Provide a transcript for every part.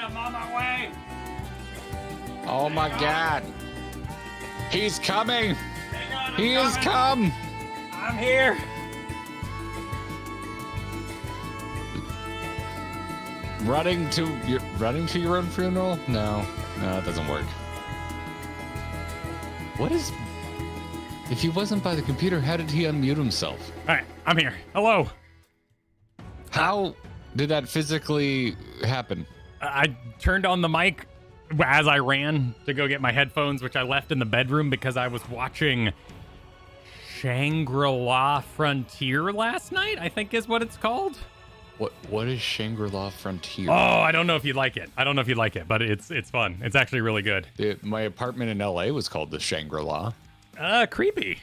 on, I'm on my way. Oh my God. He's coming. Hang on, He has come. I'm here. Running to your own funeral? No, that doesn't work. What is... If he wasn't by the computer, how did he unmute himself? All right, I'm here. Hello. How did that physically happen? I turned on the mic as I ran to go get my headphones, which I left in the bedroom because I was watching Shangri-La Frontier last night, I think is what it's called. What is Shangri-La Frontier? Oh, I don't know if you'd like it. But it's fun. It's actually really good. My apartment in LA was called the Shangri-La. Creepy.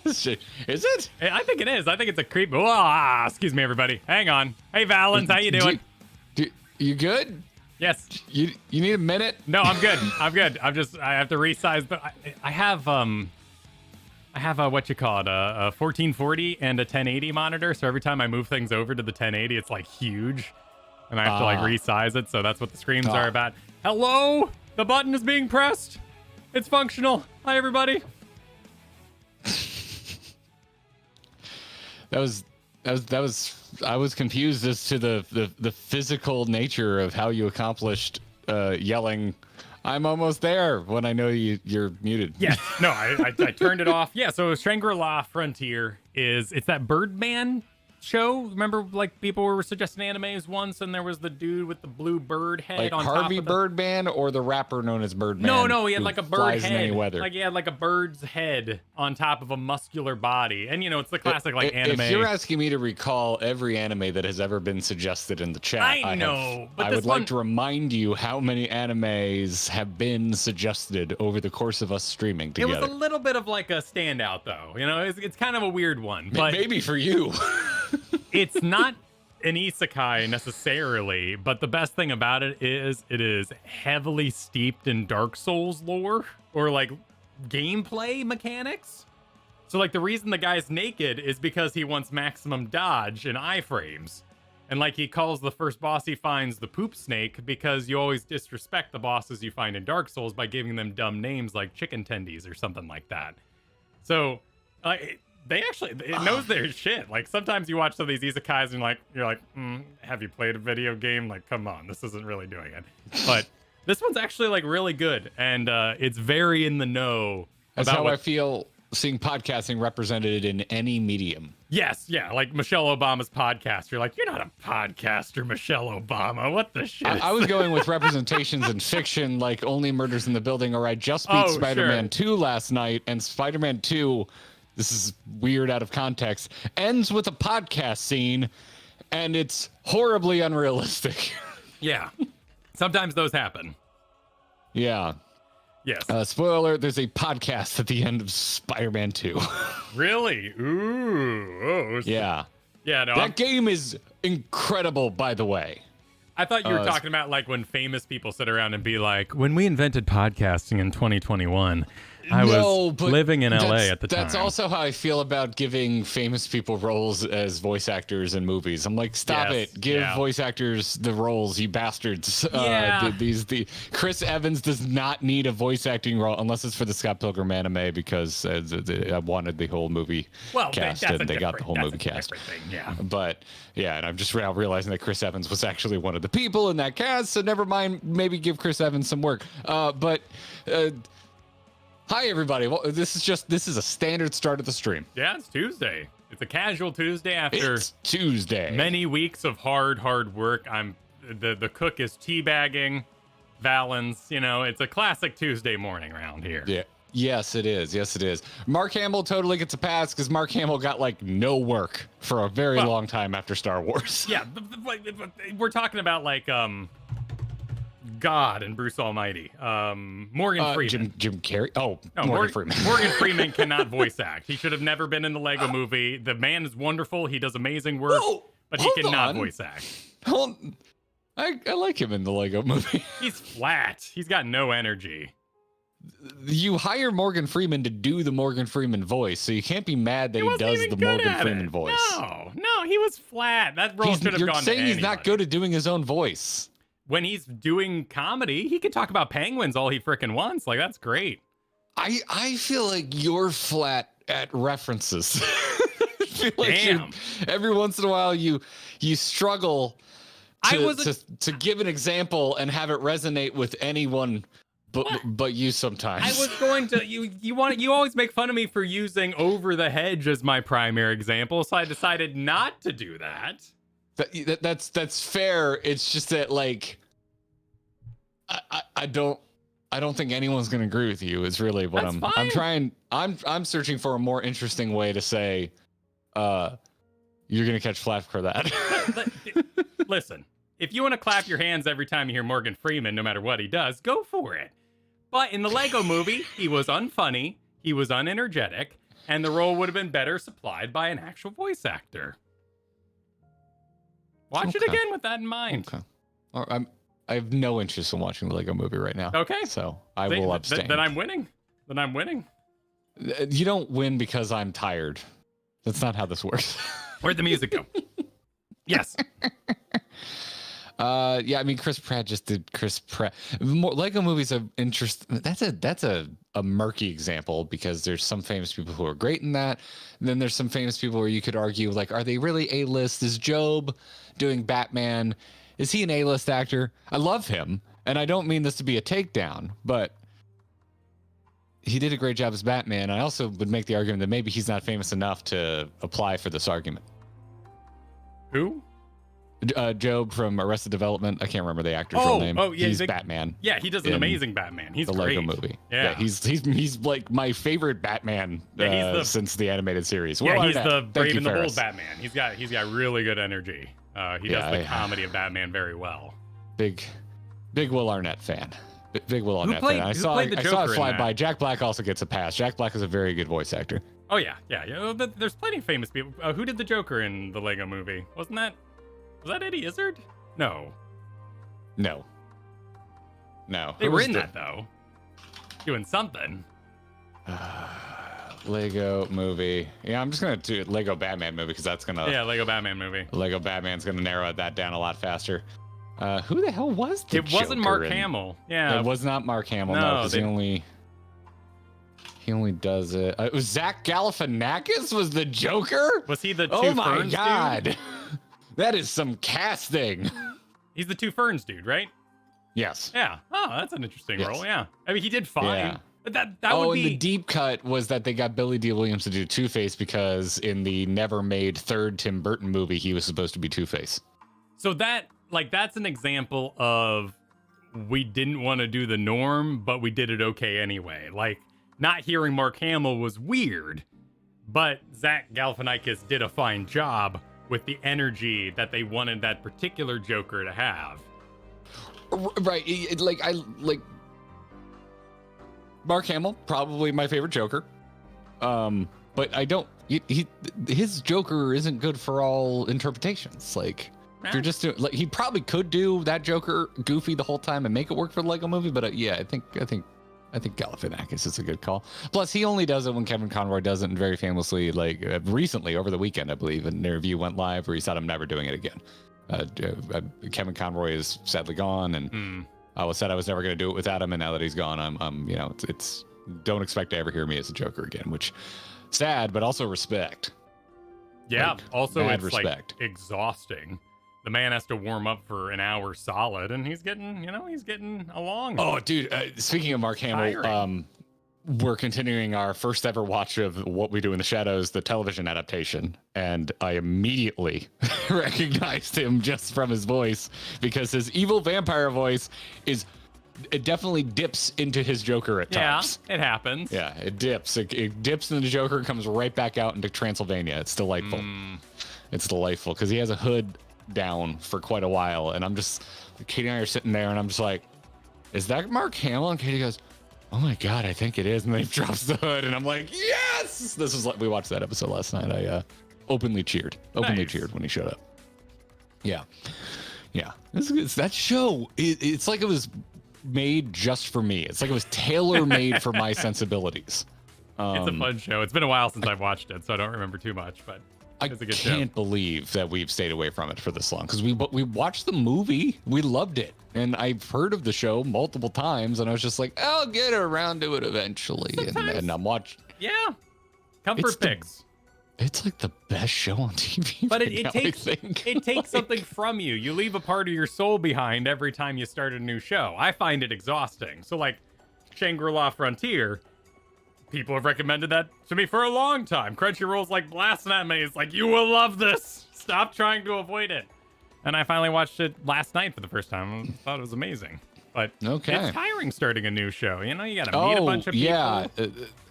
Is it? I think it is. I think it's a creep. Excuse me, everybody. Hang on. Hey, Valens, how you doing? You good? Yes. You need a minute? No, I'm good. I'm good. I have to resize. But I have a what you call it, a 1440 and a 1080 monitor. So every time I move things over to the 1080, it's like huge, and I have to like resize it. So that's what the screams are about. Hello, the button is being pressed. It's functional. Hi, everybody. That was. I was confused as to the physical nature of how you accomplished yelling, "I'm almost there," when I know you're muted. Yes. No, I turned it off. Yeah. So Shangri-La Frontier it's that Birdman show. Remember, like, people were suggesting animes once, and there was the dude with the blue bird head like on Harvey top of Birdman, or the rapper known as Birdman. No, he had like a bird head. In any weather. Like he had like a bird's head on top of a muscular body, and it's the classic like anime. If you're asking me to recall every anime that has ever been suggested in the chat, I know, but I would like to remind you how many animes have been suggested over the course of us streaming together. It was a little bit of like a standout, though. It's kind of a weird one, but maybe for you. It's not an isekai necessarily, but the best thing about it is heavily steeped in Dark Souls lore or like gameplay mechanics. So like the reason the guy's naked is because he wants maximum dodge and iframes. And like he calls the first boss he finds the poop snake because you always disrespect the bosses you find in Dark Souls by giving them dumb names like chicken tendies or something like that. So it knows their shit. Like sometimes you watch some of these isekais and you're like, have you played a video game? Like, come on, this isn't really doing it. But this one's actually like really good, and it's very in the know. That's how I feel seeing podcasting represented in any medium. Yes, yeah, like Michelle Obama's podcast. You're like, you're not a podcaster, Michelle Obama. What the shit? I was going with representations in fiction, like Only Murders in the Building, or I just beat Spider-Man 2 last night, and Spider-Man 2. This is weird out of context, ends with a podcast scene, and it's horribly unrealistic. Yeah. Sometimes those happen. Yeah. Yes. Spoiler alert, there's a podcast at the end of Spider-Man 2. Really? Ooh. Oh, yeah. Yeah, no. That game is incredible, by the way. I thought you were talking about like when famous people sit around and be like, when we invented podcasting in 2021, I was living in LA at the time. That's also how I feel about giving famous people roles as voice actors in movies. I'm like, stop it. Give voice actors the roles, you bastards. Chris Evans does not need a voice acting role unless it's for the Scott Pilgrim anime, because I wanted the whole movie cast, and they got the whole movie cast. Yeah. But yeah, and I'm just now realizing that Chris Evans was actually one of the people in that cast, so never mind, maybe give Chris Evans some work. Hi, everybody. Well, this is a standard start of the stream. Yeah, it's Tuesday. It's a casual Tuesday after Tuesday. Many weeks of hard work. The cook is teabagging Valens. It's a classic Tuesday morning around here. Yeah. Yes, it is. Mark Hamill totally gets a pass because Mark Hamill got like no work for a very long time after Star Wars. Yeah, we're talking about like God and Bruce Almighty. Morgan Freeman. Jim Carrey. Oh, no, Morgan Freeman. Morgan Freeman cannot voice act. He should have never been in the Lego movie. The man is wonderful. He does amazing work, but he cannot voice act. I like him in the Lego movie. He's flat. He's got no energy. you hire Morgan Freeman to do the Morgan Freeman voice, so you can't be mad that he does the Morgan Freeman voice. No, he was flat. That role should have gone to anybody. You're saying he's not good at doing his own voice. When he's doing comedy, he can talk about penguins all he frickin' wants. Like, that's great. I feel like you're flat at references. I feel like Damn. Every once in a while you struggle to give an example and have it resonate with anyone but you sometimes. I was going to you always make fun of me for using Over the Hedge as my primary example, so I decided not to do that. That's fair. It's just that, like, I don't think anyone's gonna agree with you. Is really what I'm trying. I'm searching for a more interesting way to say, you're gonna catch flack for that. Listen, if you want to clap your hands every time you hear Morgan Freeman, no matter what he does, go for it. But in the Lego movie, he was unfunny, he was unenergetic, and the role would have been better supplied by an actual voice actor. Watch it again with that in mind. Okay. I have no interest in watching the Lego movie right now. Okay. So I will abstain. Then I'm winning. You don't win because I'm tired. That's not how this works. Where'd the music go? Yes. Yeah, I mean, Chris Pratt just did Chris Pratt. Lego movies are interesting. That's a murky example because there's some famous people who are great in that. And then there's some famous people where you could argue, like, are they really A-list? Is Job doing Batman? Is he an A-list actor? I love him, and I don't mean this to be a takedown, but he did a great job as Batman. I also would make the argument that maybe he's not famous enough to apply for this argument. Who? Job from Arrested Development. I can't remember the actor's real name. Oh, yeah, he's Batman. Yeah, he does an amazing Batman. He's the great. Lego movie. Yeah, he's like my favorite Batman since the animated series. Yeah, he's the Brave and the Bold Batman. He's got really good energy. He does the comedy of Batman very well. Big Will Arnett fan. Big Will Arnett fan. I saw it fly by. Jack Black also gets a pass. Jack Black is a very good voice actor. Oh yeah. There's plenty of famous people. Who did the Joker in the Lego movie? Was that Eddie Izzard? No. They were in that though. Doing something. Lego movie. Yeah, I'm just gonna do Lego Batman movie because that's gonna. Yeah, Lego Batman movie. Lego Batman's gonna narrow that down a lot faster. Who the hell was the Joker? It wasn't Mark Hamill. Yeah. It was not Mark Hamill. No, because he only does it. It was Zach Galifianakis was the Joker. Was he the Two Ferns? Oh my god, dude? That is some casting. He's the Two Ferns dude, right? Yes. Yeah. Oh, that's an interesting role. Yeah. I mean, he did fine. Yeah. But that would be. And the deep cut was that they got Billy D. Williams to do Two-Face because in the never-made third Tim Burton movie, he was supposed to be Two-Face. So that's an example of we didn't want to do the norm, but we did it okay anyway. Like, not hearing Mark Hamill was weird, but Zach Galifianakis did a fine job with the energy that they wanted that particular Joker to have. Right. I like Mark Hamill, probably my favorite Joker. But I don't. His Joker isn't good for all interpretations. Like, if you're just doing, like, he probably could do that Joker goofy the whole time and make it work for the Lego movie. But yeah, I think Galifianakis is a good call. Plus, he only does it when Kevin Conroy does it, and very famously, like recently over the weekend, I believe, an interview went live where he said, "I'm never doing it again." Kevin Conroy is sadly gone, and I said I was never going to do it without him, and now that he's gone, I'm it's don't expect to ever hear me as a Joker again, which sad, but also respect. Yeah, like, also it's respect. Like exhausting. The man has to warm up for an hour solid, and he's getting along. Oh, dude! Speaking of Mark Hamill, we're continuing our first ever watch of What We Do in the Shadows, the television adaptation, and I immediately recognized him just from his voice because his evil vampire voice it definitely dips into his Joker at times. Yeah, it happens. Yeah, it dips. It dips into the Joker, comes right back out into Transylvania. It's delightful. It's delightful because he has a hood down for quite a while, and Katie and I are sitting there, and I'm just like, is that Mark Hamill? And Katie goes, oh my god, I think it is. And then he drops the hood, and I'm like, yes! This was like, we watched that episode last night. I openly cheered when he showed up. Yeah. It's that show. It's like it was made just for me. It's like it was tailor-made for my sensibilities. It's a fun show. It's been a while since I've watched it, so I don't remember too much, but it's a good show. I can't believe that we've stayed away from it for this long, because we watched the movie, we loved it, and I've heard of the show multiple times, and I was just like, I'll get around to it eventually. And I'm watching. Yeah, comfort picks. It's like the best show on TV. But right it now, takes it takes something from you. You leave a part of your soul behind every time you start a new show. I find it exhausting. So like Shangri-La Frontier, people have recommended that to me for a long time. Crunchyroll's like blasting at me. It's like, you will love this. Stop trying to avoid it. And I finally watched it last night for the first time. I thought it was amazing. But it's tiring starting a new show. You know, you got to meet a bunch of people. Yeah.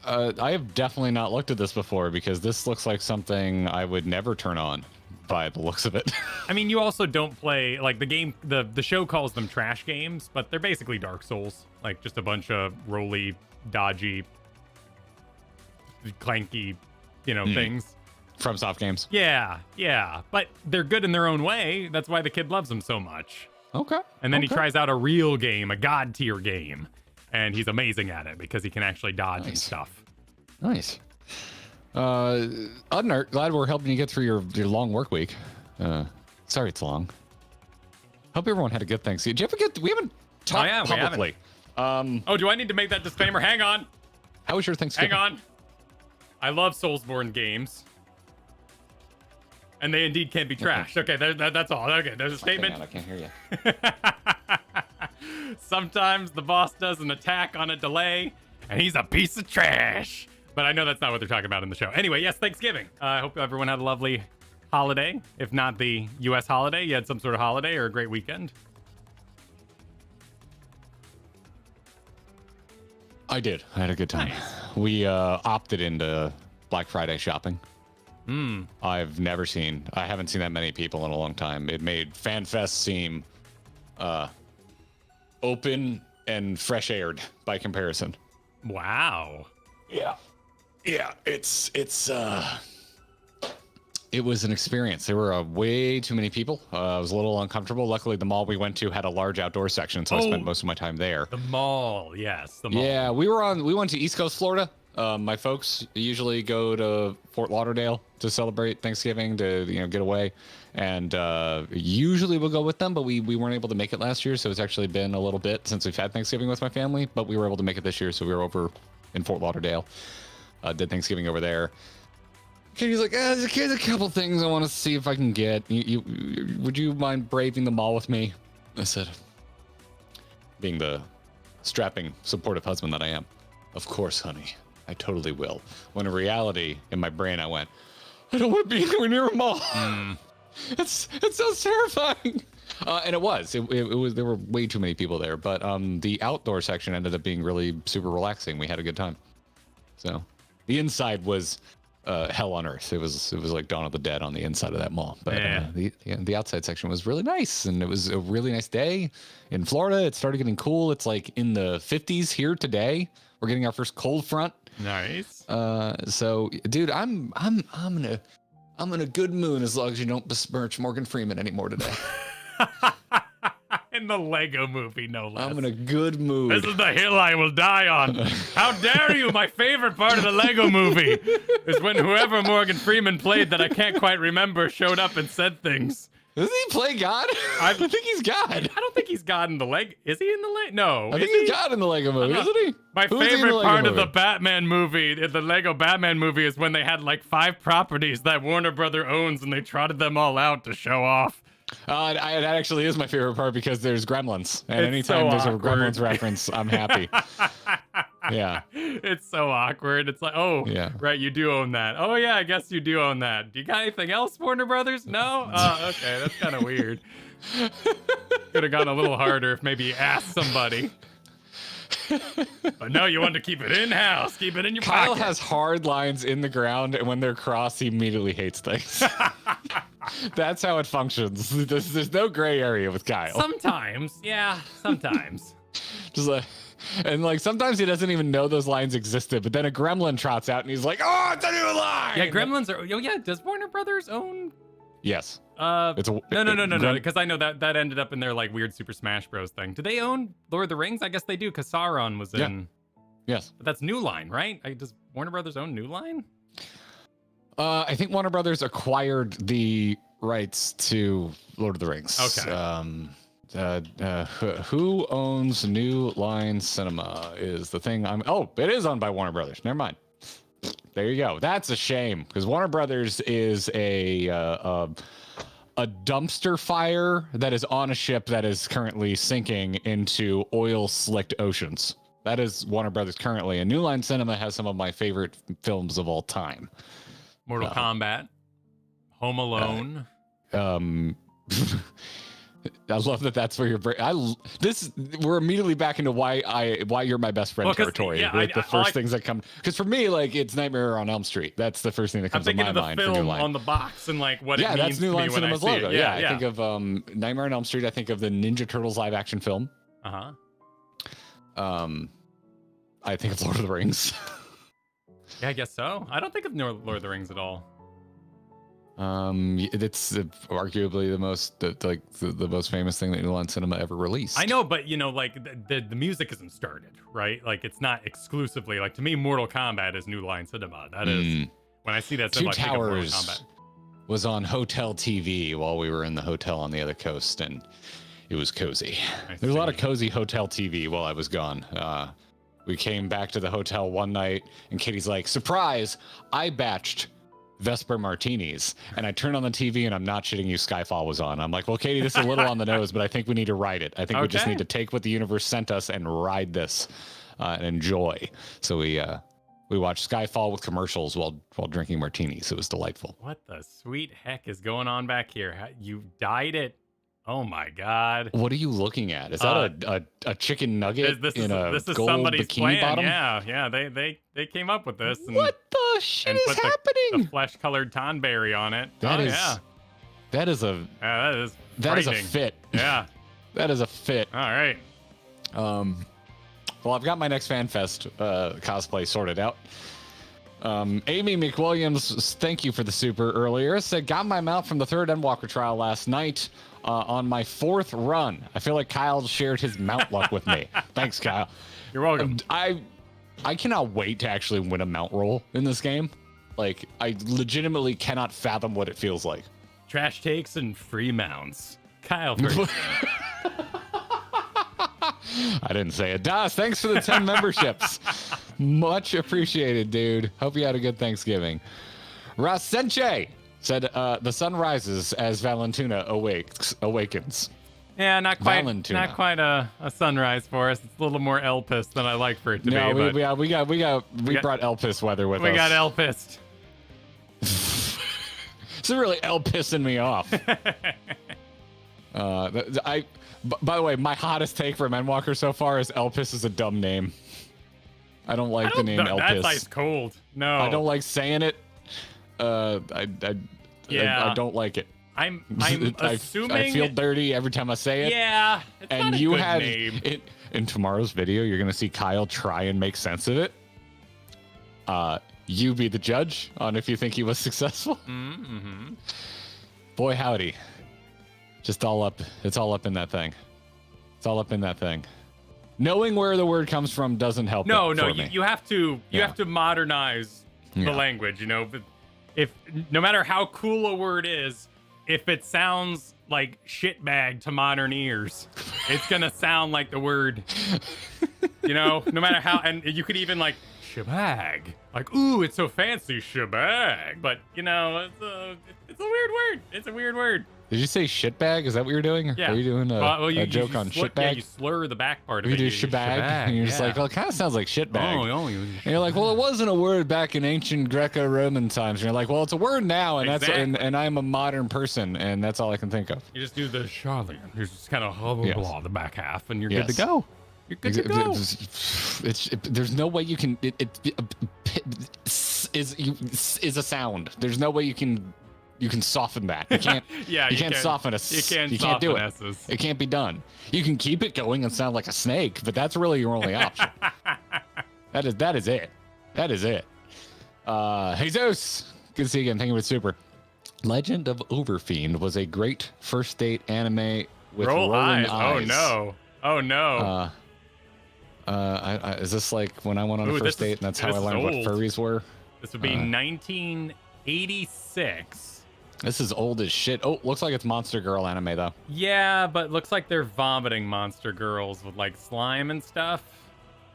I have definitely not looked at this before, because this looks like something I would never turn on by the looks of it. I mean, you also don't play, like, the game, the show calls them trash games, but they're basically Dark Souls. Like, just a bunch of rolly, dodgy, clanky, things. From soft games. Yeah. But they're good in their own way. That's why the kid loves them so much. Okay. And then he tries out a real game, a god tier game. And he's amazing at it because he can actually dodge and stuff. Nice. Udnart, glad we're helping you get through your long work week. Sorry it's long. Hope everyone had a good Thanksgiving. Did you ever get? We haven't talked publicly. Do I need to make that disclaimer? Hang on. How was your Thanksgiving? Hang on. I love Soulsborne games. And they indeed can be trashed. Okay, that's all. Okay, there's a statement. Hang on, I can't hear you. Sometimes the boss does an attack on a delay, and he's a piece of trash. But I know that's not what they're talking about in the show. Anyway, yes, Thanksgiving. I hope everyone had a lovely holiday. If not the U.S. holiday, you had some sort of holiday or a great weekend. I did. I had a good time. Nice. We opted into Black Friday shopping. I haven't seen that many people in a long time. It made FanFest seem open and fresh aired by comparison. Wow. Yeah. It was an experience. There were way too many people. I was a little uncomfortable. Luckily, the mall we went to had a large outdoor section, so I spent most of my time there. The mall, yes, the mall. Yeah, we went to East Coast Florida. My folks usually go to Fort Lauderdale to celebrate Thanksgiving, to get away, and usually we'll go with them, but we weren't able to make it last year, so it's actually been a little bit since we've had Thanksgiving with my family, but we were able to make it this year, so we were over in Fort Lauderdale, did Thanksgiving over there. Katie's like, there's a couple things I want to see if I can get. Would you mind braving the mall with me? I said, being the strapping, supportive husband that I am, of course, honey. I totally will. When in reality, in my brain, I went, I don't want to be anywhere near a mall. It sounds terrifying. And it was. It was. There were way too many people there. But the outdoor section ended up being really super relaxing. We had a good time. So the inside was hell on earth. It was like Dawn of the Dead on the inside of that mall. But the outside section was really nice, and it was a really nice day in Florida. It started getting cool. It's like in the 50s here today. We're getting our first cold front. Nice. So, dude, I'm in a good mood as long as you don't besmirch Morgan Freeman anymore today. In the Lego movie, no less. I'm in a good mood. This is the hill I will die on. How dare you? My favorite part of the Lego movie is when whoever Morgan Freeman played that I can't quite remember showed up and said things. Does he play God? I think he's God. I don't think he's God in the leg. Is he in the leg? No. I think he's God in the Lego movie, isn't he? My favorite part of the Batman movie, the Lego Batman movie, is when they had like 5 properties that Warner Brother owns and they trotted them all out to show off. That actually is my favorite part because there's Gremlins, and anytime there's a Gremlins reference, I'm happy. Yeah, it's so awkward. It's like, right, you do own that. Oh yeah, I guess you do own that. Do you got anything else, Warner Brothers? No. Oh, okay, that's kind of weird. Could have gone a little harder if maybe you asked somebody. But no, you want to keep it in-house. Keep it in your pocket. Kyle has hard lines in the ground, and when they're crossed, he immediately hates things. That's how it functions. There's no gray area with Kyle. Sometimes, yeah, sometimes. Just like, and like sometimes he doesn't even know those lines existed, but then a gremlin trots out and he's like, "Oh, it's a new line!" Yeah, gremlins are. Oh yeah, does Warner Brothers own? Yes. No, because I know that ended up in their like weird Super Smash Bros. Thing. Do they own Lord of the Rings? I guess they do, because Sauron was in. Yes. But that's New Line, right? Does Warner Brothers own New Line? I think Warner Brothers acquired the rights to Lord of the Rings. Okay. Who owns New Line Cinema is the thing it is owned by Warner Brothers. Never mind. There you go. That's a shame, because Warner Brothers is a dumpster fire that is on a ship that is currently sinking into oil-slicked oceans. That is Warner Brothers currently. And New Line Cinema has some of my favorite films of all time. Mortal Kombat, Home Alone. I love that. That's where you're. We're immediately back into why you're my best friend territory. Yeah, the first things that come, because for me, like, it's Nightmare on Elm Street. That's the first thing that comes to my mind. I'm thinking of the film on the box and like what it means that's New Line to me Cinema's when I see logo. it. I think of Nightmare on Elm Street. I think of the Ninja Turtles live action film. I think of Lord of the Rings. Yeah, I guess so. I don't think of Lord of the Rings at all. It's arguably the most famous thing that New Line Cinema ever released. I know, but like the music isn't started, right? Like, it's not exclusively, like, to me, Mortal Kombat is New Line Cinema. That is when I see that Two stuff, I think of Mortal Towers Kombat. Was on Hotel TV while we were in the hotel on the other coast, and it was cozy. There's a lot of cozy hotel TV while I was gone. We came back to the hotel one night, and Katie's like, "Surprise! I batched Vesper martinis," and I turned on the TV, and I'm not shitting you, Skyfall was on. I'm like, "Well, Katie, this is a little on the nose, but I think we need to ride it. I think we just need to take what the universe sent us and ride this and enjoy." So we watched Skyfall with commercials while drinking martinis. It was delightful. What the sweet heck is going on back here? You dyed it. Oh my God! What are you looking at? Is that a chicken nugget in a gold somebody's bikini plan. bottom? Yeah. They came up with this. And, what the shit is happening? The flesh-colored Tonberry on it. That is a fit. Yeah, that is a fit. All right. Well, I've got my next FanFest cosplay sorted out. Amy McWilliams, thank you for the super earlier. Said, got my mount from the third Endwalker trial last night on my fourth run. I feel like Kyle shared his mount luck with me. Thanks, Kyle. You're welcome. I cannot wait to actually win a mount roll in this game. Like, I legitimately cannot fathom what it feels like. Trash takes and free mounts. Kyle. I didn't say it. Das, thanks for the 10 memberships. Much appreciated, dude. Hope you had a good Thanksgiving. Rasenche said, the sun rises as Valentina awakens. Yeah, not quite Valentina. Not quite a sunrise for us. It's a little more Elpis than I like for it to be. No, we but brought Elpis weather with us. We got Elpis. It's really Elpissing me off. By the way, my hottest take from Endwalker so far is Elpis is a dumb name. I don't like the name Elpis. That's ice cold. No, I don't like saying it. I don't like it. I'm assuming I feel dirty every time I say it. Yeah, it's and not a you good had name. it in tomorrow's video. You're gonna see Kyle try and make sense of it. You be the judge on if you think he was successful. Mm-hmm. Boy, howdy. Just all up. It's all up in that thing. It's all up in that thing. Knowing where the word comes from doesn't help. No, you have to modernize the Yeah. language. You know, but if no matter how cool a word is, if it sounds like shitbag to modern ears, it's gonna sound like the word. You know, no matter how, and you could even like shebag, like, ooh, it's so fancy, shebag. But you know, it's a weird word. It's a weird word. Did you say shitbag? Is that what you're doing? Yeah. Are you doing a joke on shitbag? Yeah, you slur the back part of you it. do shebag, and you're just like, well, it kind of sounds like shitbag. And you're like, well, it wasn't a word back in ancient Greco-Roman times. And you're like, well, it's a word now, and Exactly. and I'm a modern person, and that's all I can think of. You just do the Charlian. You just kind of blah, blah, Yes. blah, the back half, and you're Yes. good to go. You're good to go. There's no way you can. Is a sound. There's no way you can soften that. You can't. Yeah, you can't soften a. You can't do it. S's. It can't be done. You can keep it going and sound like a snake, but that's really your only option. That is it. That is it. Jesus, good to see you again. Thank you for the super. Legend of Overfiend was a great first date anime with Roll rolling eyes. eyes. Oh no. Oh no. Is this like when I went on a first date and that's how I learned what furries were? This would be 1986. This is old as shit. Oh, looks like it's Monster Girl anime though. Yeah, but looks like they're vomiting monster girls with like slime and stuff.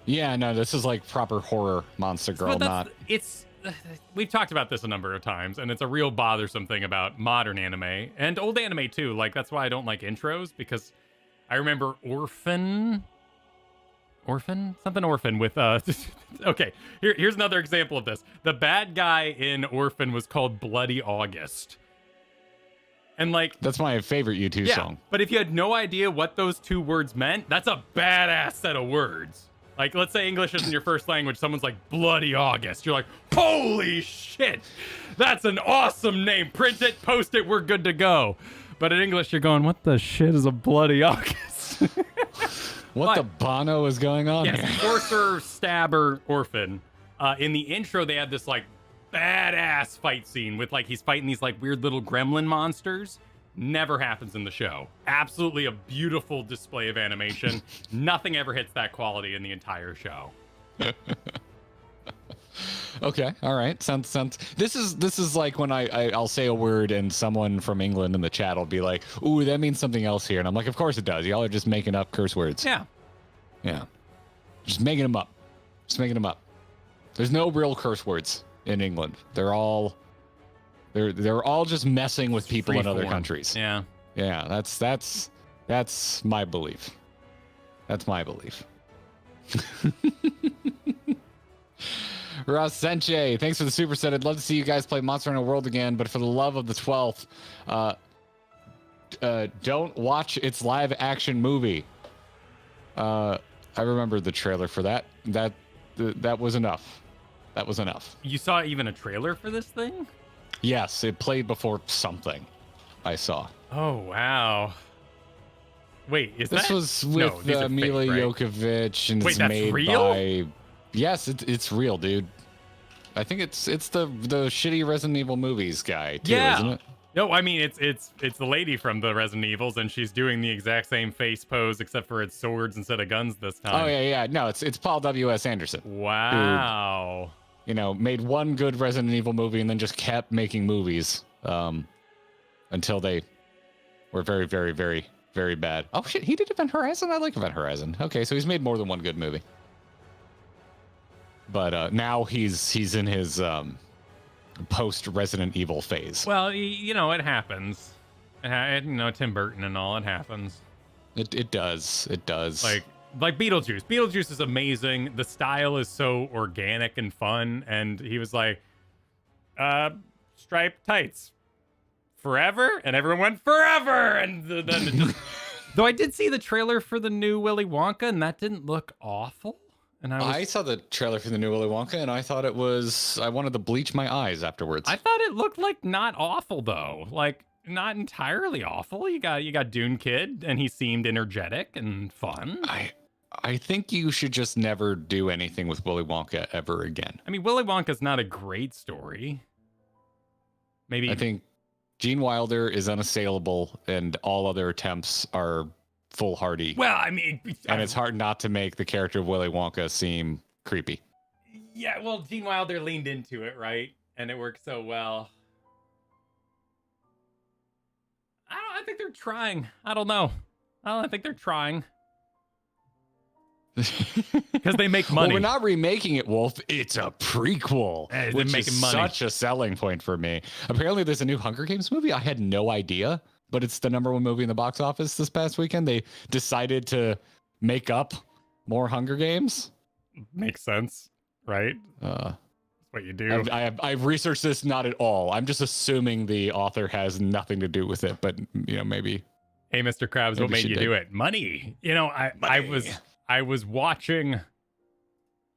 Yeah, no, this is like proper horror Monster Girl, not. We've talked about this a number of times, and it's a real bothersome thing about modern anime and old anime too. Like that's why I don't like intros, because I remember Orphan with okay, here's another example of this. The bad guy in Orphan was called Bloody August. And like that's my favorite U2 song. But if you had no idea what those two words meant, that's a badass set of words. Like, let's say English isn't your first language. Someone's like, Bloody August. You're like, holy shit. That's an awesome name. Print it, post it, we're good to go. But in English, you're going, what the shit is a Bloody August? What the Bono is going on here? Sorcerer, Stabber, Orphan. In the intro, they had this, like, badass fight scene with, like, he's fighting these, like, weird little gremlin monsters. Never happens in the show. Absolutely a beautiful display of animation. Nothing ever hits that quality in the entire show. Okay, all right. Sounds. This is like when I'll say a word and someone from England in the chat will be like, "Ooh, that means something else here," and I'm like, "Of course it does. Y'all are just making up curse words." Yeah. Just making them up. There's no real curse words in England. They're all just messing with people in other countries. Yeah. Yeah, that's my belief. That's my belief. Ross Senche, thanks for the super set. I'd love to see you guys play Monster Hunter World again, but for the love of the 12th, don't watch its live action movie. I remember the trailer for that. That was enough. That was enough. You saw even a trailer for this thing? Yes, it played before something I saw. Oh, wow. Wait, this was with Mila Jokovic, and wait, it's that's made real? by... Yes, it's real, dude. I think it's the shitty Resident Evil movies guy, too, isn't it? No, I mean, it's the lady from the Resident Evils, and she's doing the exact same face pose, except for it's swords instead of guns this time. Oh, yeah. No, it's Paul W.S. Anderson. Wow. Who, made one good Resident Evil movie and then just kept making movies until they were very, very, very, very bad. Oh, shit, he did Event Horizon? I like Event Horizon. Okay, so he's made more than one good movie. But now he's in his post Resident Evil phase. Well, it happens. Tim Burton and all, it happens. It does. Like Beetlejuice. Beetlejuice is amazing. The style is so organic and fun. And he was like, striped tights forever, and everyone went forever. And then it just... Though I did see the trailer for the new Willy Wonka, and that didn't look awful. And I saw the trailer for the new Willy Wonka, and I thought I wanted to bleach my eyes afterwards. I thought it looked like not awful though, like not entirely awful. You got Dune Kid, and he seemed energetic and fun. I think you should just never do anything with Willy Wonka ever again. I mean, Willy Wonka's not a great story. Maybe I think Gene Wilder is unassailable, and all other attempts are foolhardy. Well, I mean, and it's hard not to make the character of Willy Wonka seem creepy. Yeah, well, Gene Wilder leaned into it, right? And it worked so well. I think they're trying. I don't know. I think they're trying. Because they make money. Well, we're not remaking it, Wolf. It's a prequel, which is such a selling point for me. Apparently, there's a new Hunger Games movie. I had no idea, but it's the #1 movie in the box office this past weekend. They decided to make up more Hunger Games. Makes sense, right? That's what you do. I've researched this not at all. I'm just assuming the author has nothing to do with it, but maybe. Hey, Mr. Krabs, what made you do it? Money. I was watching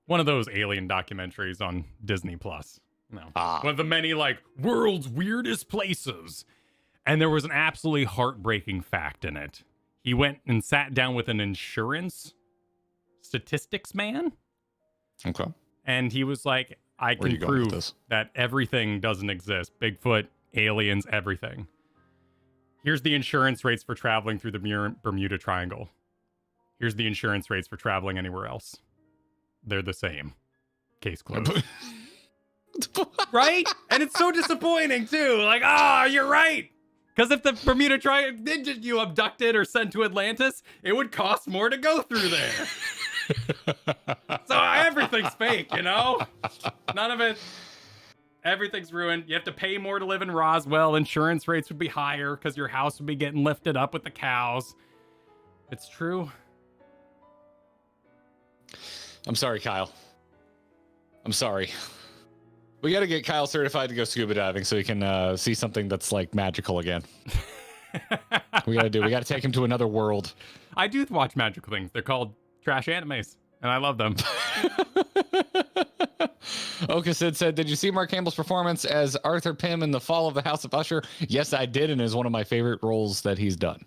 one of those alien documentaries on Disney Plus. One of the many world's weirdest places. And there was an absolutely heartbreaking fact in it. He went and sat down with an insurance statistics man. Okay. And he was like, I can prove that everything doesn't exist. Bigfoot, aliens, everything. Here's the insurance rates for traveling through the Bermuda Triangle. Here's the insurance rates for traveling anywhere else. They're the same. Case closed. Right? And it's so disappointing, too. Like, you're right. Because if the Bermuda Triangle did get you abducted or sent to Atlantis, it would cost more to go through there. So everything's fake, you know? None of it. Everything's ruined. You have to pay more to live in Roswell. Insurance rates would be higher because your house would be getting lifted up with the cows. It's true. I'm sorry, Kyle. I'm sorry. We got to get Kyle certified to go scuba diving so he can see something that's like magical again. We got to take him to another world. I do watch magical things. They're called trash animes, and I love them. Okasid said, did you see Mark Hamill's performance as Arthur Pym in The Fall of the House of Usher? Yes, I did, and is one of my favorite roles that he's done.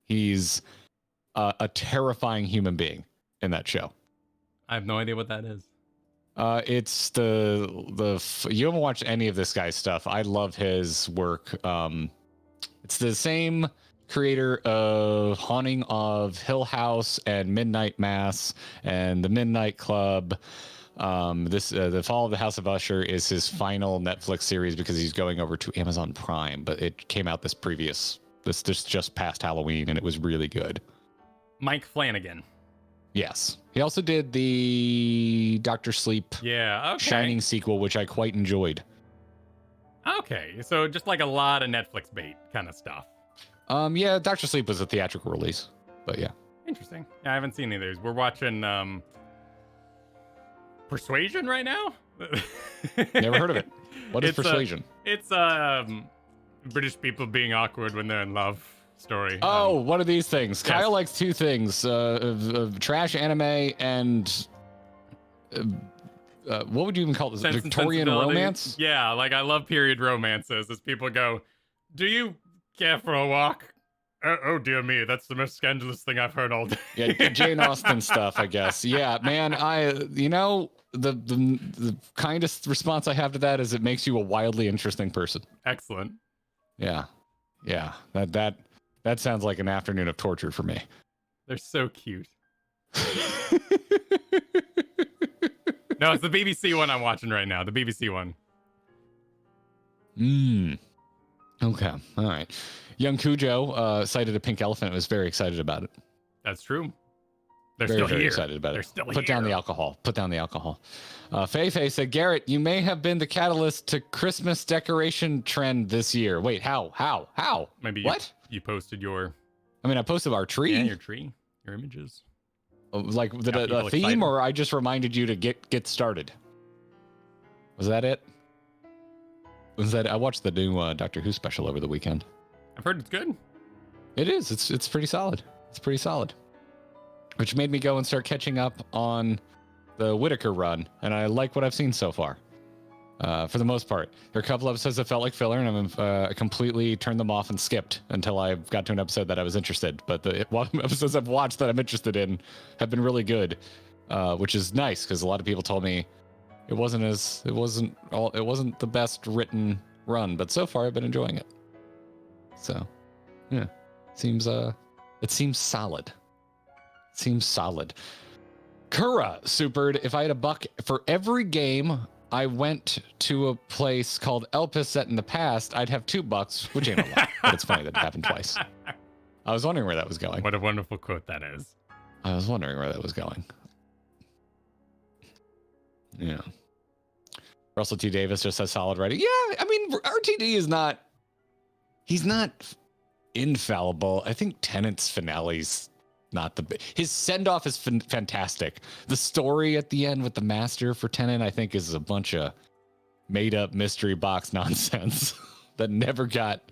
He's a terrifying human being in that show. I have no idea what that is. It's you haven't watched any of this guy's stuff. I love his work. It's the same creator of Haunting of Hill House and Midnight Mass and The Midnight Club. The Fall of the House of Usher is his final Netflix series because he's going over to Amazon Prime, but it came out this just past Halloween, and it was really good. Mike Flanagan. Yes. He also did the Dr. Sleep Shining sequel, which I quite enjoyed. Okay, so just like a lot of Netflix bait kind of stuff. Yeah, Dr. Sleep was a theatrical release, but yeah. Interesting. Yeah, I haven't seen any of those. We're watching Persuasion right now. Never heard of it. What is Persuasion? It's British people being awkward when they're in love story. Oh, one of these things. Yes. Kyle likes two things: trash anime and what would you even call this? Sense Victorian romance? Yeah, like I love period romances. As people go, do you care for a walk? Oh dear me, that's the most scandalous thing I've heard all day. Yeah, Jane Austen stuff, I guess. Yeah, man, the kindest response I have to that is it makes you a wildly interesting person. Excellent. Yeah. That sounds like an afternoon of torture for me. They're so cute. No, it's the BBC one I'm watching right now. The BBC one. Okay. All right. Young Cujo sighted a pink elephant and was very excited about it. That's true. They're very, still very here. Excited about They're it. still Put here. down the alcohol. Put down the alcohol. Fei said, Garrett, you may have been the catalyst to Christmas decoration trend this year. Wait, how? Maybe what? You posted your... I mean, I posted our tree. Yeah, your tree. Your images. Like the theme, excited. or I just reminded you to get started? Was that it? I watched the new Doctor Who special over the weekend. I've heard it's good. It is. It's pretty solid. It's pretty solid. Which made me go and start catching up on the Whittaker run, and I like what I've seen so far. For the most part, there are a couple episodes that felt like filler, and I completely turned them off and skipped until I got to an episode that I was interested. But the episodes I've watched that I'm interested in have been really good, which is nice because a lot of people told me it wasn't the best written run, but so far I've been enjoying it. So, yeah, it seems solid. It seems solid. Kura supered. If I had $1 for every game I went to a place called Elpis set in the past, I'd have $2, which ain't a lot, but it's funny that it happened twice. I was wondering where that was going. What a wonderful quote that is. I was wondering where that was going. Yeah. Russell T. Davis just says solid writing. Yeah, I mean, RTD is not... He's not infallible. I think Tennant's finale's not his send-off is fantastic. The story at the end with the master for Tennant, I think, is a bunch of made-up mystery box nonsense that never got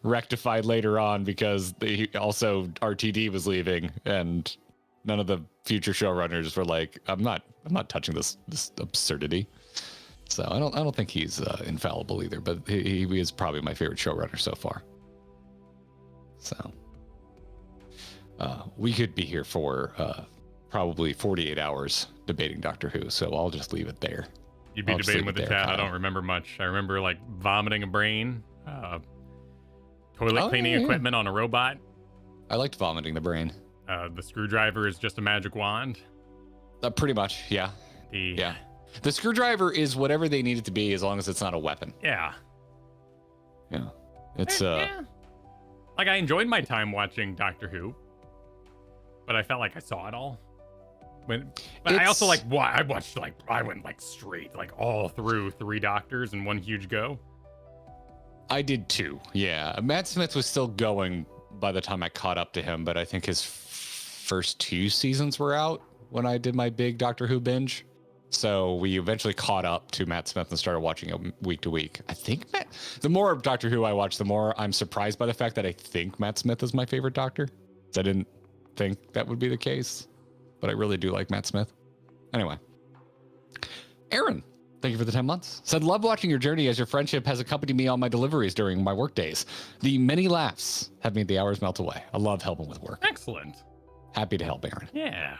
rectified later on because also RTD was leaving and none of the future showrunners were like, I'm not touching this absurdity. So I don't think he's infallible either, but he is probably my favorite showrunner so far. So we could be here for probably 48 hours debating Doctor Who, so I'll just leave it there. You'd be debating with the chat. Kyle. I don't remember much. I remember like vomiting a brain Toilet cleaning equipment on a robot. I liked vomiting the brain. The screwdriver is just a magic wand. Pretty much, yeah. Yeah. The screwdriver is whatever they need it to be as long as it's not a weapon. Yeah. Yeah. It's like I enjoyed my time watching Doctor Who, but I felt like I saw it all. But I also I went straight all through 3 Doctors in one huge go. I did too. Yeah. Matt Smith was still going by the time I caught up to him, but I think his first 2 seasons were out when I did my big Doctor Who binge. So we eventually caught up to Matt Smith and started watching it week to week. I think the more Doctor Who I watch, the more I'm surprised by the fact that I think Matt Smith is my favorite Doctor. I didn't think that would be the case, but I really do like Matt Smith. Anyway, Aaron, thank you for the 10 months. Said, love watching your journey as your friendship has accompanied me on my deliveries during my work days. The many laughs have made the hours melt away. I love helping with work. Excellent. Happy to help, Aaron. Yeah.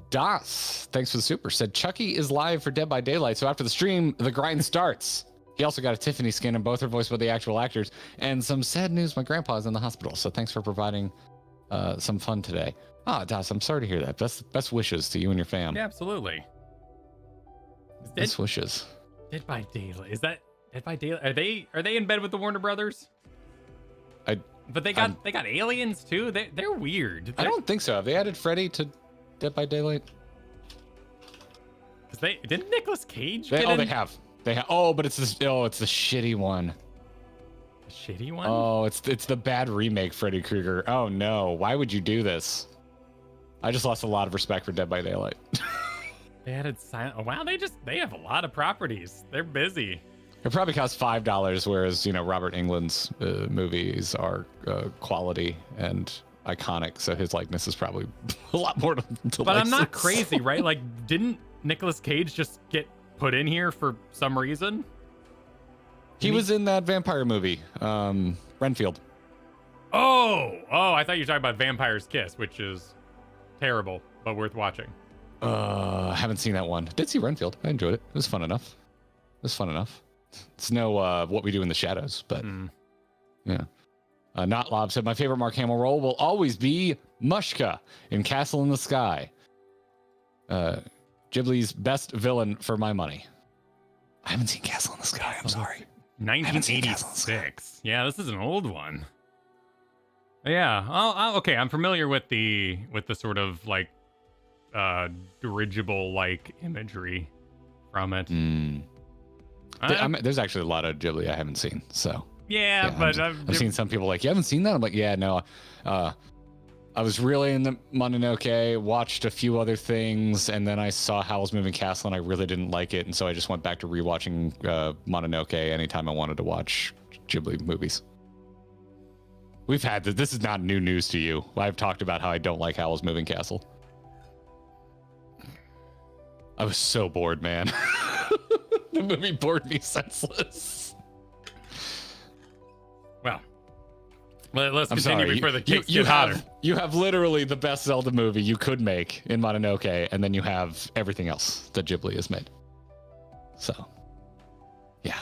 Das, thanks for the super, said Chucky is live for Dead by Daylight, so after the stream, the grind starts. He also got a Tiffany skin and both are voiced by the actual actors. And some sad news, my grandpa's in the hospital, so thanks for providing some fun today. Das, I'm sorry to hear that. Best wishes to you and your fam. Yeah, absolutely. Best wishes. Dead by Daylight. Is that Dead by Daylight? Are they in bed with the Warner Brothers? But they got aliens too. They're weird. I don't think so. Have they added Freddy to Dead by Daylight? Didn't Nicolas Cage? They have. Oh, but it's the shitty one. The shitty one? Oh, it's the bad remake Freddy Krueger. Oh no, why would you do this? I just lost a lot of respect for Dead by Daylight. They added silent. Oh, wow, they have a lot of properties. They're busy. It probably costs $5, whereas Robert Englund's movies are quality and iconic, so his likeness is probably a lot more to But I'm not crazy, right? Like, didn't Nicolas Cage just get put in here for some reason? He was in that vampire movie, Renfield. Oh, I thought you were talking about Vampire's Kiss, which is terrible, but worth watching. I haven't seen that one. Did see Renfield. I enjoyed it. It was fun enough. It's no What We Do in the Shadows, but yeah. Not Lob said, my favorite Mark Hamill role will always be Mushka in Castle in the Sky. Ghibli's best villain for my money. I haven't seen Castle in the Sky. I'm sorry. 1986. Yeah, this is an old one. Yeah. Okay. I'm familiar with the sort of dirigible imagery from it. There's actually a lot of Ghibli I haven't seen. So yeah, but I've seen some people you haven't seen that. I'm like, yeah, no. I was really into Mononoke, watched a few other things, and then I saw Howl's Moving Castle, and I really didn't like it, and so I just went back to rewatching Mononoke anytime I wanted to watch Ghibli movies. We've had this. This is not new news to you. I've talked about how I don't like Howl's Moving Castle. I was so bored, man. The movie bored me senseless. Well, let's continue before the cakes get hotter. You have literally the best Zelda movie you could make in Mononoke, and then you have everything else that Ghibli has made. So, yeah.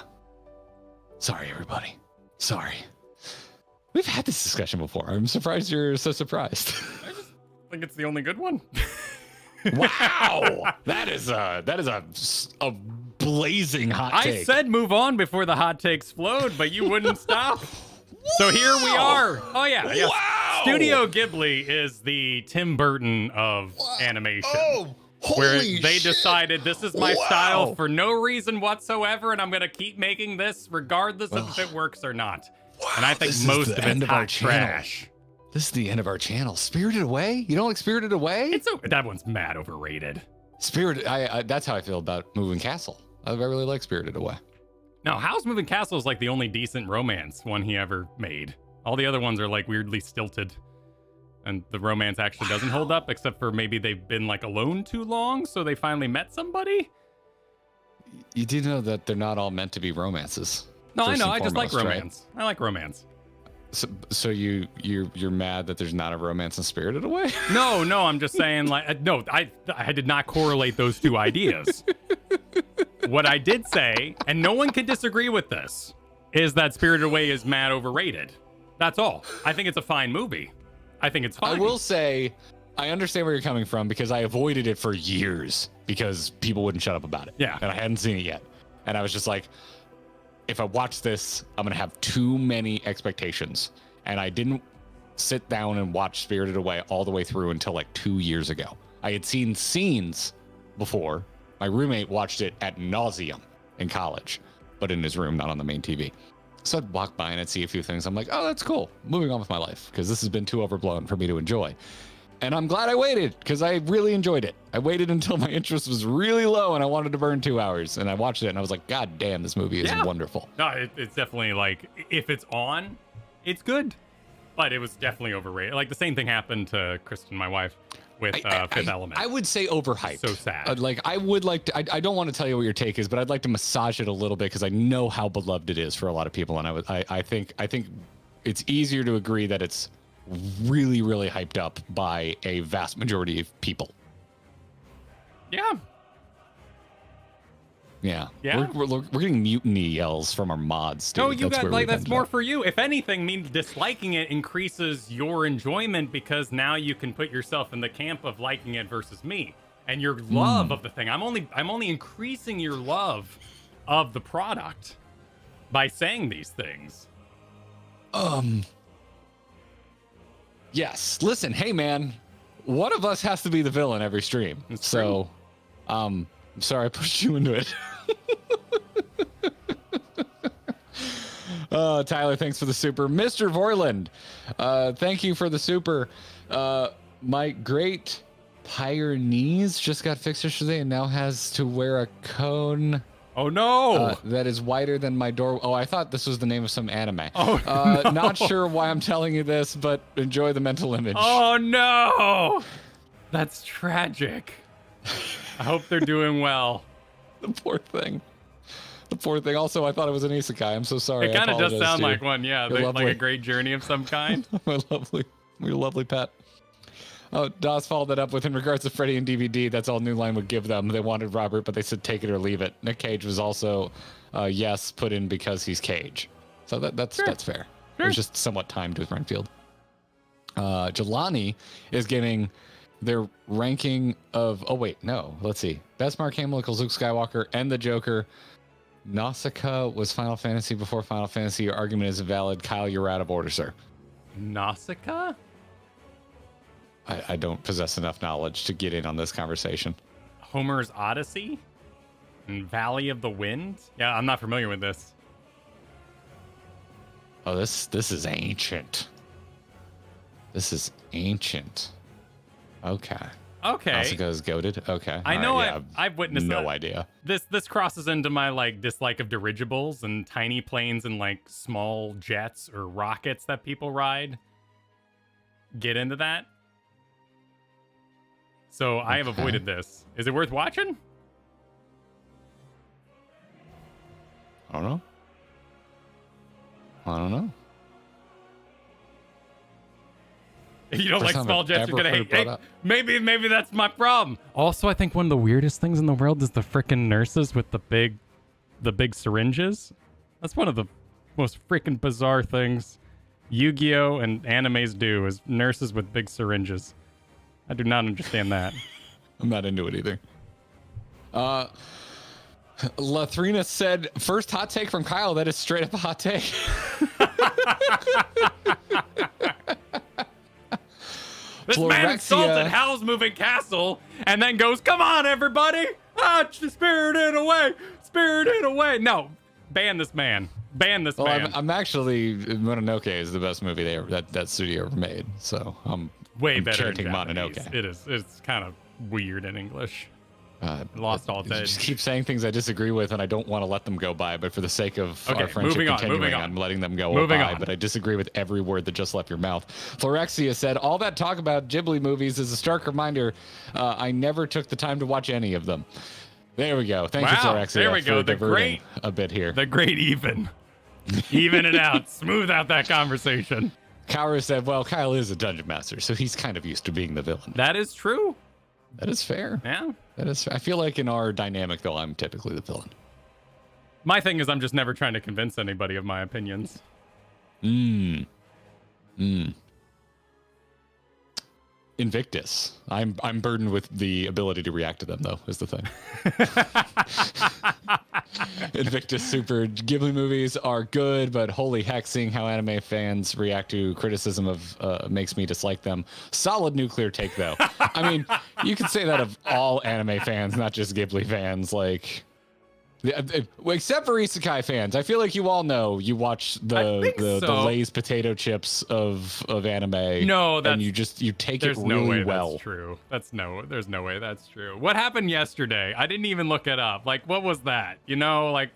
Sorry, everybody. Sorry. We've had this discussion before. I'm surprised you're so surprised. I just think it's the only good one. Wow, that is a blazing hot take. I said move on before the hot takes flowed, but you wouldn't stop. So here we are. Oh yeah, yes. Wow. Studio Ghibli is the Tim Burton of animation. Oh, where they decided this is my style for no reason whatsoever, and I'm gonna keep making this regardless of if it works or not. Wow, and I think most of it's hot trash. This is the end of our channel. Spirited Away? You don't like Spirited Away? That one's mad overrated. That's how I feel about Moving Castle. I really like Spirited Away. No, Howl's Moving Castle is the only decent romance one he ever made. All the other ones are weirdly stilted. And the romance actually doesn't hold up, except for maybe they've been alone too long, so they finally met somebody. You do know that they're not all meant to be romances. No, I know. I just like romance. Right? I like romance. So you're mad that there's not a romance in Spirited Away? No, I'm just saying no, I did not correlate those two ideas. What I did say, and no one can disagree with this, is that Spirited Away is mad overrated. That's all. I think it's a fine movie. I think it's fine. I will say, I understand where you're coming from because I avoided it for years because people wouldn't shut up about it. Yeah. And I hadn't seen it yet. And I was just like, if I watch this, I'm going to have too many expectations. And I didn't sit down and watch Spirited Away all the way through until like 2 years ago. I had seen scenes before. My roommate watched it ad nauseum in college, but in his room, not on the main TV. So I'd walk by and I'd see a few things. I'm like, oh, that's cool. Moving on with my life because this has been too overblown for me to enjoy. And I'm glad I waited because I really enjoyed it. I waited until my interest was really low and I wanted to burn 2 hours. And I watched it and I was like, God damn, this movie is wonderful. No, it's definitely like, if it's on, it's good. But it was definitely overrated. Like the same thing happened to Kristen, my wife, with Fifth Element. I would say overhyped. So sad. I would like to, I don't want to tell you what your take is, but I'd like to massage it a little bit because I know how beloved it is for a lot of people. And I think it's easier to agree that it's really, really hyped up by a vast majority of people. Yeah. Yeah. Yeah. We're getting mutiny yells from our mods, dude. No, you got like that's more for you. If anything, means disliking it increases your enjoyment because now you can put yourself in the camp of liking it versus me and your love of the thing. I'm only increasing your love of the product by saying these things. Yes. Listen, hey man, one of us has to be the villain every stream. It's so, I'm sorry I pushed you into it. Tyler, thanks for the super. Mr. Vorland, thank you for the super. My great Pyrenees just got fixed yesterday and now has to wear a cone. Oh no! That is wider than my door. Oh, I thought this was the name of some anime. Oh, no. Not sure why I'm telling you this, but enjoy the mental image. Oh no! That's tragic. I hope they're doing well. The poor thing. The poor thing. Also, I thought it was an isekai. I'm so sorry. It kind of does sound like one, yeah. Like a great journey of some kind. My lovely pet. Oh, Dawes followed that up with, in regards to Freddy and DVD, that's all New Line would give them. They wanted Robert, but they said take it or leave it. Nick Cage was also, yes, put in because he's Cage. So that's fair. Sure. It was just somewhat timed with Renfield. Jelani is getting their ranking of, oh wait, no, let's see. Best Mark Hamill equals Luke Skywalker and the Joker. Nausicaa was Final Fantasy before Final Fantasy. Your argument is valid. Kyle, you're out of order, sir. Nausicaa? I don't possess enough knowledge to get in on this conversation. Homer's Odyssey? And Valley of the Wind? Yeah, I'm not familiar with this. Oh, this is ancient. This is ancient. Okay. Nausicaa is goated. Okay. I know. I've witnessed no idea. This crosses into my like dislike of dirigibles and tiny planes and like small jets or rockets that people ride. Get into that. So I have avoided this. Is it worth watching? I don't know. You don't like small jets, you're gonna hate. Hey, maybe that's my problem. Also, I think one of the weirdest things in the world is the frickin' nurses with the big syringes. That's one of the most freaking bizarre things Yu-Gi-Oh! And animes do, is nurses with big syringes. I do not understand that. I'm not into it either. Lathrina said, first hot take from Kyle, that is straight up a hot take. This man insulted Howl's Moving Castle and then goes, come on, everybody. Spirited away. No, ban this man. Ban this man. I'm actually, Mononoke is the best movie that studio ever made. So I'm better chanting in Mononoke. It's kind of weird in English. Lost all day. Just keep saying things I disagree with, and I don't want to let them go by. But for the sake of our friendship continuing, I'm letting them go by. But I disagree with every word that just left your mouth. Florexia said, all that talk about Ghibli movies is a stark reminder I never took the time to watch any of them. There we go. Thank you, Florexia. There we go. The great a bit here. The great even it out. Smooth out that conversation. Kaoru said, well, Kyle is a dungeon master, so he's kind of used to being the villain. That is true. That is fair. Yeah. That is. I feel like in our dynamic, though, I'm typically the villain. My thing is, I'm just never trying to convince anybody of my opinions. Invictus. I'm burdened with the ability to react to them, though, is the thing. Invictus Super Ghibli movies are good, but holy heck, seeing how anime fans react to criticism of makes me dislike them. Solid nuclear take, though. I mean, you could say that of all anime fans, not just Ghibli fans. Like, except for isekai fans, I feel like you all know you watch the Lay's potato chips of anime. No, and you take it really no way well. That's true. There's no way that's true. What happened yesterday? I didn't even look it up. Like, what was that? You know, like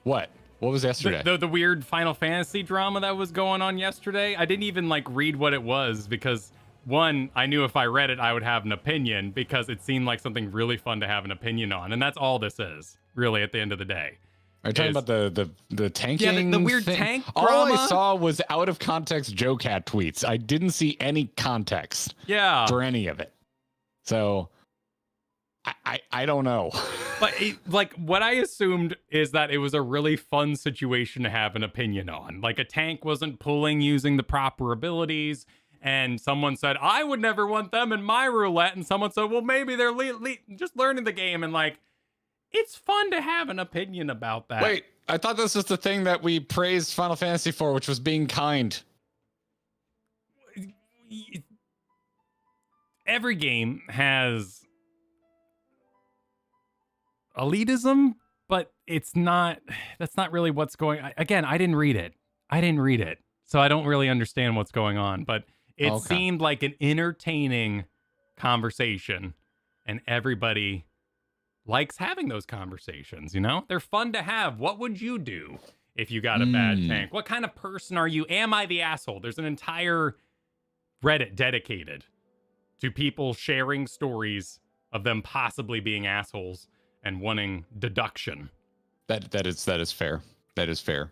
what was yesterday? The weird Final Fantasy drama that was going on yesterday. I didn't even like read what it was because one, I knew if I read it, I would have an opinion because it seemed like something really fun to have an opinion on. And that's all this is, really, at the end of the day. Are you talking about the tanking? Yeah, the weird thing? tank All drama? I saw was out of context Joe Cat tweets. I didn't see any context for any of it. So I don't know. But like what I assumed is that it was a really fun situation to have an opinion on. Like a tank wasn't pulling using the proper abilities. And someone said, I would never want them in my roulette. And someone said, well, maybe they're just learning the game. And like, it's fun to have an opinion about that. Wait, I thought this was the thing that we praised Final Fantasy for, which was being kind. Every game has elitism, but that's not really what's going on. Again, I didn't read it. So I don't really understand what's going on, but it seemed like an entertaining conversation, and everybody likes having those conversations, you know? They're fun to have. What would you do if you got a bad tank? What kind of person are you? Am I the asshole? There's an entire Reddit dedicated to people sharing stories of them possibly being assholes and wanting deduction. That is fair. That is fair.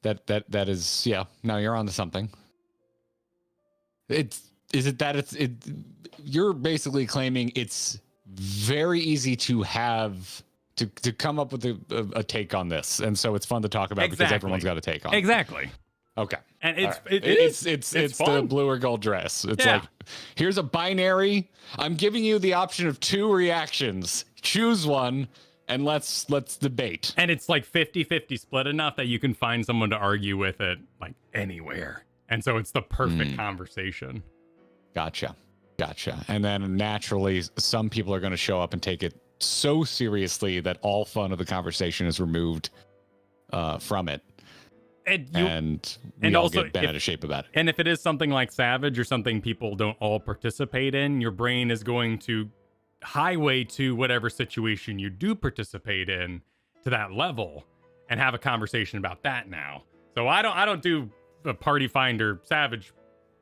That is, yeah. Now you're onto something. You're basically claiming it's very easy to have to come up with a take on this, and so it's fun to talk about because everyone's got a take on it. Exactly. Okay. And it's the blue or gold dress. It's like, here's a binary. I'm giving you the option of two reactions. Choose one. And let's debate. And it's like 50-50 split enough that you can find someone to argue with it like anywhere. And so it's the perfect conversation. Gotcha. And then naturally, some people are going to show up and take it so seriously that all fun of the conversation is removed from it. And we all get bent out of shape about it. And if it is something like Savage or something people don't all participate in, your brain is going to highway to whatever situation you do participate in to that level and have a conversation about that now. So I don't do a Party Finder Savage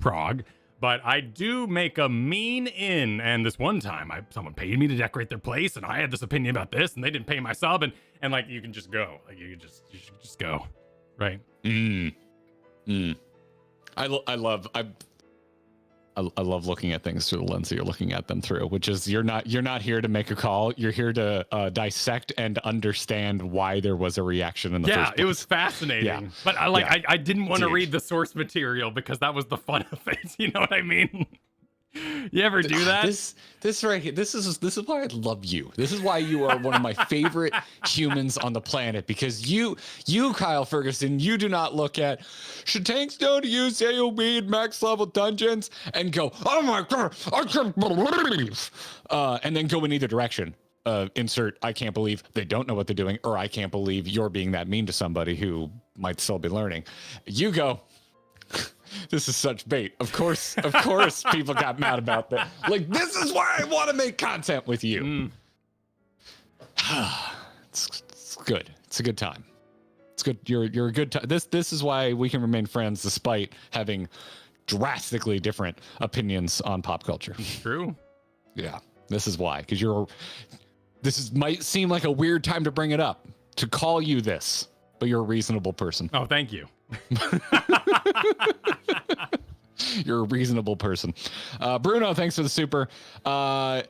prog, but I do make a mean in. And this one time someone paid me to decorate their place and I had this opinion about this and they didn't pay my sub, and like you can just go. Like you should just go. Right. I love looking at things through the lens that you're looking at them through, which is you're not here to make a call. You're here to dissect and understand why there was a reaction in the first place. It was fascinating. Yeah. But I didn't want to read the source material because that was the fun of it. You know what I mean? You ever do that? This right here. This is why I love you. This is why you are one of my favorite humans on the planet, because you Kyle Ferguson, you do not look at should tanks go to use AoE in max level dungeons and go, oh my god, I can't believe, and then go in either direction. Insert I can't believe they don't know what they're doing, or I can't believe you're being that mean to somebody who might still be learning. You go, this is such bait. Of course, people got mad about that. Like, this is why I want to make content with you. It's good. It's a good time. It's good. You're a good time. This is why we can remain friends despite having drastically different opinions on pop culture. True. Yeah. This is why. Because might seem like a weird time to bring it up, to call you this, but you're a reasonable person. Oh, thank you. You're a reasonable person. Bruno, thanks for the super. Yeah,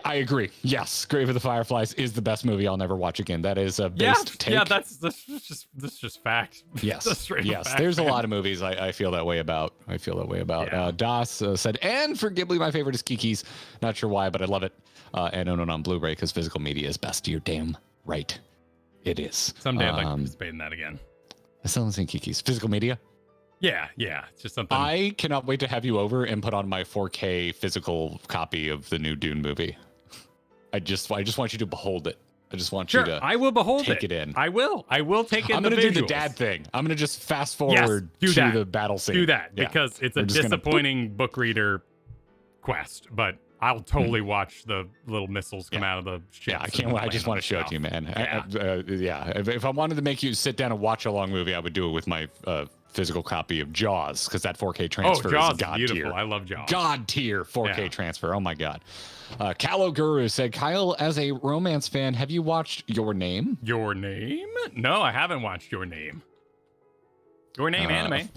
I agree. Yes, Grave of the Fireflies is the best movie I'll never watch again. That is a based take. Yeah, that's just fact. Yes, yes. Fact, there's man. a lot of movies I feel that way about. Yeah. Das said, and for Ghibli, my favorite is Kiki's. Not sure why, but I love it. And own it on Blu-ray because physical media is best. You're damn right. It is. Someday I'd like to participate in that again. I still haven't seen Kiki's. Physical media? Yeah. It's just something. I cannot wait to have you over and put on my 4K physical copy of the new Dune movie. I just want you to behold it. I just want you to I will behold take it in. I will take it. I'm going to do the dad thing. I'm going to just fast forward to the battle scene. Do that because it's a disappointing book reader quest, but I'll totally watch the little missiles come out of the ships. Yeah, I can't wait. I just want to show it to you, man. Yeah. If I wanted to make you sit down and watch a long movie, I would do it with my physical copy of Jaws because that 4K transfer Jaws is god beautiful. tier. I love Jaws. God tier 4K transfer. Oh my god. Callow Guru said, Kyle, as a romance fan, have you watched Your Name? Your Name? No, I haven't watched Your Name. Your Name anime.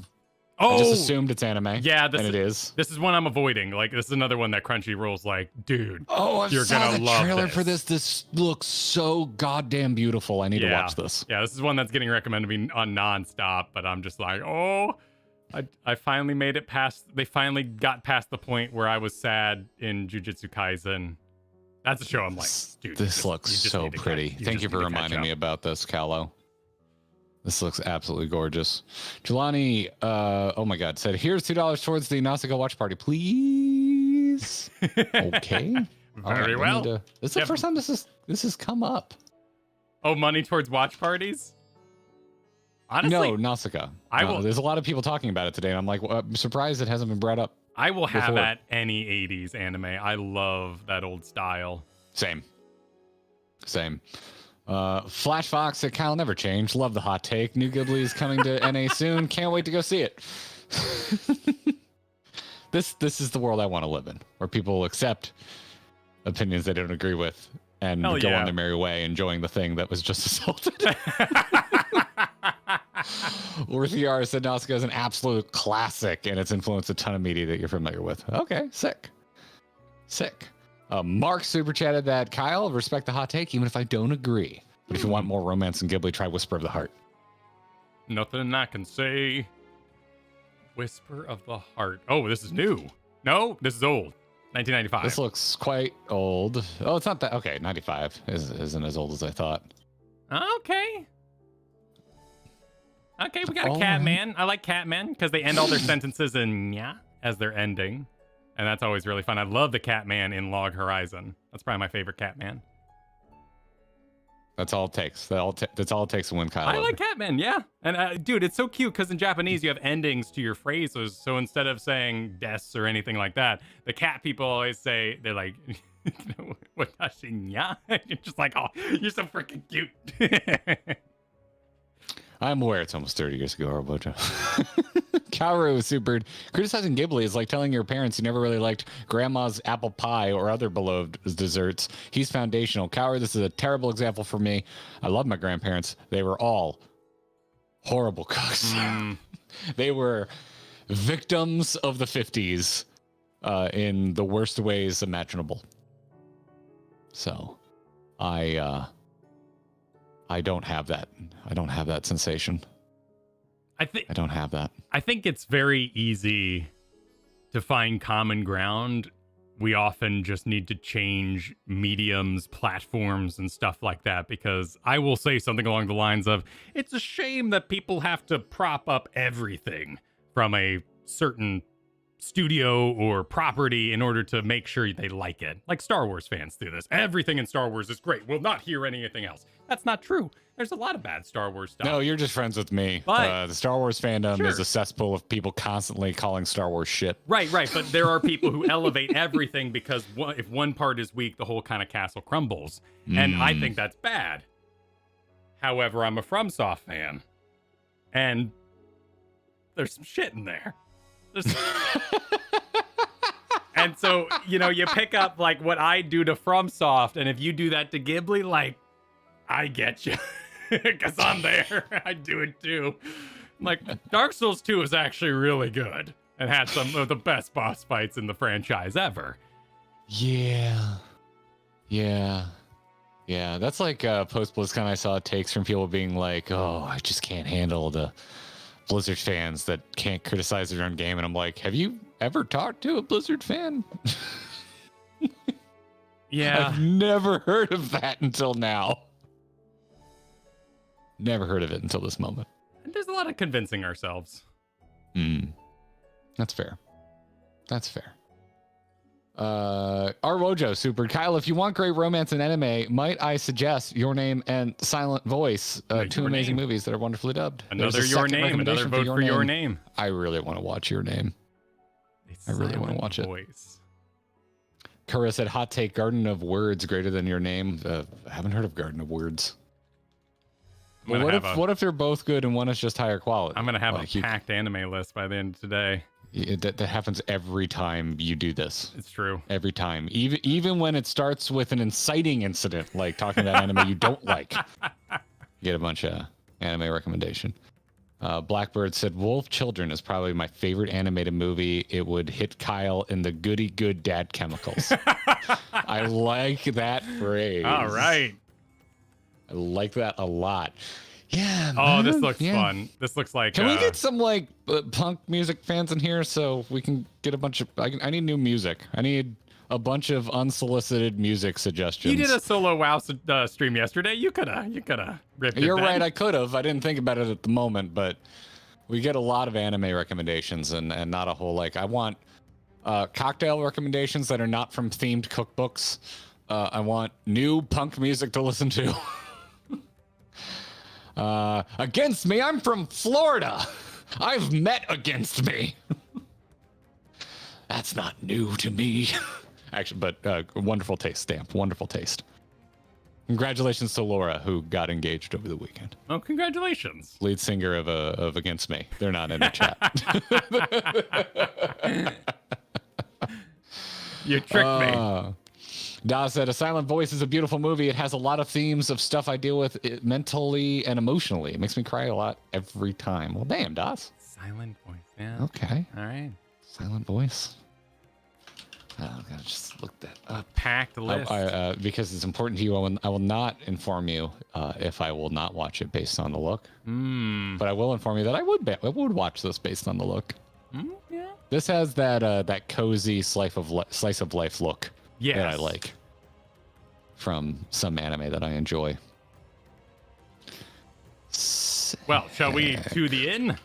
I just assumed it's anime. Yeah, it is. This is one I'm avoiding. Like, this is another one that Crunchyroll's like, dude. I you're saw gonna the love trailer this. for this. This looks so goddamn beautiful. I need to watch this. Yeah, this is one that's getting recommended to me on nonstop, but I'm just like, I finally made it past. They finally got past the point where I was sad in Jujutsu Kaisen. That's a show I'm like, dude. This looks so pretty. Thank you for reminding me about this, Callow. This looks absolutely gorgeous. Jelani, oh my God, said, here's $2 towards the Nausicaa watch party, please. Okay. Very well. This is the first time this has come up. Oh, money towards watch parties? Honestly, no, Nausicaa. will. There's a lot of people talking about it today, and I'm like, I'm surprised it hasn't been brought up. I will have before. at any 80s anime. I love that old style. Same. Flash Fox said, Kyle never changed. Love the hot take. New Ghibli is coming to NA soon. Can't wait to go see it. This is the world I want to live in, where people accept opinions they don't agree with and go on their merry way, enjoying the thing that was just assaulted. Worthy said Nausicaa is an absolute classic, and it's influenced a ton of media that you're familiar with. Okay, sick. Mark super chatted that, Kyle, respect the hot take, even if I don't agree. But if you want more romance in Ghibli, try Whisper of the Heart. Nothing I can say. Whisper of the Heart. Oh, this is new. No, this is old. 1995. This looks quite old. Oh, it's not that. Okay, 95 isn't as old as I thought. Okay, we got a Catman. I like Catman because they end all their sentences in "nya" as they're ending. And that's always really fun. I love the Catman in Log Horizon. That's probably my favorite Catman. That's all it takes. That's all it takes to win Kyle. I like Catman, yeah. And dude, it's so cute because in Japanese you have endings to your phrases. So instead of saying des or anything like that, the cat people always say, they're like, watashi nya. You're just like, oh, you're so freaking cute. I'm aware it's almost 30 years ago, Robojo. Kaoru was supered. Criticizing Ghibli is like telling your parents you never really liked grandma's apple pie or other beloved desserts. He's foundational. Kaoru, this is a terrible example for me. I love my grandparents. They were all horrible cooks. They were victims of the 50s in the worst ways imaginable. So I don't have that. I don't have that sensation. I don't have that. I think it's very easy to find common ground. We often just need to change mediums, platforms, and stuff like that, because I will say something along the lines of, it's a shame that people have to prop up everything from a certain studio or property in order to make sure they like it. Like Star Wars fans do this. Everything in Star Wars is great. We'll not hear anything else. That's not true. There's a lot of bad Star Wars stuff. No, you're just friends with me. But, the Star Wars fandom is a cesspool of people constantly calling Star Wars shit. Right. But there are people who elevate everything because if one part is weak, the whole kind of castle crumbles. And I think that's bad. However, I'm a FromSoft fan. And there's some shit in there. And so, you pick up like what I do to FromSoft, and if you do that to Ghibli, like, I get you. Because I'm there. I do it too. Like, Dark Souls 2 is actually really good. and had some of the best boss fights in the franchise ever. Yeah. That's like post BlizzCon. I saw takes from people being like, "Oh, I just can't handle the Blizzard fans that can't criticize their own game." And I'm like, have you ever talked to a Blizzard fan? Yeah, I've never heard of that until now. Never heard of it until this moment. and there's a lot of convincing ourselves. That's fair. Arwojo super Kyle, if you want great romance and anime, might I suggest Your Name and Silent Voice, two amazing movies that are wonderfully dubbed. Another Your Name, another vote for Your Name. I really want to watch Your Name. I really want to watch it. Kara said, hot take, Garden of Words greater than Your Name. I haven't heard of Garden of Words. Well, what if they're both good and one is just higher quality? I'm gonna have a packed anime list by the end of today. That happens every time you do this. It's true. Every time. Even when it starts with an inciting incident, like talking about anime you don't like. You get a bunch of anime recommendation. Blackbird said, Wolf Children is probably my favorite animated movie. It would hit Kyle in the goody good dad chemicals. I like that phrase. All right. I like that a lot. Yeah. Oh, this looks fun. This looks like. Can we get some like punk music fans in here so we can get a bunch of? I need new music. I need a bunch of unsolicited music suggestions. You did a solo WoW stream yesterday. You coulda ripped it. You're right. I could have. I didn't think about it at the moment, but we get a lot of anime recommendations and not a whole like. I want cocktail recommendations that are not from themed cookbooks. I want new punk music to listen to. Against me, I'm from Florida. I've met Against Me. That's not new to me. Actually, but wonderful taste, Stamp. Wonderful taste. Congratulations to Laura, who got engaged over the weekend. Oh, congratulations. Lead singer of Against Me. They're not in the chat. You tricked me. Da said, A Silent Voice is a beautiful movie. It has a lot of themes of stuff I deal with mentally and emotionally. It makes me cry a lot every time. Well, damn, Das. Silent Voice, yeah. Okay. All right. Silent Voice. Oh, I gotta just look that up. Packed list. Because it's important to you, I will not inform you if I will not watch it based on the look. But I will inform you that I would watch this based on the look. Yeah. This has that cozy slice of life look. Yes. That I like from some anime that I enjoy. Well, shall we to the inn?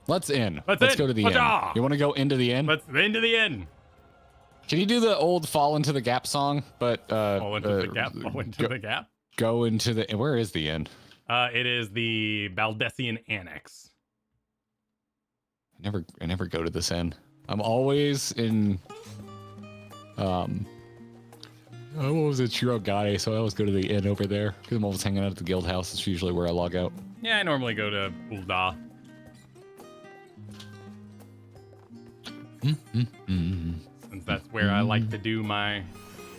Let's in. Let's go to the inn. You want to go into the inn? Let's into the inn. Can you do the old "Fall into the Gap" song? But fall into the gap. Fall into the gap. Go into the. Where is the inn? It is the Baldessian Annex. I never go to this inn. I'm always in. What was it, Shirogane? So I always go to the inn over there because I'm always hanging out at the guild house. It's usually where I log out. Yeah, I normally go to Ul'dah. Since that's where I like to do my.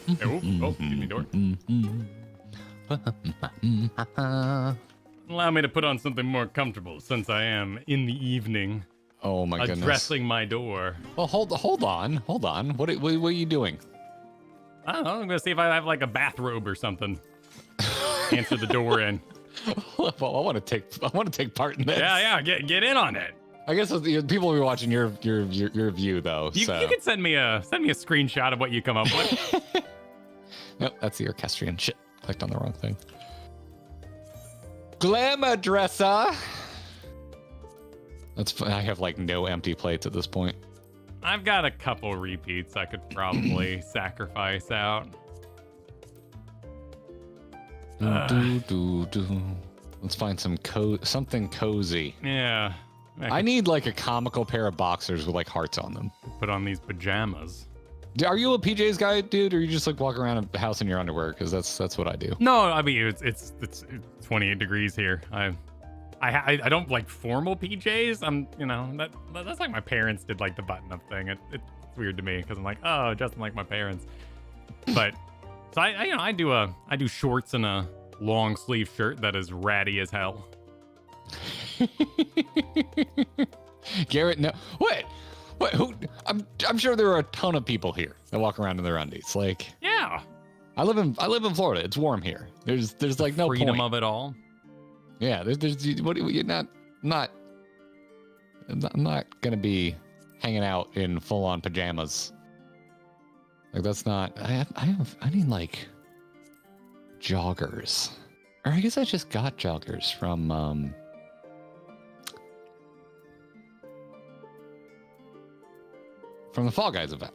Excuse me, door. Allow me to put on something more comfortable since I am in the evening. Oh my goodness! Addressing my door. Well, hold on. What are you doing? I don't know. I'm gonna see if I have like a bathrobe or something. Answer the door in. Well, I want to take part in this. Yeah. Get in on it. I guess people will be watching your view though. You can send me a screenshot of what you come up with. Nope, that's the orchestrion. Shit, clicked on the wrong thing. Glamour dresser. I have like no empty plates at this point. I've got a couple repeats I could probably sacrifice out. Let's find something cozy. Yeah. I need like a comical pair of boxers with like hearts on them. Put on these pajamas. Are you a PJs guy, dude, or you just like walk around a house in your underwear? Because that's what I do. No, I mean it's 28 degrees here. I don't like formal PJs. That's like my parents did like the button-up thing. It's weird to me because I'm like, oh, just like my parents. But so I do shorts and a long sleeve shirt that is ratty as hell. Garrett, no. What I'm sure there are a ton of people here that walk around in their undies. Like, yeah, I live in Florida. It's warm here. There's like no freedom point. of it all. Yeah, I'm not gonna be hanging out in full on pajamas. Like that's not. I mean like joggers, or I guess I just got joggers from the Fall Guys event.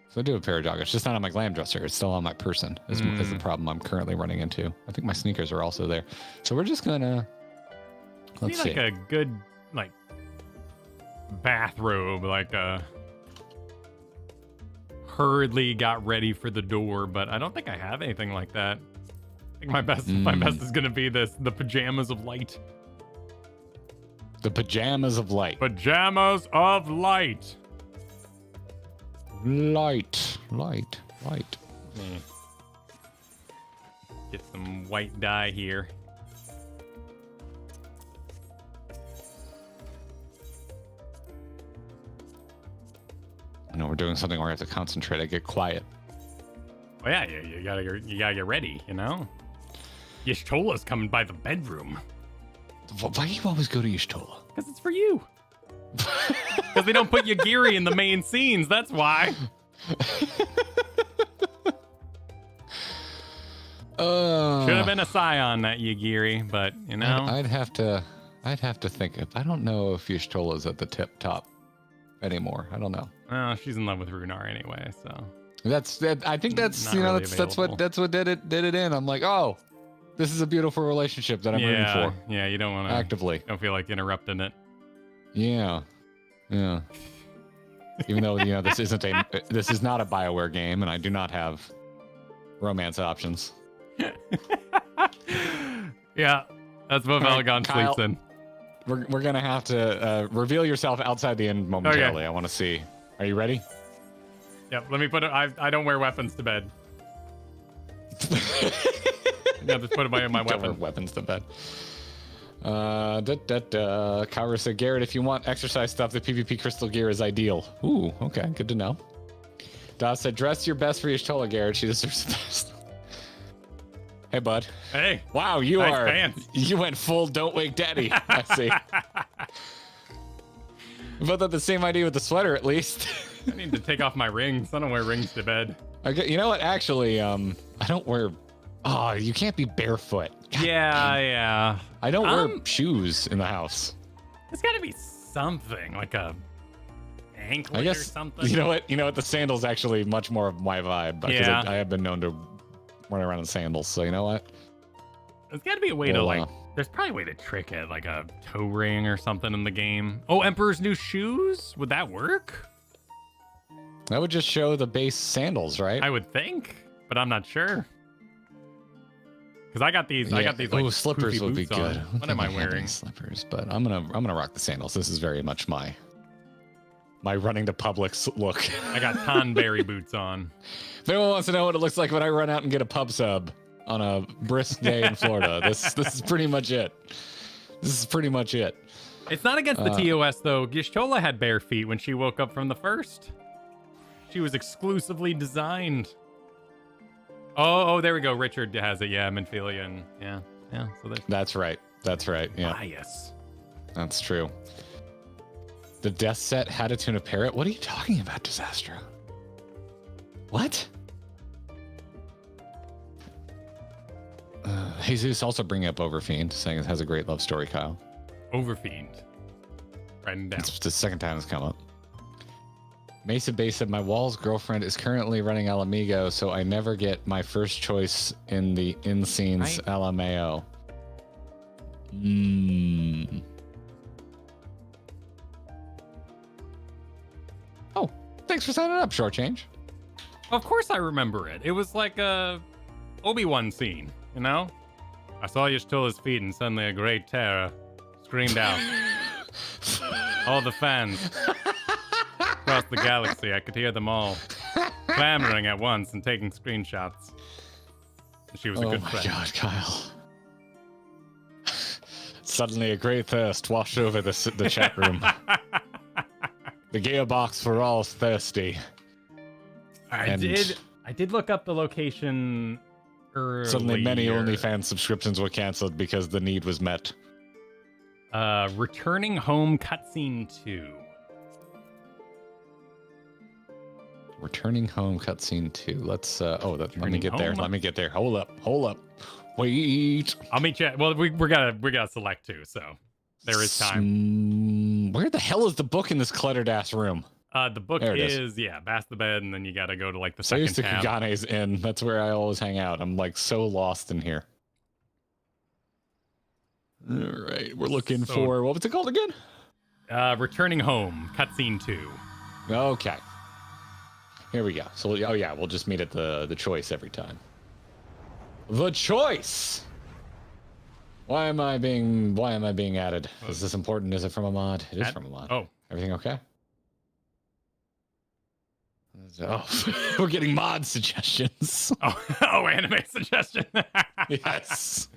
So I do have a pair of joggers, just not on my glam dresser. It's still on my person. Is the problem I'm currently running into. I think my sneakers are also there. So we're just gonna. Let's see. Like a good like bathrobe, like hurriedly got ready for the door, but I don't think I have anything like that. I think my best is gonna be the pajamas of light. The pajamas of light. Pajamas of light. Light. Get some white dye here. I know we're doing something where I have to concentrate. I get quiet. Oh yeah, you gotta get ready. You know, Y'shtola's coming by the bedroom. Why do you always go to Y'shtola? Because it's for you. Because they don't put Yagiri in the main scenes. That's why. Should have been a Scion, that Yagiri, but you know. I'd have to think. I don't know if Y'shtola's at the tip top anymore. I don't know. Oh, she's in love with Runar anyway, so. I think that's Not you know really that's what did it in. I'm like, oh, this is a beautiful relationship that I'm rooting for. Yeah, you don't want to actively. Don't feel like interrupting it. Yeah. Even though this is not a BioWare game, and I do not have romance options. Yeah, that's what Valagon Kyle, sleeps in. We're gonna have to reveal yourself outside the end momentarily. Okay. I want to see. Are you ready? Yep. Let me put it. I don't wear weapons to bed. Yeah, just put my weapons to bed. Coeurl said, Garrett, if you want exercise stuff, the PvP crystal gear is ideal. Ooh, okay, good to know. Das said, dress your best for Y'shtola, Garrett. She deserves the best. Hey, bud. Hey. Wow, you went full Don't Wake Daddy. I see. We both had the same idea with the sweater, at least. I need to take off my rings. I don't wear rings to bed. You know what? Actually, I don't wear. Oh, you can't be barefoot. God yeah. I don't wear shoes in the house. There's got to be something like a anklet or something. You know what? The sandals actually much more of my vibe because I have been known to run around in sandals. So you know what? There's got to be a way to There's probably a way to trick it, like a toe ring or something in the game. Oh, Emperor's New Shoes? Would that work? That would just show the base sandals, right? I would think, but I'm not sure. Because I got these. I got these. Like, slippers would be good. What am I wearing? Slippers, but I'm gonna rock the sandals. This is very much my running to Publix look. I got Tonberry boots on. If anyone wants to know what it looks like when I run out and get a pub sub on a brisk day in Florida, this is pretty much it. It's not against the TOS though. Y'shtola had bare feet when she woke up from the first. She was exclusively designed. Oh, there we go. Richard has it. Yeah, Minfilia and yeah. So that's right. Yeah. Bias. That's true. The death set, How to Tune a Parrot. What are you talking about, Disastra? What? Jesus also bringing up Overfiend, saying it has a great love story, Kyle. Overfiend. Writing down. It's the second time it's come up. Mesa Bay said, my Wall's girlfriend is currently running Alamigo, so I never get my first choice in the in-scenes Alameo. Oh, thanks for signing up, Short Change. Of course I remember it. It was like a Obi-Wan scene, you know? I saw Y'shtola's feet and suddenly a great terror screamed out. All the fans across the galaxy, I could hear them all clamoring at once and taking screenshots. And she was a good friend. Oh my God, Kyle. Suddenly a great thirst washed over the chat room. The gearbox for all thirsty. I did look up the location earlier. Suddenly, many OnlyFans subscriptions were canceled because the need was met. Returning Home cutscene 2. Returning Home cutscene 2. Let's let me get there. Home? Let me get there. Hold up. Wait. I'll meet you. Well, we gotta select 2, so there is time. Where the hell is the book in this cluttered ass room? The book is past the bed, and then you gotta go to like the second tab. Kagane's Inn. That's where I always hang out. I'm like so lost in here. All right, we're looking for, what was it called again? Returning Home cutscene 2. Okay. Here we go. So, we'll just meet at the choice every time. The choice. Why am I being added? Is this important? Is it from a mod? It is from a mod. Oh, everything okay? Oh, we're getting mod suggestions. Oh, anime suggestion. Yes.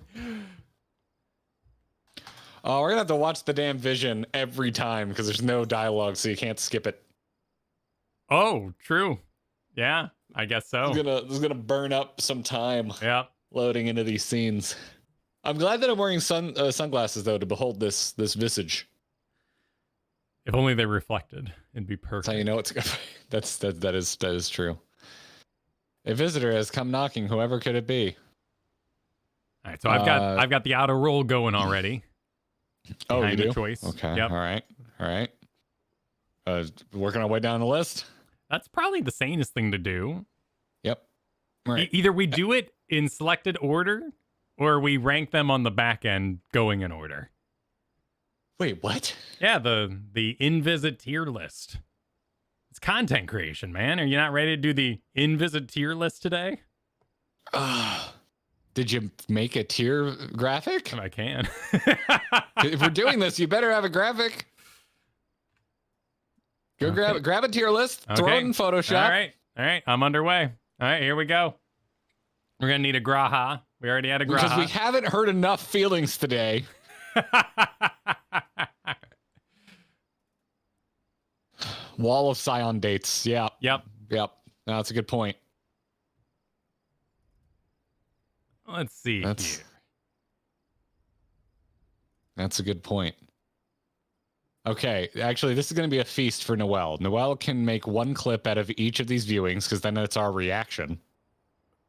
Oh, we're gonna have to watch the damn vision every time because there's no dialogue, so you can't skip it. Oh, true. Yeah, I guess so. This is gonna burn up some time. Yeah. Loading into these scenes. I'm glad that I'm wearing sunglasses though to behold this visage. If only they reflected, it'd be perfect. That's how you know it's that is true. A visitor has come knocking. Whoever could it be? All right, so I've got the auto roll going already. Oh, you do? The choice. Okay. Yep. All right. Working our way down the list. That's probably the sanest thing to do. Yep. Right. Either we do it in selected order, or we rank them on the back end going in order. Wait, what? Yeah, the Invisit tier list. It's content creation, man. Are you not ready to do the Invisit tier list today? Did you make a tier graphic? I can. If we're doing this, you better have a graphic. Go grab a tier list, throw it in Photoshop. All right, I'm underway. All right, here we go. We're gonna need a Graha. We already had a Graha. Because we haven't heard enough feelings today. Wall of Scion dates. Yeah. Yep. No, that's a good point. Let's see here. That's a good point. Okay, actually, this is going to be a feast for Noelle. Noelle can make one clip out of each of these viewings because then it's our reaction.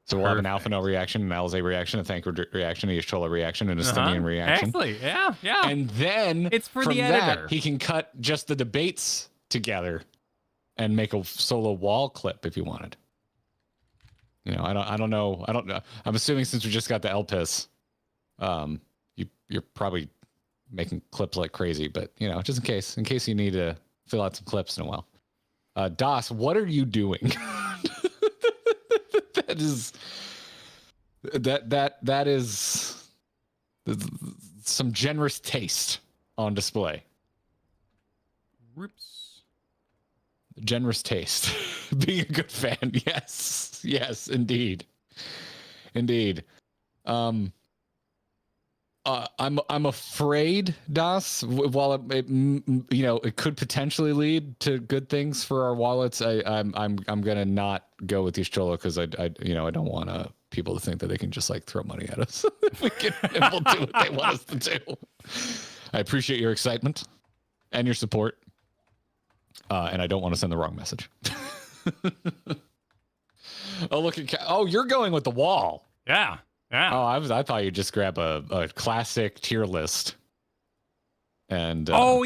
So we'll have an Alpha No reaction, an Alize reaction, a Thank reaction, a Yashola reaction, and a Stimian reaction. Actually, yeah. And then it's for from the editor. That, he can cut just the debates together and make a solo wall clip if you wanted. You know, I don't know. I'm assuming since we just got the LPIS, you're probably making clips like crazy, but you know, just in case you need to fill out some clips in a while. Das, what are you doing? that is some generous taste on display. Whoops. Generous taste. Being a good fan. Yes, indeed. I'm afraid, Das, while it could potentially lead to good things for our wallets, I'm gonna not go with Yashola because I don't want people to think that they can just like throw money at us. And we'll do what they want us to do. I appreciate your excitement and your support, and I don't want to send the wrong message. Oh, look at you're going with the wall. Yeah. Oh, I thought you'd just grab a classic tier list. And the old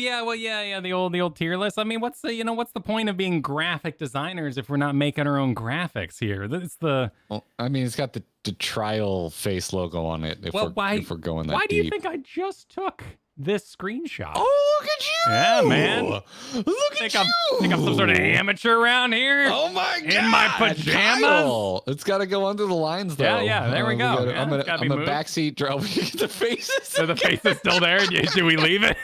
tier list. I mean, what's the point of being graphic designers if we're not making our own graphics here? It's got the trial face logo on it. If we're going that deep. Why do you think I just took this screenshot? Oh, look at you! Yeah, man. Look at you! Think I'm some sort of amateur around here? Oh my god! In my pajamas? Kyle. It's got to go under the lines though. Yeah. There we go. I'm a backseat driver. The faces. So the face is still there. Do we leave it?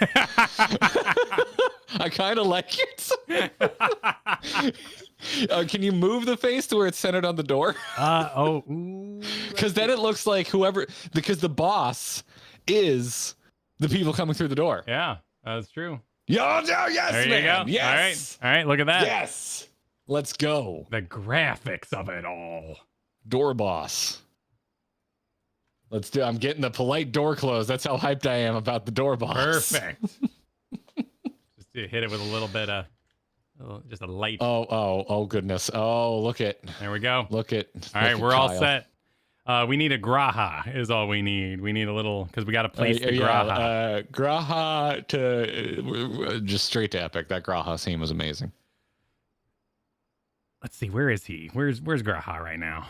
I kind of like it. Can you move the face to where it's centered on the door? Because then it looks like because the boss is the people coming through the door. Yeah, that's true. Yes, There you man. go. Yes. All right. Look at that. Yes. Let's go. The graphics of it all. Door boss. Let's do. I'm getting the polite door closed. That's how hyped I am about the door boss. Perfect. Just to hit it with a little bit of, just a light. Oh goodness. Oh, look it. There we go. Look it. All right, we're all set. We need a Graha is all we need. We need a little, because we got to place the Graha. Graha to just straight to epic. That Graha scene was amazing. Let's see, where is he? Where's Graha right now?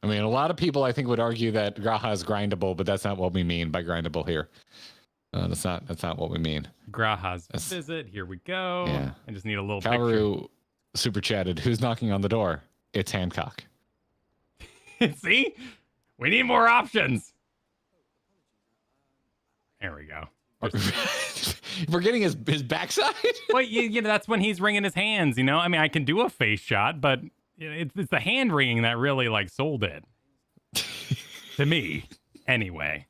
I mean, a lot of people I think would argue that Graha is grindable, but that's not what we mean by grindable here. That's not what we mean. Graha's visit. Here we go. Yeah. I just need a little Kaoru picture. super chatted. Who's knocking on the door? It's Hancock. See? We need more options. There we go. We're getting his backside? Well, you know, that's when he's wringing his hands, you know? I mean, I can do a face shot, but it's the hand wringing that really, like, sold it. To me, anyway.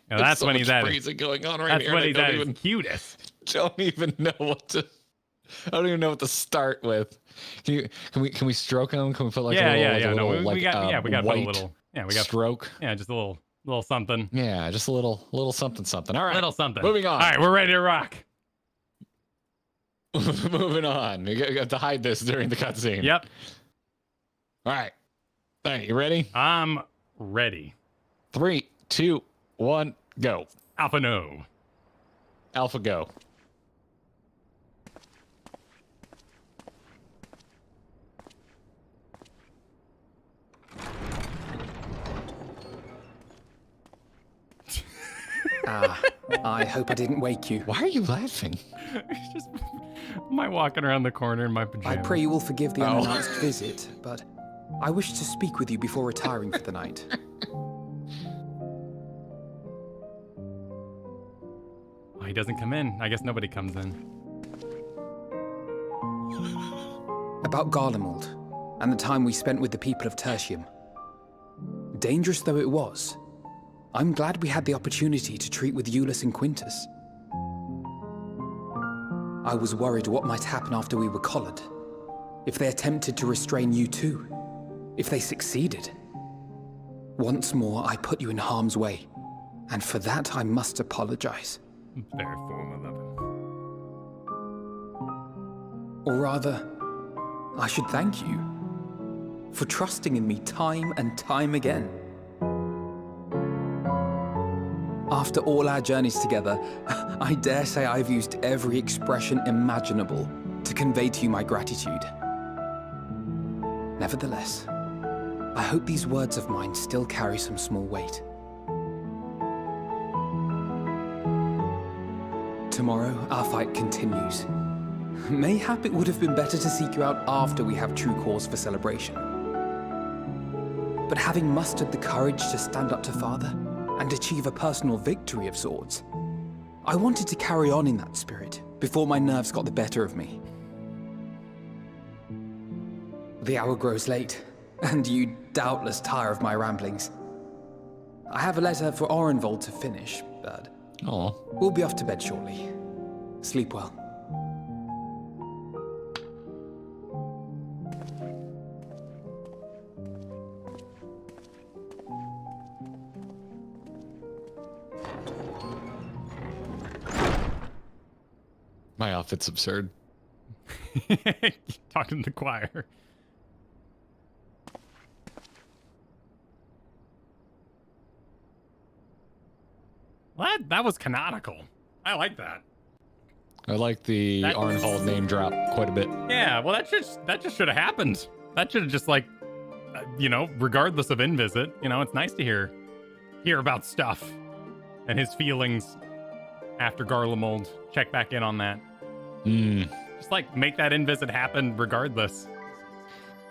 Now, that's so when he's at it. Going on right that's here. when he's at his cutest. Don't even know what to... I don't even know what to start with. Can we stroke him? Can we put like a little, we got to put a little, stroke. Yeah, just a little something. Yeah, just a little something. All right, little something. Moving on. All right, we're ready to rock. Moving on. You have to hide this during the cutscene. Yep. All right, you ready? I'm ready. 3, 2, 1, go. Alpha no. Alpha go. I hope I didn't wake you. Why are you laughing? Just my walking around the corner in my pajamas. I pray you will forgive the unannounced visit, but I wish to speak with you before retiring for the night. Oh, he doesn't come in. I guess nobody comes in. About Garlemald and the time we spent with the people of Tertium. Dangerous though it was, I'm glad we had the opportunity to treat with Euless and Quintus. I was worried what might happen after we were collared. If they attempted to restrain you too. If they succeeded. Once more, I put you in harm's way. And for that, I must apologize. Very formal of him. Or rather, I should thank you for trusting in me time and time again. After all our journeys together, I dare say I've used every expression imaginable to convey to you my gratitude. Nevertheless, I hope these words of mine still carry some small weight. Tomorrow, our fight continues. Mayhap it would have been better to seek you out after we have true cause for celebration. But having mustered the courage to stand up to Father, and achieve a personal victory of sorts, I wanted to carry on in that spirit before my nerves got the better of me. The hour grows late, and you doubtless tire of my ramblings. I have a letter for Orenvold to finish, but we'll be off to bed shortly. Sleep well. My outfit's absurd. Talking to the choir. What? That was canonical. I like that. I like the Arnhold name drop quite a bit. Yeah, well, that just should have happened. That should have just like, you know, regardless of Invisit, you know, it's nice to hear about stuff and his feelings after Garlemald. Check back in on that. Just like make that Invisit happen regardless.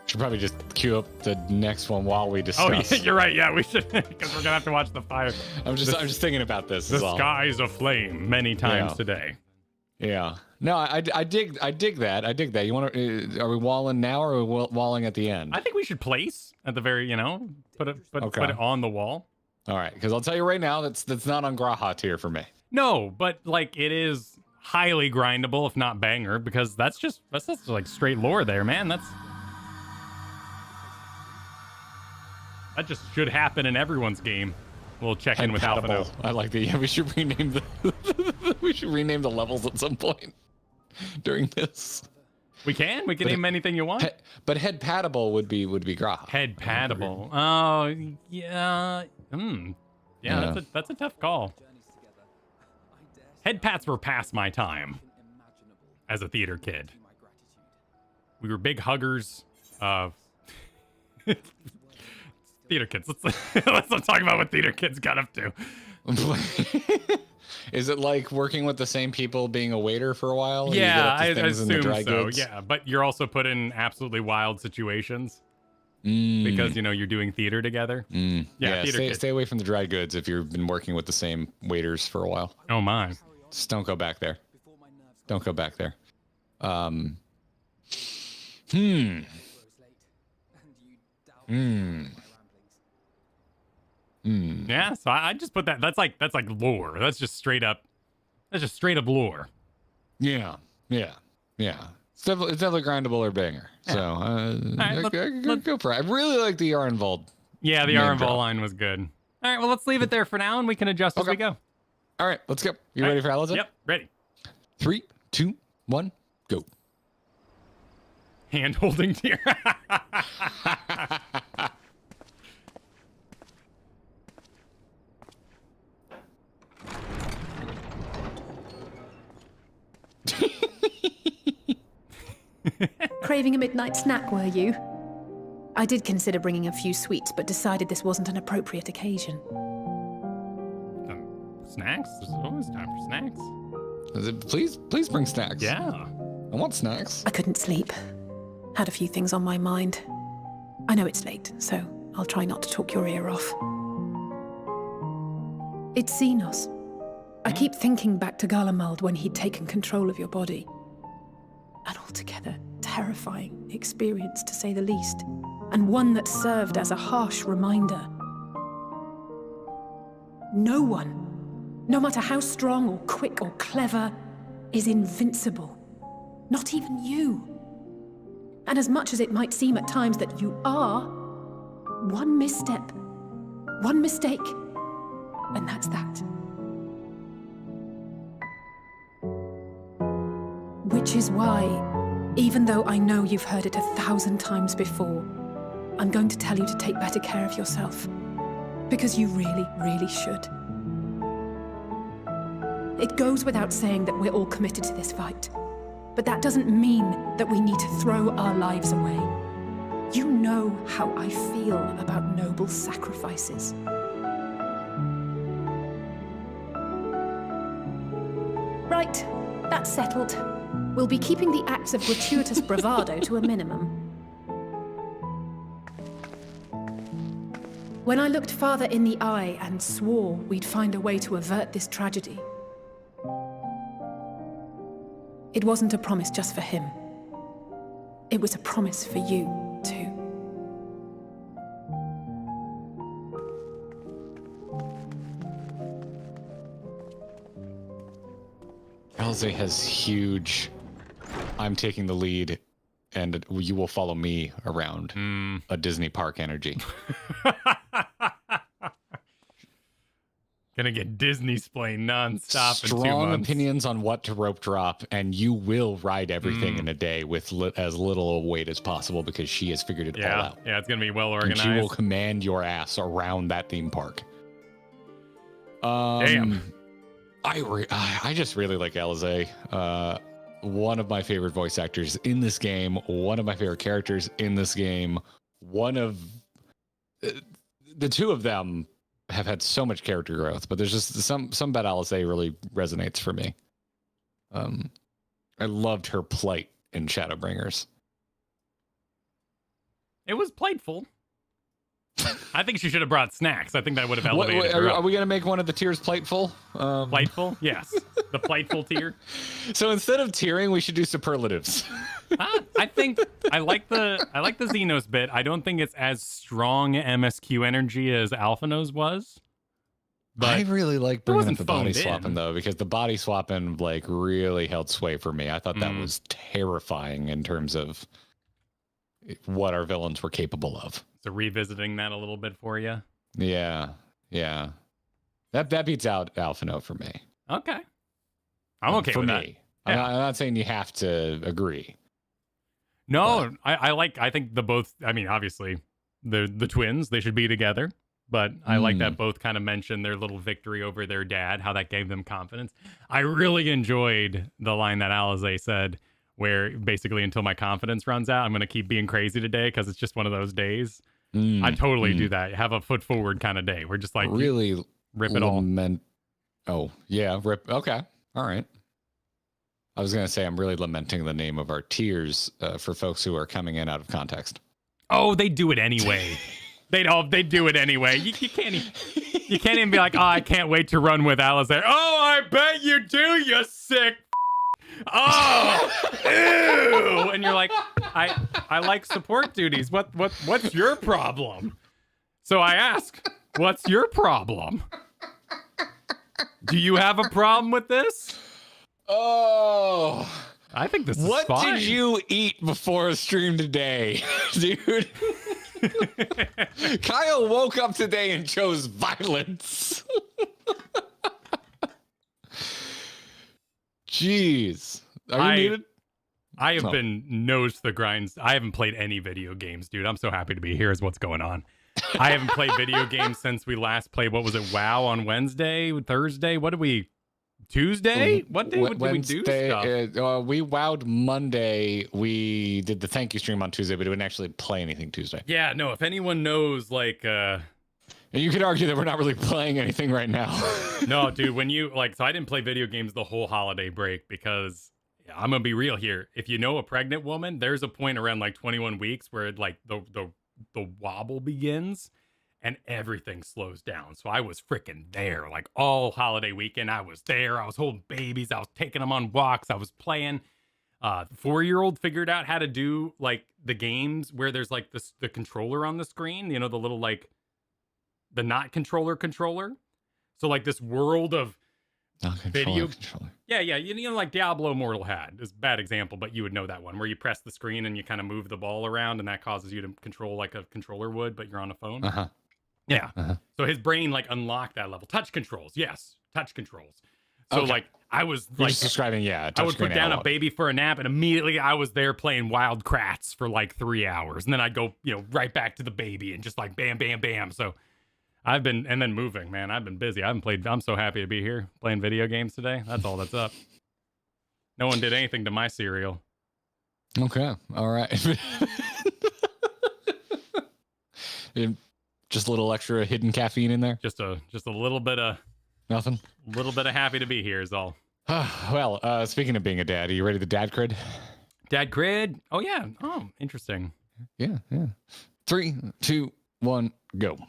Should probably just queue up the next one while we discuss. Oh, yeah, you're right. Yeah, we should, because we're gonna have to watch the fire. I'm just thinking about this. The sky's aflame many times today. Yeah. No, I dig that. I dig that. You want to? Are we walling now, or are we walling at the end? I think we should place at the very, you know, put it on the wall. All right, because I'll tell you right now, that's not on Graha tier for me. No, but like it is highly grindable, if not banger, because that's just like straight lore there, man. That just should happen in everyone's game. We'll check in with Alphino. I like that. Yeah, we should rename the levels at some point during this. We can name anything you want. But head paddable would be Graha. Head paddable. Oh yeah. Yeah, that's a tough call. Head pats were past my time as a theater kid. We were big huggers. Theater kids. Let's not talk about what theater kids got up to. Is it like working with the same people, being a waiter for a while? Yeah, I assume so. Goods? Yeah, but you're also put in absolutely wild situations because you're doing theater together. Yeah, stay away from the dry goods if you've been working with the same waiters for a while. Oh my! Just don't go back there. Don't go back there. Yeah, so I just put that. That's like lore. That's just straight up lore. Yeah. It's definitely grindable or banger. Yeah. So go for it. I really like the Arenvald. Yeah, the Arenvald line was good. All right, well, let's leave it there for now, and we can adjust as we go. All right, let's go. You ready for Alizé? Yep, ready. 3, 2, 1, go. Hand holding tier. Craving a midnight snack, were you? I did consider bringing a few sweets, but decided this wasn't an appropriate occasion. Snacks? There's always time for snacks. Please bring snacks. Yeah. I want snacks. I couldn't sleep. Had a few things on my mind. I know it's late, so I'll try not to talk your ear off. It's Xenos. I keep thinking back to Garlemald when he'd taken control of your body. An altogether terrifying experience, to say the least, and one that served as a harsh reminder. No one, no matter how strong or quick or clever, is invincible. Not even you. And as much as it might seem at times that you are, one misstep, one mistake, and that's that. Which is why, even though I know you've heard it 1,000 times before, I'm going to tell you to take better care of yourself. Because you really, really should. It goes without saying that we're all committed to this fight. But that doesn't mean that we need to throw our lives away. You know how I feel about noble sacrifices. Right, that's settled. We'll be keeping the acts of gratuitous bravado to a minimum. When I looked father in the eye and swore we'd find a way to avert this tragedy, it wasn't a promise just for him. It was a promise for you, too. Alizé has huge, I'm taking the lead, and you will follow me around a Disney park energy. Gonna get Disney splain nonstop in 2 months. Strong opinions on what to rope drop, and you will ride everything in a day with as little weight as possible because she has figured it all out. Yeah, it's gonna be well organized. And she will command your ass around that theme park. Damn. I just really like Alizé. One of my favorite voice actors in this game. One of my favorite characters in this game. One of the two of them have had so much character growth, but there's just some about Alizé really resonates for me. I loved her plight in Shadowbringers. It was plightful. I think she should have brought snacks. I think that would have elevated her up. Are we going to make one of the tiers plightful? Plightful? Yes. The plightful tier. So instead of tiering, we should do superlatives. I think I like the Xenos bit. I don't think it's as strong MSQ energy as Alphino's was. But I really like bringing up wasn't the body phoned swapping in. though, because the body swapping like really held sway for me. I thought that was terrifying in terms of what our villains were capable of. So revisiting that a little bit for you. Yeah, yeah. That beats out Alpha Note for me. Okay. I'm okay for with me. that. I'm, Yeah. I'm not saying you have to agree. No, I think the both, I mean, obviously the twins, they should be together, but I like that both kind of mentioned their little victory over their dad, how that gave them confidence. I really enjoyed the line that Alize said, where basically until my confidence runs out, I'm going to keep being crazy today because it's just one of those days. I totally do that. Have a foot forward kind of day. We're just like, really rip it all. Oh, yeah, rip. Okay. All right. I was going to say I'm really lamenting the name of our tiers for folks who are coming in out of context. Oh, they do it anyway. They do it anyway. You can't even be like, oh, I can't wait to run with Alice. Oh, I bet you do, you sick. Oh, ew. And you're like, I like support duties. What's your problem? So I ask, what's your problem? Do you have a problem with this? Oh, I think this is what fine. did you eat before a stream today, dude? Kyle woke up today and chose violence. Jeez. Are you muted? I have been nose to the grinds. I haven't played any video games, dude. I'm so happy to be here is what's going on. I haven't played video games since we last played, what was it, WoW on Wednesday, Thursday? What did we, Tuesday? What day did we do stuff? We wowed Monday. We did the thank you stream on Tuesday, but we didn't actually play anything Tuesday. Yeah, no, if anyone knows, like... And you could argue that we're not really playing anything right now. No, dude, when you, like, so I didn't play video games the whole holiday break because... I'm gonna be real here. If you know a pregnant woman, there's a point around like 21 weeks where like the wobble begins and everything slows down. So I was freaking there, like all holiday weekend. I was there. I was holding babies. I was taking them on walks. I was playing. The 4-year-old figured out how to do like the games where there's like the controller on the screen. You know, the little like the not controller. So like this world of video controller. Yeah, you know, like Diablo Immortal had is a bad example, but you would know that one where you press the screen and you kind of move the ball around and that causes you to control like a controller would, but you're on a phone. Yeah. So his brain like unlocked that level. Touch controls, yes, touch controls. So like I was You're like just describing, I would put down a baby for a nap and immediately I was there playing Wild Kratts for like 3 hours, and then I'd go, you know, right back to the baby and just like bam, bam, bam. So I've been, and then moving, man. I've been busy. I haven't played. I'm so happy to be here playing video games today. That's all that's up. No one did anything to my cereal. Okay. All right. Just a little extra hidden caffeine in there. Just a little bit of nothing. A little bit of happy to be here is all. Well, speaking of being a dad, are you ready to dad cred? Dad cred? Oh yeah. Oh, interesting. Yeah. 3, 2, 1, go.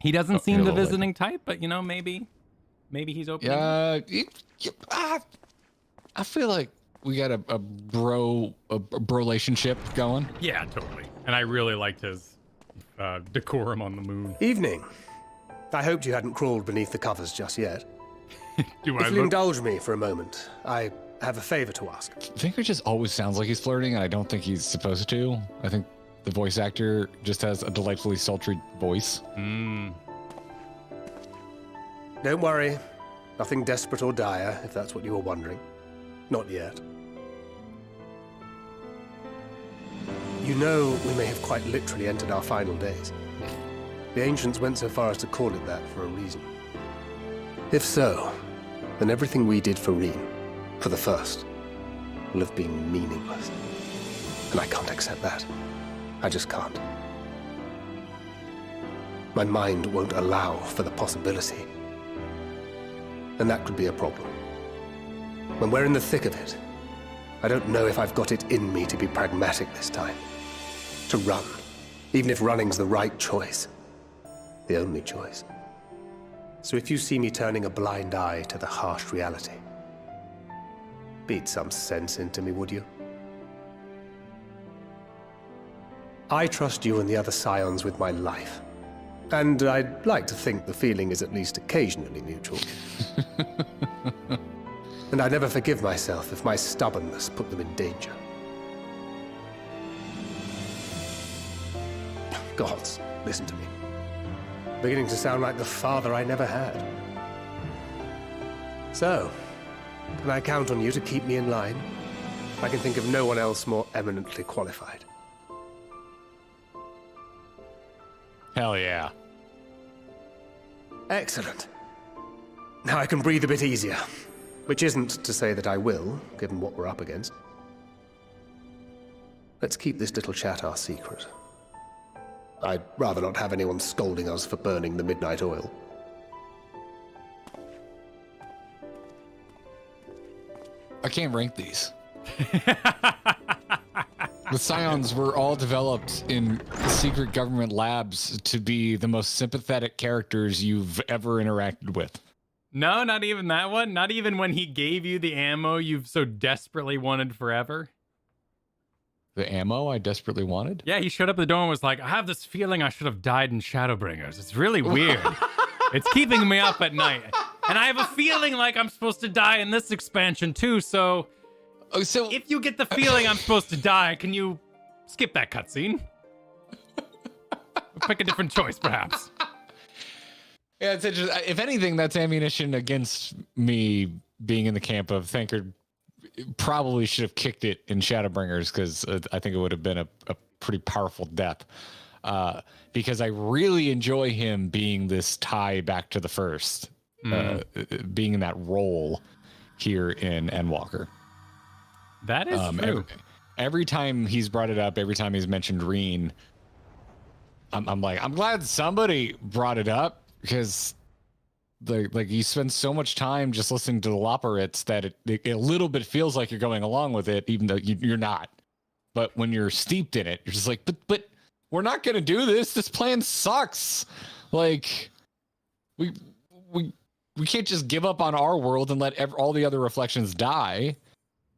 He doesn't seem the visiting type, but you know, maybe he's open. I feel like we got a bro relationship going. Yeah, totally. And I really liked his decorum on the moon. Evening. I hoped you hadn't crawled beneath the covers just yet. If you'll indulge me for a moment, I have a favor to ask. Finker just always sounds like he's flirting, and I don't think he's supposed to. I think the voice actor just has a delightfully sultry voice. Don't worry. Nothing desperate or dire, if that's what you were wondering. Not yet. You know, we may have quite literally entered our final days. The ancients went so far as to call it that for a reason. If so, then everything we did for Reen, for the first, will have been meaningless. And I can't accept that. I just can't. My mind won't allow for the possibility. And that could be a problem. When we're in the thick of it, I don't know if I've got it in me to be pragmatic this time. To run, even if running's the right choice. The only choice. So if you see me turning a blind eye to the harsh reality, beat some sense into me, would you? I trust you and the other Scions with my life. And I'd like to think the feeling is at least occasionally mutual. And I never forgive myself if my stubbornness put them in danger. Gods, listen to me. Beginning to sound like the father I never had. So, can I count on you to keep me in line? I can think of no one else more eminently qualified. Hell yeah. Excellent. Now I can breathe a bit easier. Which isn't to say that I will, given what we're up against. Let's keep this little chat our secret. I'd rather not have anyone scolding us for burning the midnight oil. I can't rank these. The Scions were all developed in secret government labs to be the most sympathetic characters you've ever interacted with. No, not even that one. Not even when he gave you the ammo you've so desperately wanted forever. The ammo I desperately wanted? Yeah, he showed up at the door and was like, I have this feeling I should have died in Shadowbringers. It's really weird. It's keeping me up at night. And I have a feeling like I'm supposed to die in this expansion too, so if you get the feeling I'm supposed to die, can you skip that cutscene? Pick a different choice, perhaps. Yeah, it's interesting. If anything, that's ammunition against me being in the camp of Thancred probably should have kicked it in Shadowbringers, because I think it would have been a pretty powerful death. Because I really enjoy him being this tie back to the first, being in that role here in Endwalker. That is true. Every time he's brought it up, every time he's mentioned Reen, I'm like, I'm glad somebody brought it up, because like you spend so much time just listening to the Loporrits that it a little bit feels like you're going along with it, even though you're not. But when you're steeped in it, you're just like, but we're not going to do this. This plan sucks. Like, we can't just give up on our world and let all the other reflections die.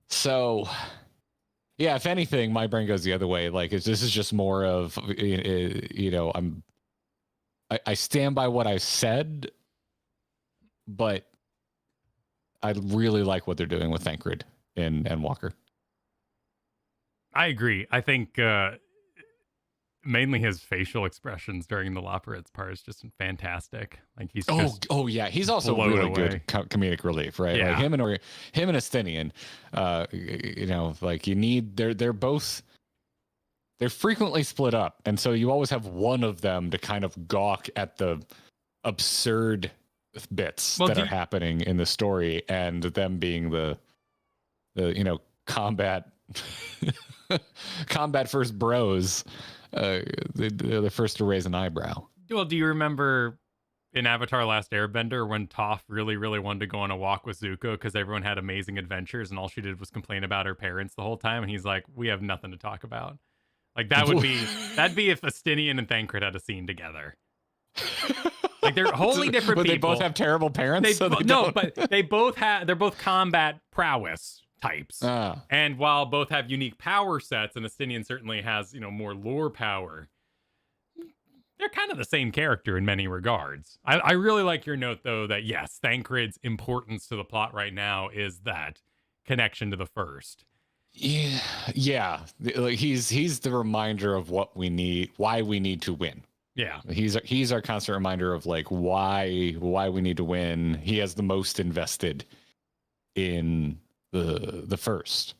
So, yeah, if anything, my brain goes the other way. Like, this is just more of, you know, I stand by what I said, but I really like what they're doing with Thancred and Endwalker. I agree. I think mainly his facial expressions during the Loporrits part is just fantastic. Like he's just yeah, he's also really good comedic relief, right? Yeah. Like him and Estinian, you know, like you need they're frequently split up, and so you always have one of them to kind of gawk at the absurd bits that are happening in the story, and them being the you know, combat first bros, the first to raise an eyebrow. Well, do you remember in Avatar Last Airbender when Toph really, really wanted to go on a walk with Zuko because everyone had amazing adventures and all she did was complain about her parents the whole time? And he's like, we have nothing to talk about. Like that'd be if Estinian and Thancred had a scene together. Like they're wholly different but people. They both have terrible parents. But they're both combat prowess types. And while both have unique power sets, and Estinian certainly has, you know, more lore power, they're kind of the same character in many regards. I really like your note though that yes, Thancred's importance to the plot right now is that connection to the first. Yeah. Like he's the reminder of what we need, why we need to win. Yeah, he's our constant reminder of like why we need to win. He has the most invested in the first,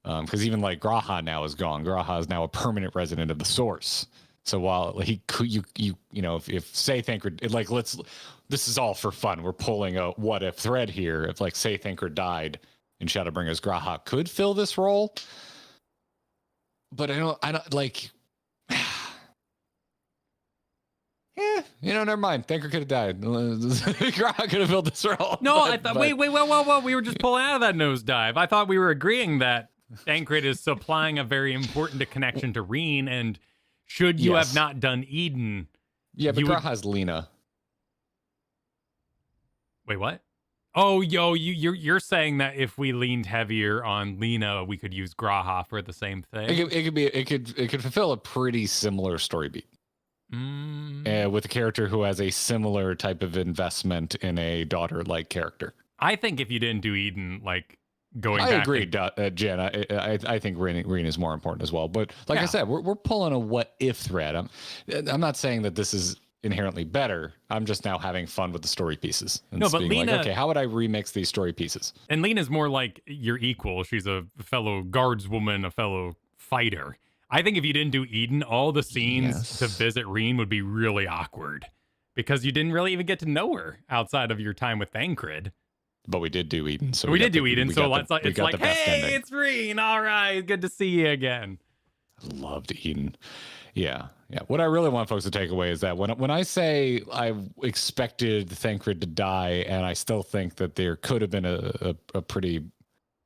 because even like G'raha now is gone. G'raha is now a permanent resident of the Source. So while he could, you know, if say Thancred, like this is all for fun. We're pulling a what if thread here. If like say Thancred died in Shadowbringers, G'raha could fill this role, but I don't like. Yeah, you know, never mind. Thancred could have died. G'raha could have filled this role. No, I thought. Wait, whoa. We were just pulling out of that nosedive. I thought we were agreeing that Thancred is supplying a very important connection to Reen, and should you have not done Eden? Yeah, but G'raha's Lena. Wait, what? Oh, you're saying that if we leaned heavier on Lena, we could use G'raha for the same thing? It could fulfill a pretty similar story beat. with a character who has a similar type of investment in a daughter-like character. I think if you didn't do Eden, like going I back. agree, Jen. I think Reen is more important as well. But like I said, we're pulling a what if thread. I'm not saying that this is inherently better. I'm just now having fun with the story pieces. And no, but being Lena, like, okay, how would I remix these story pieces? And Lena's more like your equal. She's a fellow guardswoman, a fellow fighter. I think if you didn't do Eden, all the scenes to visit Reen would be really awkward because you didn't really even get to know her outside of your time with Thancred. But we did do Eden. So we did do Eden. So it's like, hey, ending. It's Reen. All right. Good to see you again. I loved Eden. Yeah. What I really want folks to take away is that when I say I expected Thancred to die, and I still think that there could have been a pretty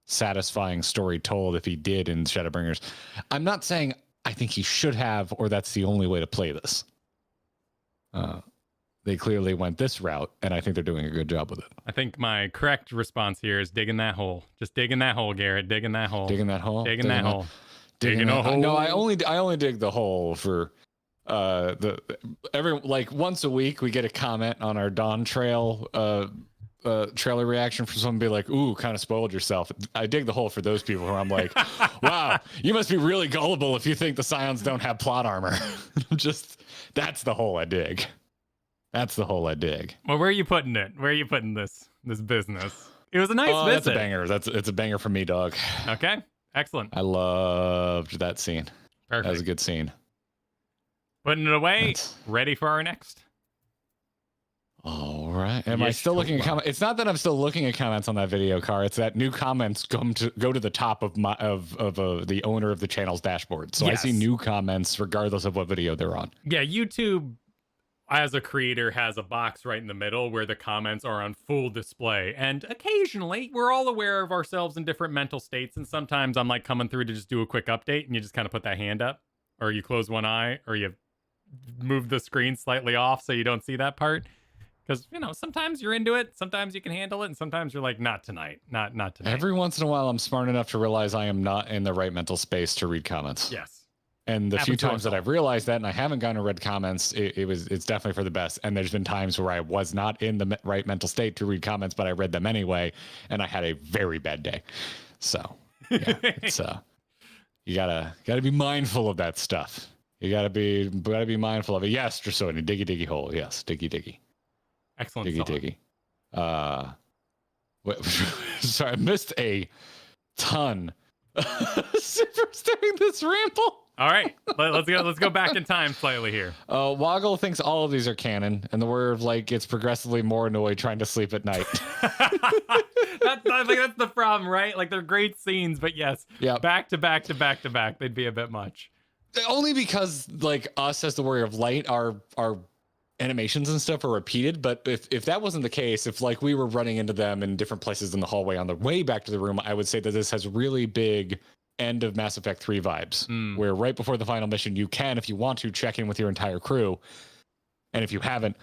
satisfying story told if he did in Shadowbringers, I'm not saying I think he should have, or that's the only way to play this. They clearly went this route, and I think they're doing a good job with it. I think my correct response here is digging that hole. Just digging that hole, Garrett. Digging that hole. Digging that hole. Digging that hole. Digging a hole. No, I only dig the hole for once a week we get a comment on our Dawn Trail trailer reaction from someone be like, ooh, kind of spoiled yourself. I dig the hole for those people who I'm like, wow, you must be really gullible if you think the Scions don't have plot armor. That's the hole I dig. That's the hole I dig. Well, where are you putting it? Where are you putting this business? It was a nice visit. That's a banger. It's a banger for me, dog. Okay. Excellent. I loved that scene. Perfect. That was a good scene. Putting it away. Ready for our next. All right. Am I still looking at comments? It's not that I'm still looking at comments on that video, Car. It's that new comments go to the top of the owner of the channel's dashboard. So yes. I see new comments regardless of what video they're on. Yeah, YouTube as a creator has a box right in the middle where the comments are on full display. And occasionally we're all aware of ourselves in different mental states. And sometimes I'm like coming through to just do a quick update and you just kind of put that hand up, or you close one eye, or you move the screen slightly off so you don't see that part. Because, sometimes you're into it, sometimes you can handle it, and sometimes you're like, not tonight, not tonight. Every once in a while, I'm smart enough to realize I am not in the right mental space to read comments. Yes. And the few times that I've realized that and I haven't gone to read comments, it's definitely for the best. And there's been times where I was not in the right mental state to read comments, but I read them anyway, and I had a very bad day. So, yeah, it's you gotta be mindful of that stuff. You gotta be mindful of it. Yes, Drasoni, diggy hole. Yes, diggy. Excellent. Diggy. Sorry, I missed a ton. Zippers doing this ramble. All right, let's go back in time slightly here. Woggle thinks all of these are canon, and the word gets progressively more annoyed trying to sleep at night. I think that's the problem, right? Like they're great scenes, but yes, back to back, they'd be a bit much. Only because us as the Warrior of Light, our animations and stuff are repeated, but if that wasn't the case, if we were running into them in different places in the hallway on the way back to the room, I would say that this has really big end of Mass Effect 3 vibes, where right before the final mission, you can, if you want to, check in with your entire crew, and if you haven't,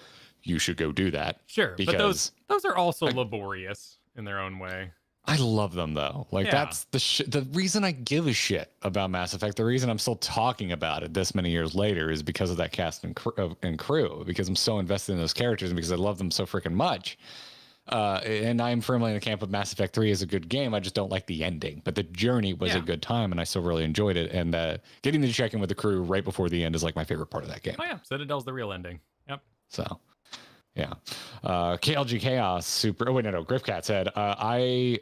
you should go do that. Sure, because but those are also laborious in their own way. I love them though. That's the reason I give a shit about Mass Effect. The reason I'm still talking about it this many years later is because of that cast and crew, because I'm so invested in those characters and because I love them so freaking much. And I'm firmly in the camp of Mass Effect 3 is a good game. I just don't like the ending, but the journey was a good time and I still really enjoyed it. And getting to check in with the crew right before the end is my favorite part of that game. Oh yeah, Citadel's the real ending. Yep. So, yeah. KLG Chaos Super. Oh wait, no. Griffcat said, I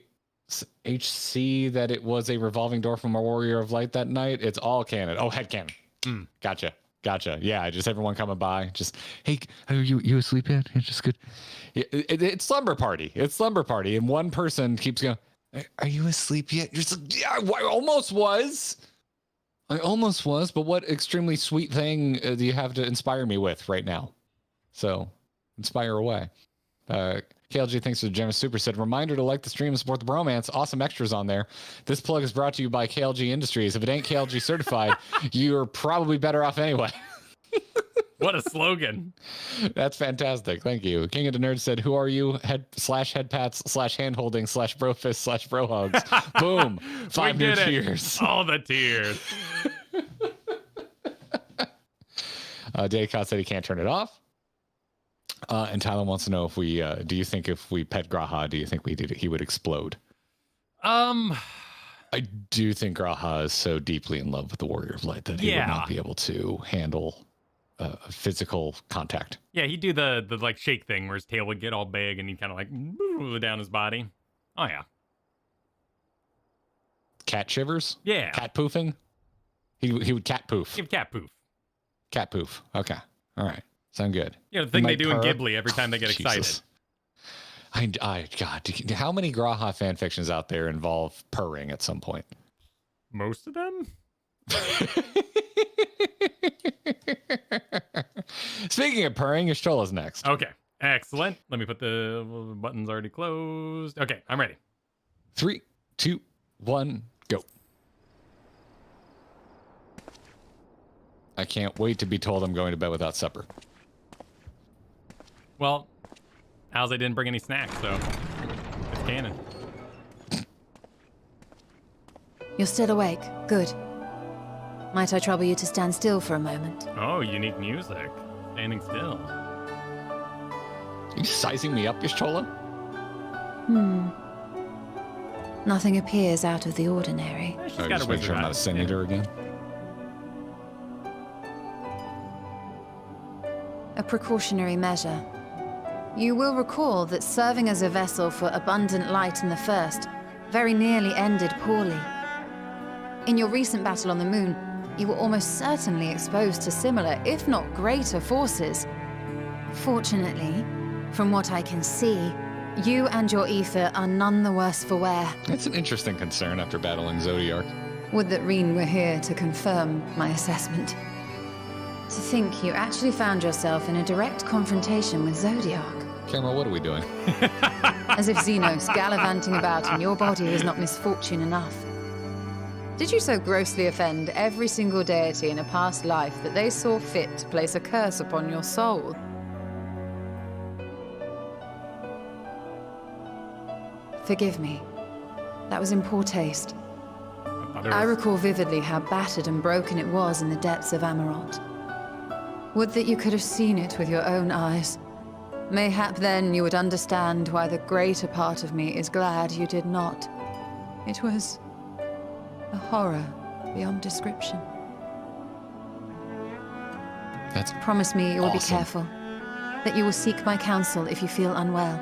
HC that it was a revolving door from a Warrior of Light that night. It's all canon. Oh, headcanon. Gotcha. Yeah, just everyone coming by. Just, hey, are you asleep yet? It's just good. It's slumber party. And one person keeps going, are you asleep yet? You're just like, yeah, I almost was. But what extremely sweet thing do you have to inspire me with right now? So, inspire away. KLG thanks for the generous super said, reminder to like the stream and support the bromance. Awesome extras on there. This plug is brought to you by KLG Industries. If it ain't KLG certified, you're probably better off anyway. What a slogan. That's fantastic. Thank you. King of the Nerds said, who are you? Head/headpats/ hand-holding/ brofist/ brohugs. Boom. 5 new tears. All the tears. Daycott said he can't turn it off. And Tyler wants to know if we, do you think if we pet Graha, do you think he would explode? I do think Graha is so deeply in love with the Warrior of Light that he would not be able to handle physical contact. Yeah, he'd do the like shake thing where his tail would get all big and he'd kind of like move down his body. Oh yeah. Cat shivers? Yeah. Cat poofing? He would cat poof. Give cat poof. Cat poof. Okay. All right. Sound good. Yeah, the thing they do in Ghibli every time they get excited. God, how many Graha fan fictions out there involve purring at some point? Most of them? Speaking of purring, Ystrola's next. Okay, excellent. Let me put the buttons already closed. Okay, I'm ready. 3, 2, 1, go. I can't wait to be told I'm going to bed without supper. Well, Alze didn't bring any snacks, so it's canon. You're still awake. Good. Might I trouble you to stand still for a moment? Oh, unique music. Standing still. Are you sizing me up, Y'shtola? Nothing appears out of the ordinary. She's got a make sure I'm not a senator again. A precautionary measure. You will recall that serving as a vessel for abundant light in the First very nearly ended poorly. In your recent battle on the moon, you were almost certainly exposed to similar, if not greater, forces. Fortunately, from what I can see, you and your ether are none the worse for wear. That's an interesting concern after battling Zodiark. Would that Reen were here to confirm my assessment. To think you actually found yourself in a direct confrontation with Zodiark. Camera, what are we doing? As if Xenos gallivanting about in your body is not misfortune enough. Did you so grossly offend every single deity in a past life that they saw fit to place a curse upon your soul? Forgive me. That was in poor taste. I recall vividly how battered and broken it was in the depths of Amarant. Would that you could have seen it with your own eyes. Mayhap then you would understand why the greater part of me is glad you did not. It was a horror beyond description. That's Promise me you will be awesome. careful, that you will seek my counsel if you feel unwell.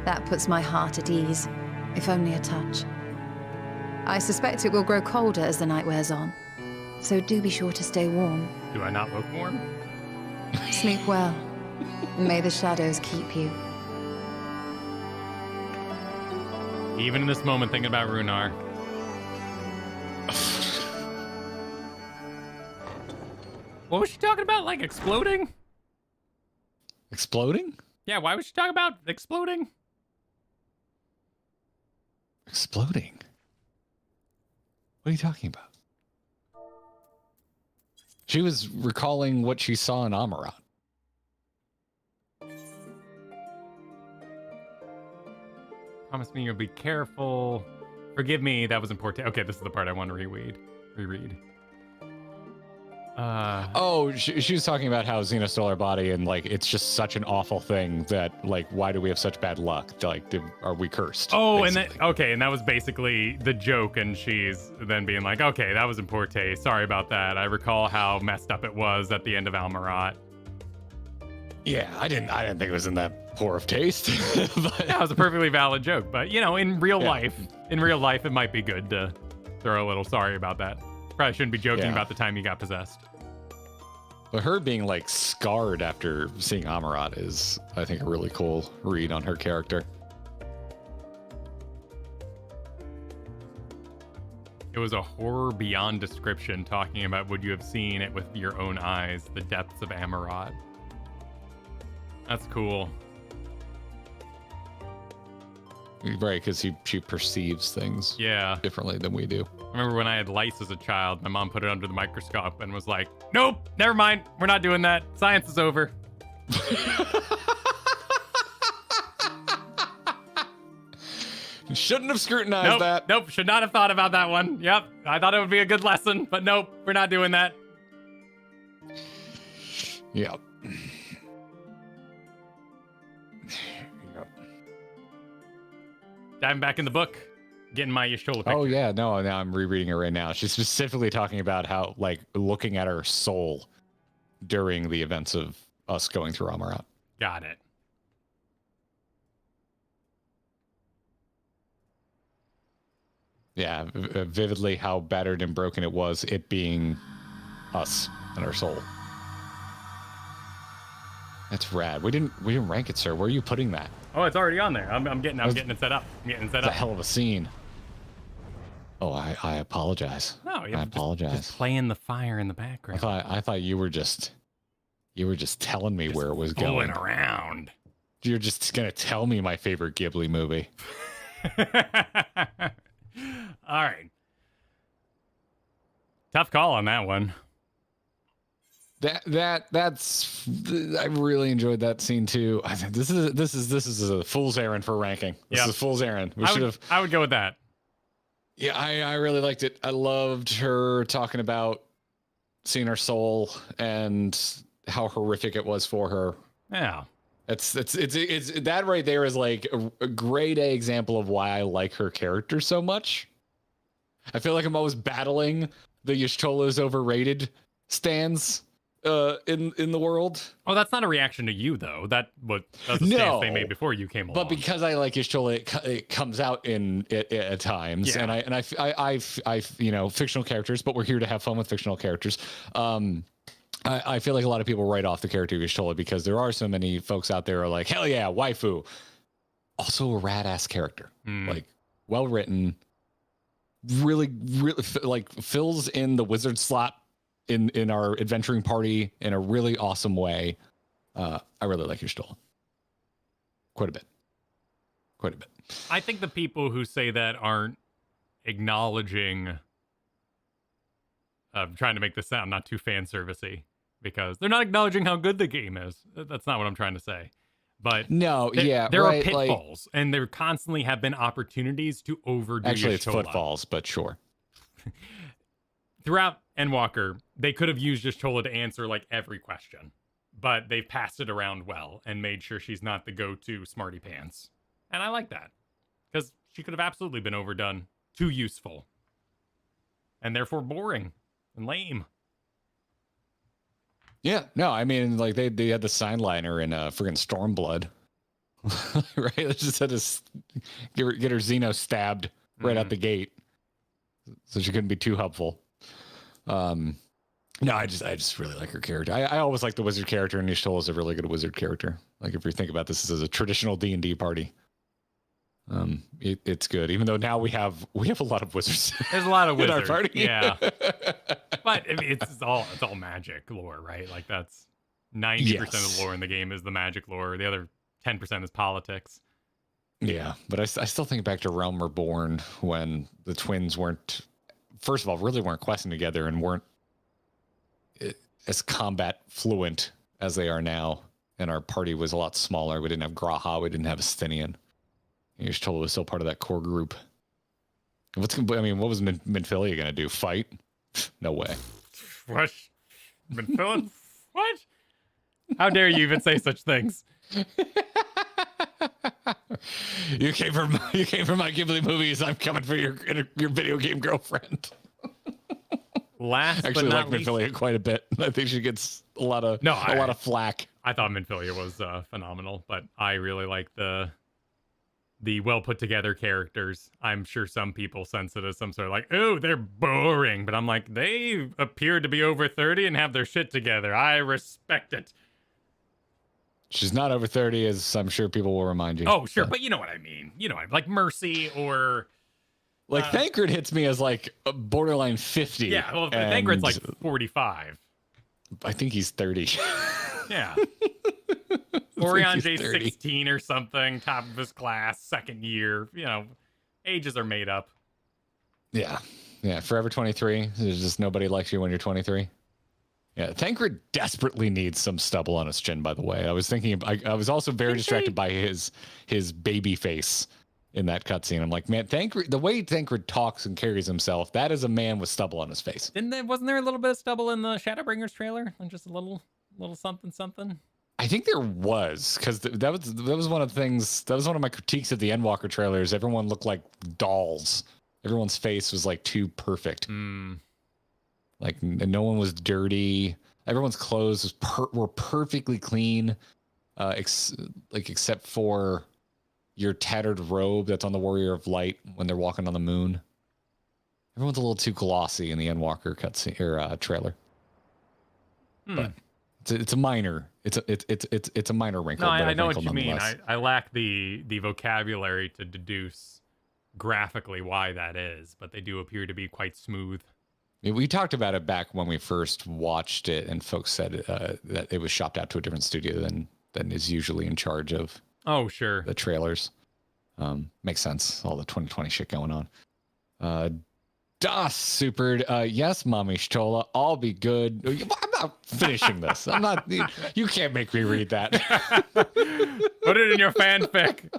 That puts my heart at ease, if only a touch. I suspect it will grow colder as the night wears on, so do be sure to stay warm. Do I not look warm? Sleep well, and may the shadows keep you. Even in this moment, thinking about Runar. What was she talking about? Like exploding? exploding? Yeah, why was she talking about exploding? Exploding? What are you talking about? She was recalling what she saw in Amarat. Promise me you'll be careful. Forgive me, that was important. Okay, this is the part I want to reread. She was talking about how Xena stole her body, and like it's just such an awful thing that like why do we have such bad luck? Like, are we cursed? Oh, basically. and that was basically the joke, and she's then being like, okay, that was in poor taste. Sorry about that. I recall how messed up it was at the end of Almarat. Yeah, I didn't think it was in that poor of taste. But That was a perfectly valid joke, but you know, in real life, it might be good to throw a little sorry about that. Probably shouldn't be joking about the time you got possessed. But her being like scarred after seeing Amarat is, I think, a really cool read on her character. It was a horror beyond description, talking about would you have seen it with your own eyes, the depths of Amarat. That's cool. Right, because she perceives things differently than we do. I remember when I had lice as a child, my mom put it under the microscope and was like, nope, never mind. We're not doing that. Science is over. Shouldn't have scrutinized that. Nope, should not have thought about that one. Yep, I thought it would be a good lesson, but nope, we're not doing that. Yep. Diving back in the book, getting my Y'shtola picture. Oh yeah, no, now I'm rereading it right now. She's specifically talking about how, like, looking at her soul during the events of us going through Amarat. Got it. Yeah, vividly how battered and broken it was, it being us and our soul. That's rad. We didn't rank it, sir. Where are you putting that? Oh, it's already on there. I'm getting it set up. It's a hell of a scene. Oh, I apologize. No, I apologize. Just playing the fire in the background. I thought you were just telling me where it was going around. You're just gonna tell me my favorite Ghibli movie. All right. Tough call on that one. That's I really enjoyed that scene too. I think this is a fool's errand for ranking. This is a fool's errand. I would go with that. Yeah, I really liked it. I loved her talking about seeing her soul and how horrific it was for her. Yeah. It's that right there is like a grade A example of why I like her character so much. I feel like I'm always battling the Y'shtola is overrated stands in the world. Oh, that's not a reaction to you though. That's a stance they made before you came along. But because I like Y'shtola, it comes out at times, yeah. and I fictional characters, but we're here to have fun with fictional characters. I feel like a lot of people write off the character of Y'shtola because there are so many folks out there who are like, hell yeah, waifu. Also a rad ass character, like well written, really like fills in the wizard slot in our adventuring party in a really awesome way. I really like Y'shtola. Quite a bit. I think the people who say that aren't acknowledging. I'm trying to make this sound not too fan servicey because they're not acknowledging how good the game is. That's not what I'm trying to say. But no, there are pitfalls, and there constantly have been opportunities to overdo. Actually, it's Y'shtola. footfalls, but sure. Throughout Endwalker, they could have used Y'shtola to answer like every question, but they've passed it around well and made sure she's not the go-to smarty pants. And I like that because she could have absolutely been overdone, too useful, and therefore boring and lame. Yeah, no, I mean, like they had the sign liner in friggin' Stormblood, right? They just had to get her Xeno stabbed right out the gate, so she couldn't be too helpful. No, I just really like her character. I always like the wizard character, and Y'shtola is a really good wizard character. Like if you think about this as a traditional D&D party, it's good. Even though now we have a lot of wizards. There's a lot of wizards in our party. Yeah, but I mean, it's all magic lore, right? Like that's 90% of the lore in the game is the magic lore. The other 10% is politics. Yeah, but I still think back to Realm Reborn when the twins weren't, first of all, really weren't questing together and weren't as combat fluent as they are now. And our party was a lot smaller. We didn't have Graha. We didn't have Asthenian. Y'shtola was still part of that core group. What was Minfilia going to do? Fight? No way. What? Minfilia? What? How dare you even say such things? You came from my Ghibli movies. I'm coming for your video game girlfriend. Actually, like Minfilia quite a bit. I think she gets a lot of flack. I thought Minfilia was phenomenal, but I really like the well put together characters. I'm sure some people sense it as some sort of like, oh, they're boring, but I'm like, they appear to be over 30 and have their shit together. I respect it. She's not over 30, as I'm sure people will remind you. Oh, sure, but you know what I mean. You know, like Mercy or... Like, Thancred hits me as, like, a borderline 50. Yeah, well, Thancred's, like, 45. I think he's 30. Yeah. Oriange's 16 or something, top of his class, second year. You know, ages are made up. Yeah. Yeah, forever 23. There's just nobody likes you when you're 23. Yeah, Thancred desperately needs some stubble on his chin, by the way. I was thinking, I was also very distracted by his baby face in that cutscene. I'm like, man, the way Thancred talks and carries himself, that is a man with stubble on his face. Wasn't there a little bit of stubble in the Shadowbringers trailer? Just a little something? I think there was, because that was one of the things, that was one of my critiques of the Endwalker trailers. Everyone looked like dolls. Everyone's face was like too perfect. Like no one was dirty. Everyone's clothes were perfectly clean, except for your tattered robe that's on the Warrior of Light when they're walking on the moon. Everyone's a little too glossy in the Endwalker cutscene or trailer. But it's a minor wrinkle. No, I know what you mean. I lack the vocabulary to deduce graphically why that is, but they do appear to be quite smooth. We talked about it back when we first watched it, and folks said that it was shopped out to a different studio than is usually in charge of. Oh, sure. The trailers. Makes sense. All the 2020 shit going on. Das Super. Yes, Mommy Stola. I'll be good. I'm not finishing this. I'm not. You can't make me read that. Put it in your fanfic.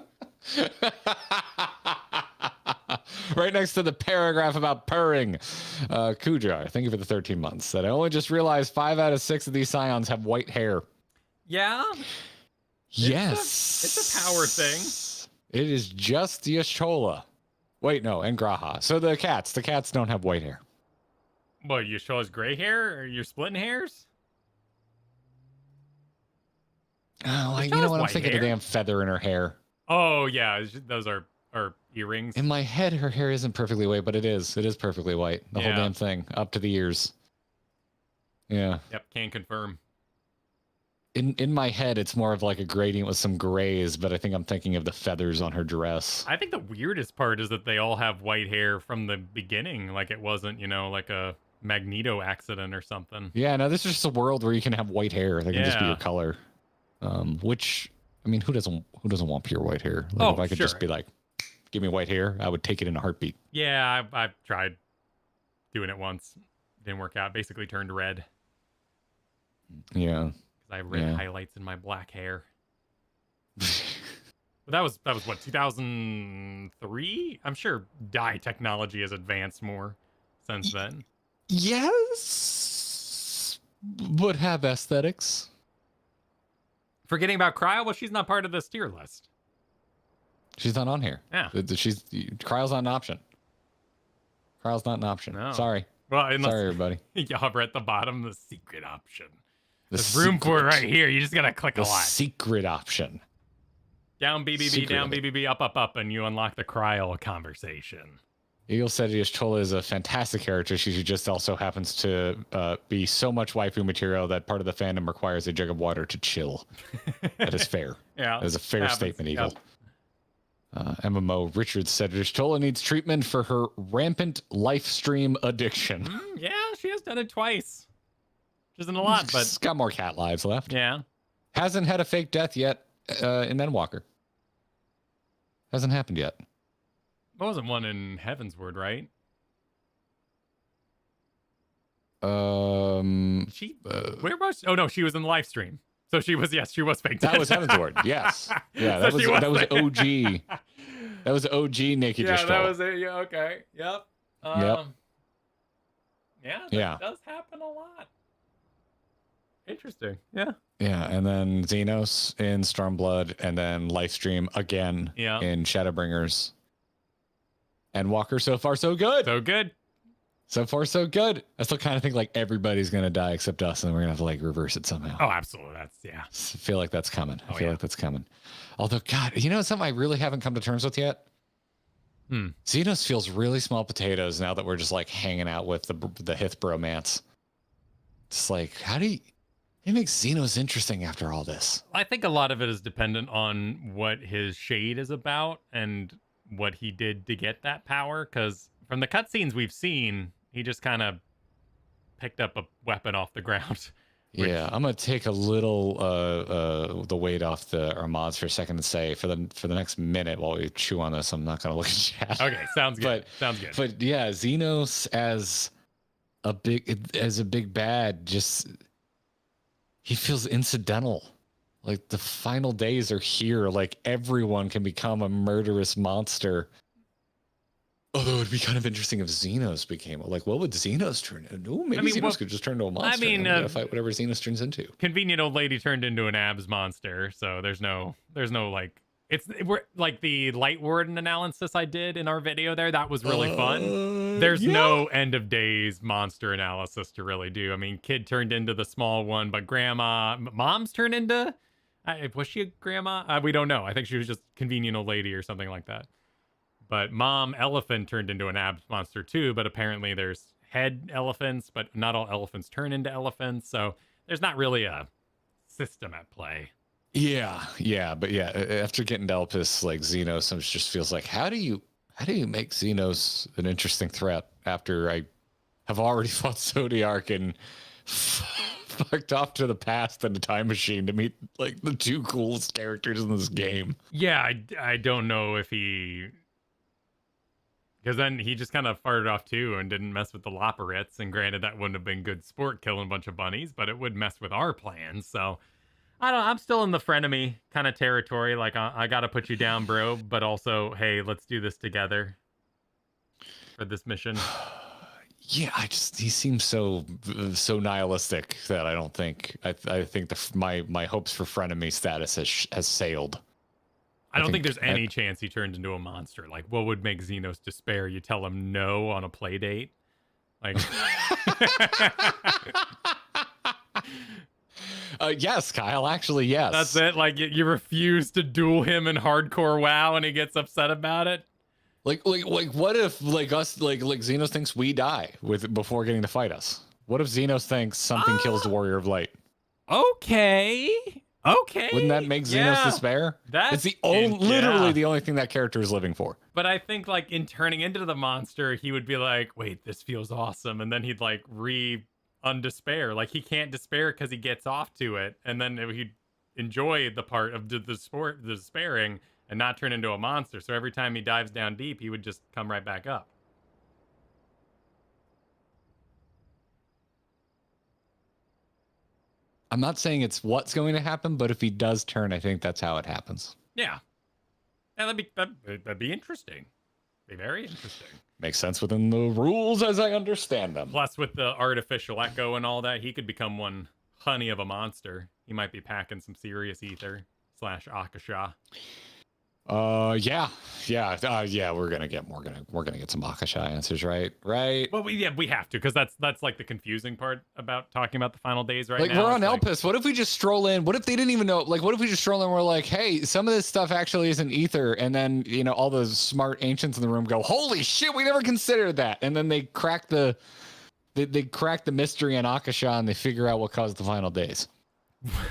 Right next to the paragraph about purring. Kujar, thank you for the 13 months. Said, I only just realized 5 out of 6 of these scions have white hair. Yeah? Yes. It's a power thing. It is just Yashola. Wait, no, and Graha. So the cats don't have white hair. What, Yashola's gray hair? Or you're splitting hairs? Oh, like, you know what? I'm thinking of the damn feather in her hair. Oh, yeah. Those are earrings. In my head, her hair isn't perfectly white, but it is. It is perfectly white. The whole damn thing, up to the ears. Yeah. Yep, can confirm. In my head, it's more of like a gradient with some grays, but I think I'm thinking of the feathers on her dress. I think the weirdest part is that they all have white hair from the beginning. Like it wasn't, like a Magneto accident or something. Yeah, no, this is just a world where you can have white hair. That can just be your color. Which, I mean, who doesn't want pure white hair? Like, if I could just be like, give me white hair, I would take it in a heartbeat. Yeah, I've tried doing it once. Didn't work out. Basically turned red. Yeah. I have red highlights in my black hair. But that was what, 2003? I'm sure dye technology has advanced more since then. Yes, but have aesthetics. Forgetting about Cryo? Well, she's not part of this tier list. She's not on here. Yeah. Cryo's not an option. Cryo's not an option. No. Sorry. Well, sorry, everybody. Y'all are at the bottom, the secret option. There's room for it right here. You just gotta click a lot. Secret option. Down BBB, down BBB, up, up, up, and you unlock the Cryo conversation. Eagle said Yashtola is a fantastic character. She just also happens to be so much waifu material that part of the fandom requires a jug of water to chill. That is fair. Yeah. That is a fair statement, Eagle. MMO Richard said Yashtola needs treatment for her rampant live stream addiction. Yeah, she has done it twice. Which isn't a lot, but she's got more cat lives left. Yeah. Hasn't had a fake death yet in Endwalker. Hasn't happened yet. There wasn't one in Heavensward, right? She where was she? Oh no, she was in the live stream. So she was she was fake death. That was Heavensward. Yes. Yeah, that was OG. That was OG naked. Yeah, that was it. Yeah, okay. Yep. Yep. Yeah, that does happen a lot. Interesting. Yeah. Yeah, and then Xenos in Stormblood, and then Livestream again in Shadowbringers. Endwalker, so far so good. So good. So far so good. I still kind of think like everybody's gonna die except us, and we're gonna have to like reverse it somehow. Oh, absolutely. I feel like that's coming. I feel like that's coming. Although, God, you know something I really haven't come to terms with yet? Xenos feels really small potatoes now that we're just like hanging out with the Hith bromance. It's like, how do you... It makes Xenos interesting after all this. I think a lot of it is dependent on what his shade is about and what he did to get that power. Because from the cutscenes we've seen, he just kind of picked up a weapon off the ground. Yeah, I'm gonna take a little the weight off our mods for a second and say for the next minute while we chew on this, I'm not gonna look at chat. Okay, sounds good. Sounds good. But yeah, Xenos as a big bad, just he feels incidental. Like the final days are here. Like everyone can become a murderous monster. Although it would be kind of interesting if Xenos became like, what would Xenos turn into? Ooh, maybe Xenos could just turn into a monster. I mean, fight whatever Xenos turns into. Convenient old lady turned into an abs monster, so there's no like. We're like the light warden analysis I did in our video there. That was really fun. There's no end of days monster analysis to really do. I mean, kid turned into the small one, but mom's turned into. Was she a grandma? We don't know. I think she was just convenient old lady or something like that. But mom elephant turned into an abs monster too. But apparently there's head elephants, but not all elephants turn into elephants. So there's not really a system at play. Yeah, but after getting to Elpis, like Xenos, it just feels like how do you make Xenos an interesting threat after I have already fought Zodiark and fucked off to the past in a time machine to meet like the two coolest characters in this game. Yeah, I don't know if he, because then he just kind of farted off too and didn't mess with the Loporrits. And granted, that wouldn't have been good sport killing a bunch of bunnies, but it would mess with our plans. So. I'm still in the frenemy kind of territory. Like, I got to put you down, bro. But also, hey, let's do this together for this mission. Yeah, he seems so nihilistic that I don't think, I think my hopes for frenemy status has sailed. I don't think there's any chance he turns into a monster. Like, what would make Xenos despair? You tell him no on a play date? Like... Yes, Kyle. Actually, yes. That's it. Like you refuse to duel him in hardcore WoW, and he gets upset about it. Like, what if like Xenos thinks we die before getting to fight us? What if Xenos thinks something kills the Warrior of Light? Okay. Wouldn't that make Xenos despair? It's literally the only thing that character is living for. But I think like in turning into the monster, he would be like, "Wait, this feels awesome," and then he'd like undespair. Like he can't despair because he gets off to it, and then he'd enjoy the part of the despairing and not turn into a monster. So every time he dives down deep, he would just come right back up. I'm not saying it's what's going to happen, but if he does turn, I think that's how it happens. Yeah, that'd be interesting. Be very interesting. Makes sense within the rules as I understand them. Plus, with the artificial echo and all that, he could become one honey of a monster. He might be packing some serious ether / Akasha. Yeah. We're gonna get some Akasha answers, right? Well, we have to, because that's like the confusing part about talking about the final days right now. Like we're on Elpis. What if we just stroll in? What if they didn't even know? Like, what if we just stroll in? And we're like, hey, some of this stuff actually isn't ether, and then all the smart ancients in the room go, holy shit, we never considered that, and then they crack the mystery in Akasha and they figure out what caused the final days.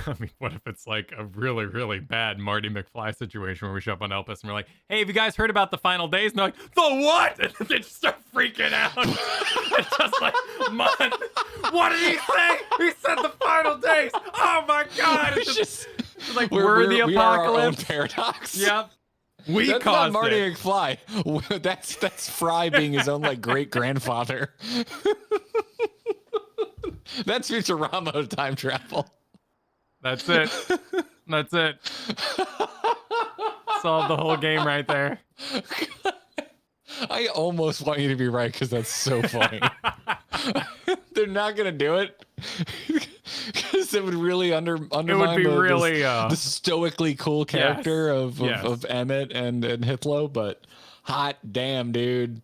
I mean, what if it's like a really, really bad Marty McFly situation where we show up on Elpis and we're like, hey, have you guys heard about the final days? And they're like, the what? And they just start freaking out. It's just like, what did he say? He said the final days. Oh my God. It's just like, we're the apocalypse. We are our own paradox. Yep. That's not Marty McFly. That's Fry being his own like great grandfather. That's Futurama time travel. That's it. That's it. Solve the whole game right there. I almost want you to be right because that's so funny. They're not gonna do it because it would really undermine the stoically cool character of Emmett and Hitlo. But hot damn, dude.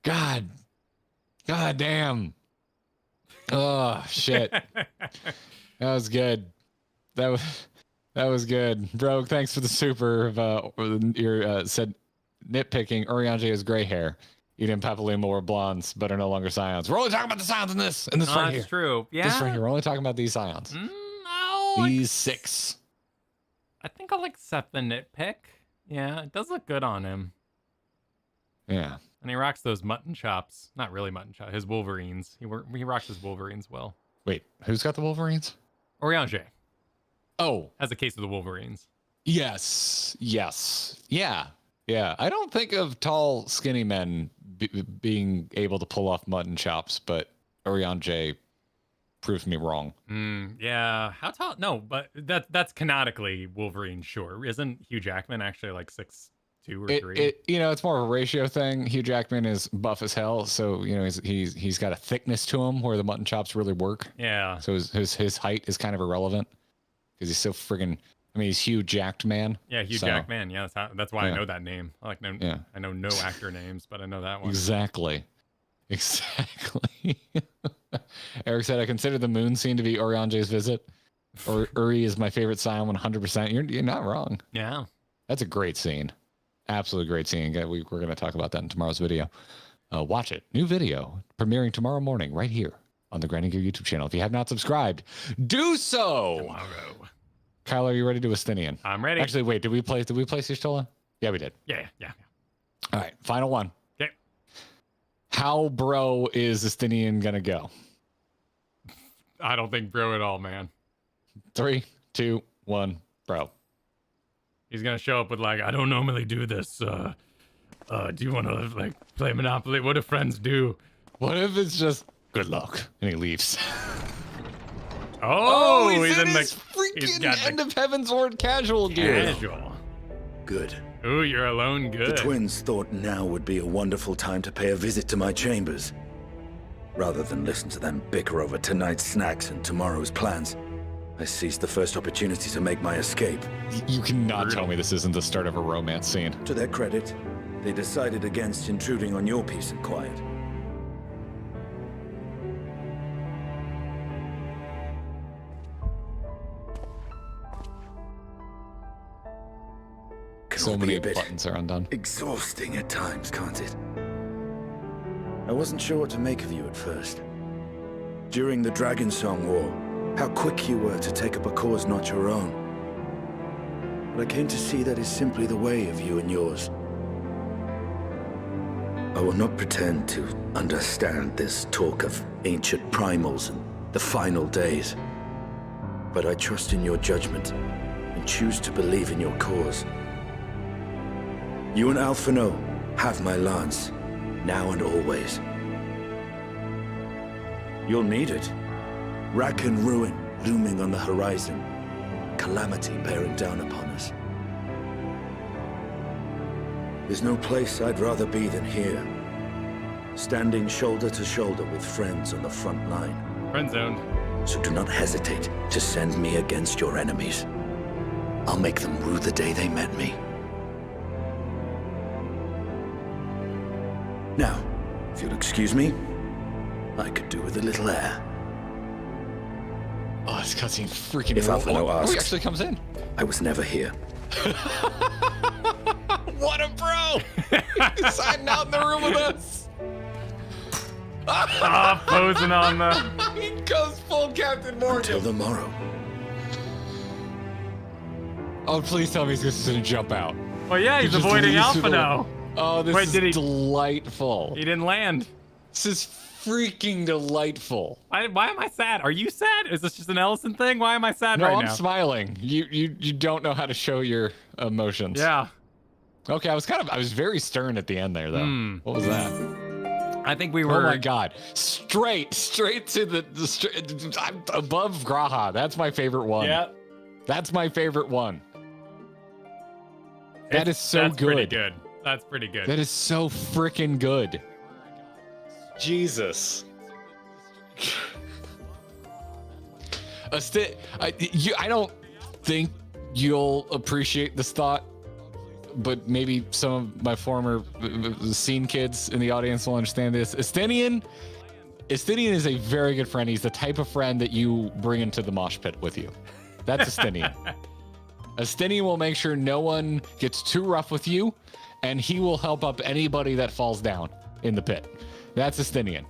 God damn. Oh shit. That was good. That was good. Bro, thanks for the super. Said nitpicking. Urianger has gray hair. Eden Papalima were blondes, but are no longer scions. We're only talking about the scions in this right here. That's true. Yeah. This right here. We're only talking about these scions. These 6. I think I'll accept the nitpick. Yeah, it does look good on him. Yeah. And he rocks those mutton chops. Not really mutton chops. His Wolverines. He rocks his Wolverines well. Wait, who's got the Wolverines? Urianger. Oh. As a case of the Wolverines. Yes. Yeah. I don't think of tall, skinny men being able to pull off mutton chops, but Urianger proves me wrong. Yeah. How tall? No, but that's canonically Wolverine short. Isn't Hugh Jackman actually like 6'2" or 3? It's more of a ratio thing. Hugh Jackman is buff as hell, so he's got a thickness to him where the mutton chops really work. Yeah. So his height is kind of irrelevant because he's so friggin'. I mean, he's Hugh Jacked Man. Yeah, Hugh Jackman. Yeah, that's why I know that name. I know no actor names, but I know that one. Exactly. Eric said, I consider the moon scene to be Oriange's visit. Or Uri is my favorite sign 100%. You're not wrong. Yeah. That's a great scene. Absolutely great scene. We're going to talk about that in tomorrow's video. Watch it. New video premiering tomorrow morning right here on the Grinding Gear YouTube channel. If you have not subscribed, do so. Tomorrow. Kyle, are you ready to do Estinian? I'm ready. Actually, wait, did we play Sistola? Yeah, we did. Yeah. All right, final one. Okay. How bro is Estinian going to go? I don't think bro at all, man. 3, 2, 1, bro. He's gonna show up with like, I don't normally do this. Do you want to like play Monopoly? What do friends do? What if it's just good luck and he leaves? Oh, he's in the freaking End of Heaven's Ward casual gear. Casual. Good. Ooh, you're alone. Good. The twins thought now would be a wonderful time to pay a visit to my chambers. Rather than listen to them bicker over tonight's snacks and tomorrow's plans, I seized the first opportunity to make my escape. You cannot tell me this isn't the start of a romance scene. To their credit, they decided against intruding on your peace and quiet. So many buttons are undone. Exhausting at times, can't it? I wasn't sure what to make of you at first. During the Dragon Song War, how quick you were to take up a cause not your own. But I came to see that is simply the way of you and yours. I will not pretend to understand this talk of ancient primals and the final days. But I trust in your judgment and choose to believe in your cause. You and Alphino have my lance, now and always. You'll need it. Rack and ruin looming on the horizon. Calamity bearing down upon us. There's no place I'd rather be than here. Standing shoulder to shoulder with friends on the front line. Friend zoned. So do not hesitate to send me against your enemies. I'll make them rue the day they met me. Now, if you'll excuse me, I could do with a little air. Oh, this cutscene freaking. If Alphino asks, he actually comes in. I was never here. What a bro! He's hiding out in the room with us. Posing on the. He goes full Captain Morgan. Until the morrow. Oh, please tell me he's just gonna jump out. Well, yeah, he's He just avoiding leaves Alphino. Oh, this is delightful. He didn't land. This is freaking delightful. Why am I sad? Are you sad? Is this just an Ellison thing? Why am I sad right now? No, I'm smiling. You don't know how to show your emotions. Yeah. Okay, I was very stern at the end there though. What was that? I think we were. Oh my god! Straight to the I'm above Graha. That's my favorite one. Yeah. That's my favorite one. That is so That's good. Pretty good. That's pretty good. That is so freaking good. Jesus. I don't think you'll appreciate this thought, but maybe some of my former scene kids in the audience will understand this. Estinian is a very good friend. He's the type of friend that you bring into the mosh pit with you. That's Estinian. Estinian will make sure no one gets too rough with you, and he will help up anybody that falls down in the pit. That's Estinian.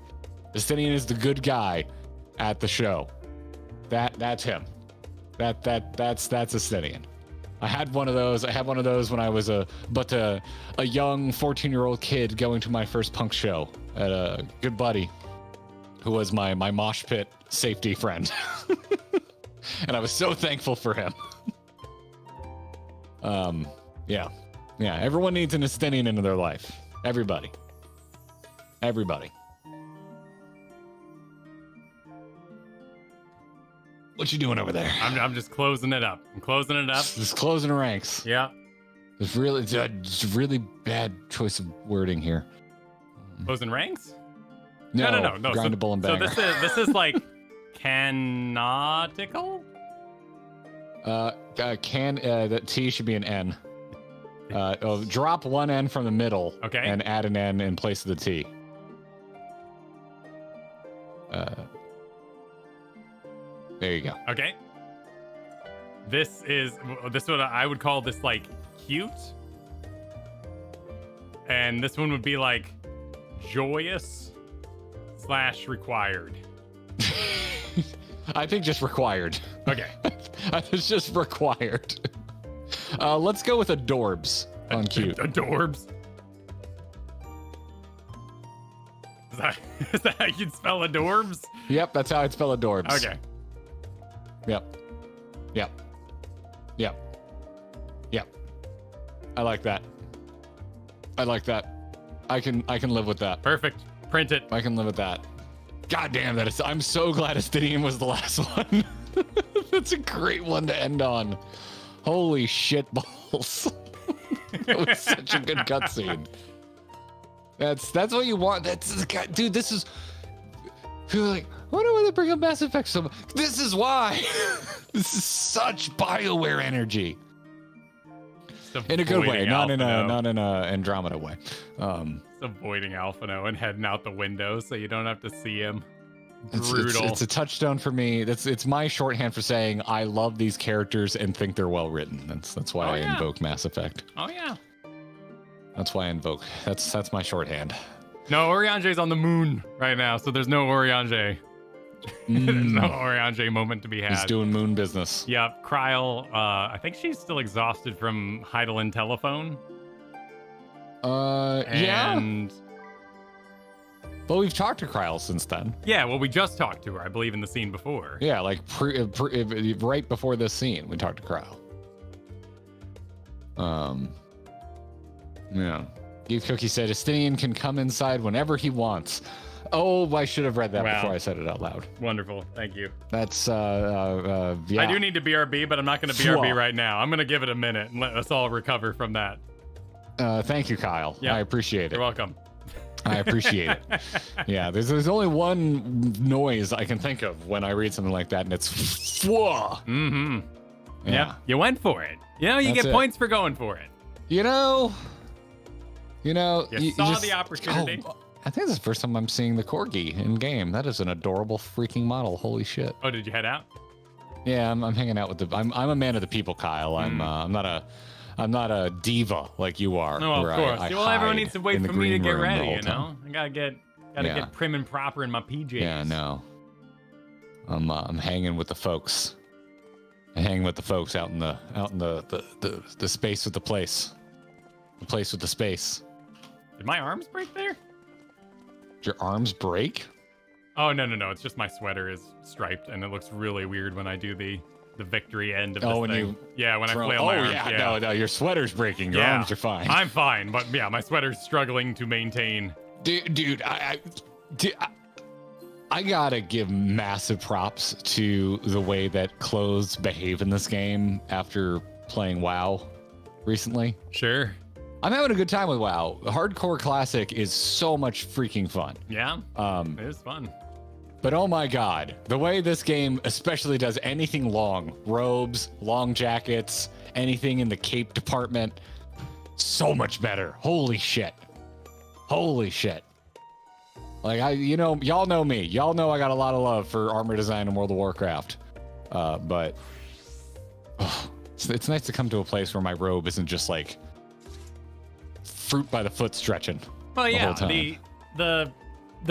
Estinian is the good guy at the show. That's him. That's Estinian. I had one of those. When I was a young 14-year-old kid going to my first punk show at a good buddy who was my mosh pit safety friend. And I was so thankful for him. Yeah. Everyone needs an Estinian into their life. Everybody. What you doing over there? I'm just closing it up. I'm closing it up. Just closing the ranks. Yeah. It's really bad choice of wording here. Closing ranks? No. So Grindable and banger. this is like canonical? That T should be an N. Drop one N from the middle. Okay. And add an N in place of the T. There you go. Okay. This is what I would call this like cute. And this one would be like joyous / required. I think just required. Okay. It's just required. Let's go with adorbs on cute. Adorbs. Is that how you'd spell adorbs? Yep, that's how I'd spell adorbs. Okay. Yep. I like that. I can live with that. Perfect. Print it. I can live with that. God damn, I'm so glad Astidium was the last one. That's a great one to end on. Holy shit balls. That was such a good cutscene. That's what you want. Dude, this is... People are like, I wonder why they bring up Mass Effect so much. This is why. This is such BioWare energy. In a good way, not in a Andromeda way. It's avoiding Alphino and heading out the window so you don't have to see him. Brutal. It's a touchstone for me. It's my shorthand for saying I love these characters and think they're well written. That's why I invoke Mass Effect. Oh yeah. That's why I invoke. That's my shorthand. No, Oriange's on the moon right now, so there's no Oriange. There's no Oriange moment to be had. He's doing moon business. Yep, Coeurl, I think she's still exhausted from Heidelin telephone. Yeah. But we've talked to Coeurl since then. Yeah, well, we just talked to her, I believe, in the scene before. Yeah, like right before this scene, we talked to Coeurl. Yeah. Geef Cookie said, Estinian can come inside whenever he wants. Oh, I should have read that before I said it out loud. Wonderful. Thank you. That's, yeah. I do need to BRB, but I'm not going to BRB right now. I'm going to give it a minute and let us all recover from that. Thank you, Kyle. Yep. I appreciate it. You're welcome. I appreciate it. Yeah, there's only one noise I can think of when I read something like that, and it's fwah. Mm-hmm. Yeah. You went for it. You get points for going for it. You saw the opportunity. Oh, I think this is the first time I'm seeing the Corgi in game. That is an adorable freaking model. Holy shit. Oh, did you head out? Yeah, I'm hanging out with I'm a man of the people, Kyle. I'm not a diva like you are. No, of course. Well, everyone needs to wait for me to get ready, you know? I gotta get prim and proper in my PJs. Yeah, no. I'm hanging with the folks. I'm hanging with the folks out in the space with the place. The place with the space. Did my arms break there? Did your arms break? Oh, no. It's just my sweater is striped, and it looks really weird when I do the victory end of this thing. When I flail my arms. Yeah. No, your sweater's breaking. Your arms are fine. I'm fine, but yeah, my sweater's struggling to maintain. Dude, I gotta give massive props to the way that clothes behave in this game after playing WoW recently. Sure. I'm having a good time with WoW. Hardcore Classic is so much freaking fun. Yeah, it is fun. But oh my god, the way this game especially does anything long, robes, long jackets, anything in the cape department, so much better. Holy shit. Like, y'all know me. Y'all know I got a lot of love for armor design in World of Warcraft. But it's nice to come to a place where my robe isn't just like fruit by the foot stretching. Well, yeah, the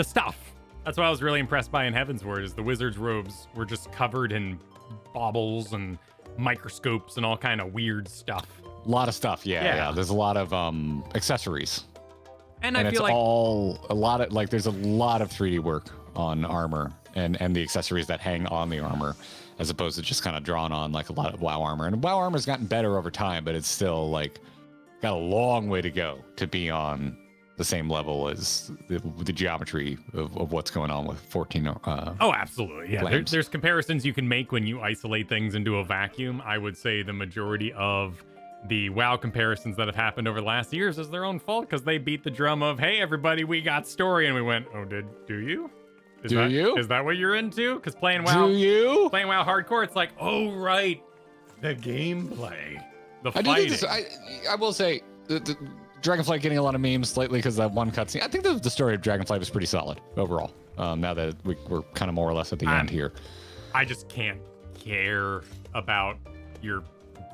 stuff. That's what I was really impressed by in Heavensward is the wizard's robes were just covered in baubles and microscopes and all kind of weird stuff. A lot of stuff, yeah. There's a lot of accessories. And I feel like there's a lot of 3D work on armor and the accessories that hang on the armor, as opposed to just kind of drawn on like a lot of WoW armor. And WoW armor's gotten better over time, but it's still like got a long way to go to be on the same level as the geometry of what's going on with 14. Oh, absolutely. Yeah, there's comparisons you can make when you isolate things into a vacuum. I would say the majority of the WoW comparisons that have happened over the last years is their own fault because they beat the drum of, hey, everybody, we got story. And we went, oh, do you? Is that what you're into? Because playing WoW hardcore, it's like, oh, right, the gameplay, the fighting. I will say, the Dragonflight getting a lot of memes lately because that one cutscene. I think the story of Dragonflight was pretty solid overall. Now that we're kind of more or less at the end here. I just can't care about your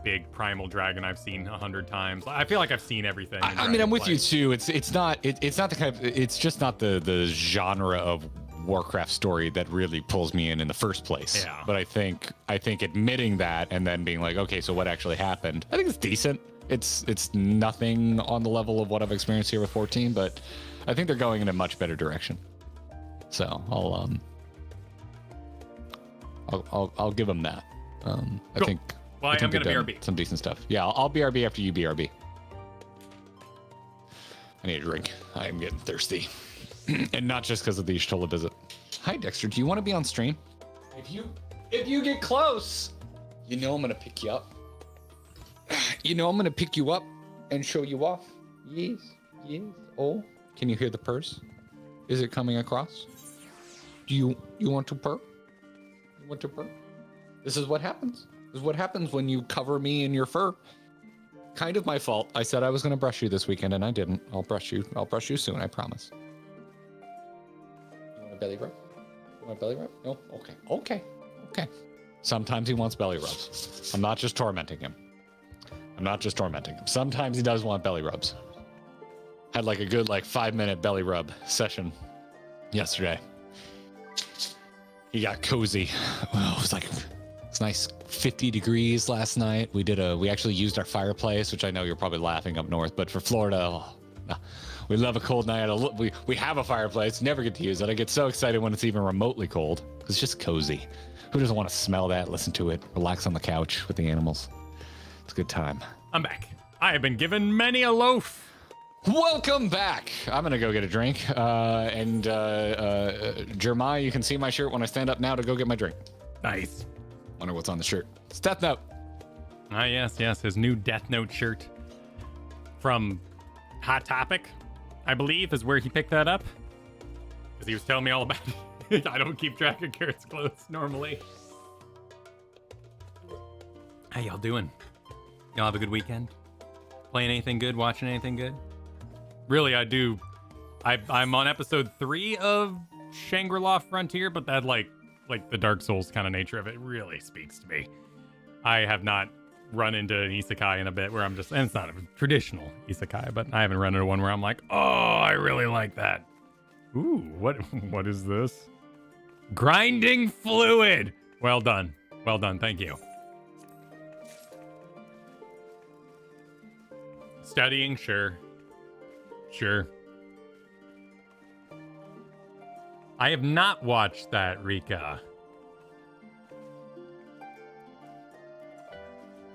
big primal dragon I've seen 100 times. I feel like I've seen everything. I mean, I'm with you too. It's not the kind of, it's just not the genre of Warcraft story that really pulls me in the first place. Yeah. But I think admitting that and then being like, okay, so what actually happened? I think it's decent. It's nothing on the level of what I've experienced here with 14, but I think they're going in a much better direction. So I'll give them that. I think. Well, I am going to BRB. Some decent stuff. Yeah, I'll BRB after you BRB. I need a drink. I am getting thirsty. And not just because of the Y'shtola visit. Hi, Dexter. Do you want to be on stream? If you get close, you know I'm going to pick you up. You know I'm going to pick you up and show you off. Yes. Oh, can you hear the purrs? Is it coming across? Do you want to purr? You want to purr? This is what happens. This is what happens when you cover me in your fur. Kind of my fault. I said I was going to brush you this weekend and I didn't. I'll brush you soon, I promise. You want a belly rub? You want a belly rub? No? Okay. Sometimes he wants belly rubs. I'm not just tormenting him. Sometimes he does want belly rubs. Had like a good 5-minute belly rub session yesterday. He got cozy. Oh, it's nice 50 degrees last night. We actually used our fireplace, which I know you're probably laughing up north, but for Florida, we love a cold night. We have a fireplace, never get to use it. I get so excited when it's even remotely cold. It's just cozy. Who doesn't want to smell that, listen to it, relax on the couch with the animals? It's a good time. I'm back. I have been given many a loaf. Welcome back. I'm going to go get a drink. Jeremiah, you can see my shirt when I stand up now to go get my drink. Nice. Wonder what's on the shirt. It's Death Note. Yes. His new Death Note shirt from Hot Topic, I believe, is where he picked that up. Because he was telling me all about it. I don't keep track of Garrett's clothes normally. How y'all doing? Y'all have a good weekend? Playing anything good? Watching anything good? Really, I do. I'm on episode 3 of Shangri-La Frontier, but that like the Dark Souls kind of nature of it really speaks to me. I have not run into an isekai in a bit where I'm just, and it's not a traditional isekai, but I haven't run into one where I'm like, oh, I really like that. Ooh, what is this? Grinding fluid. Well done. Thank you. Studying, sure. I have not watched that, Rika.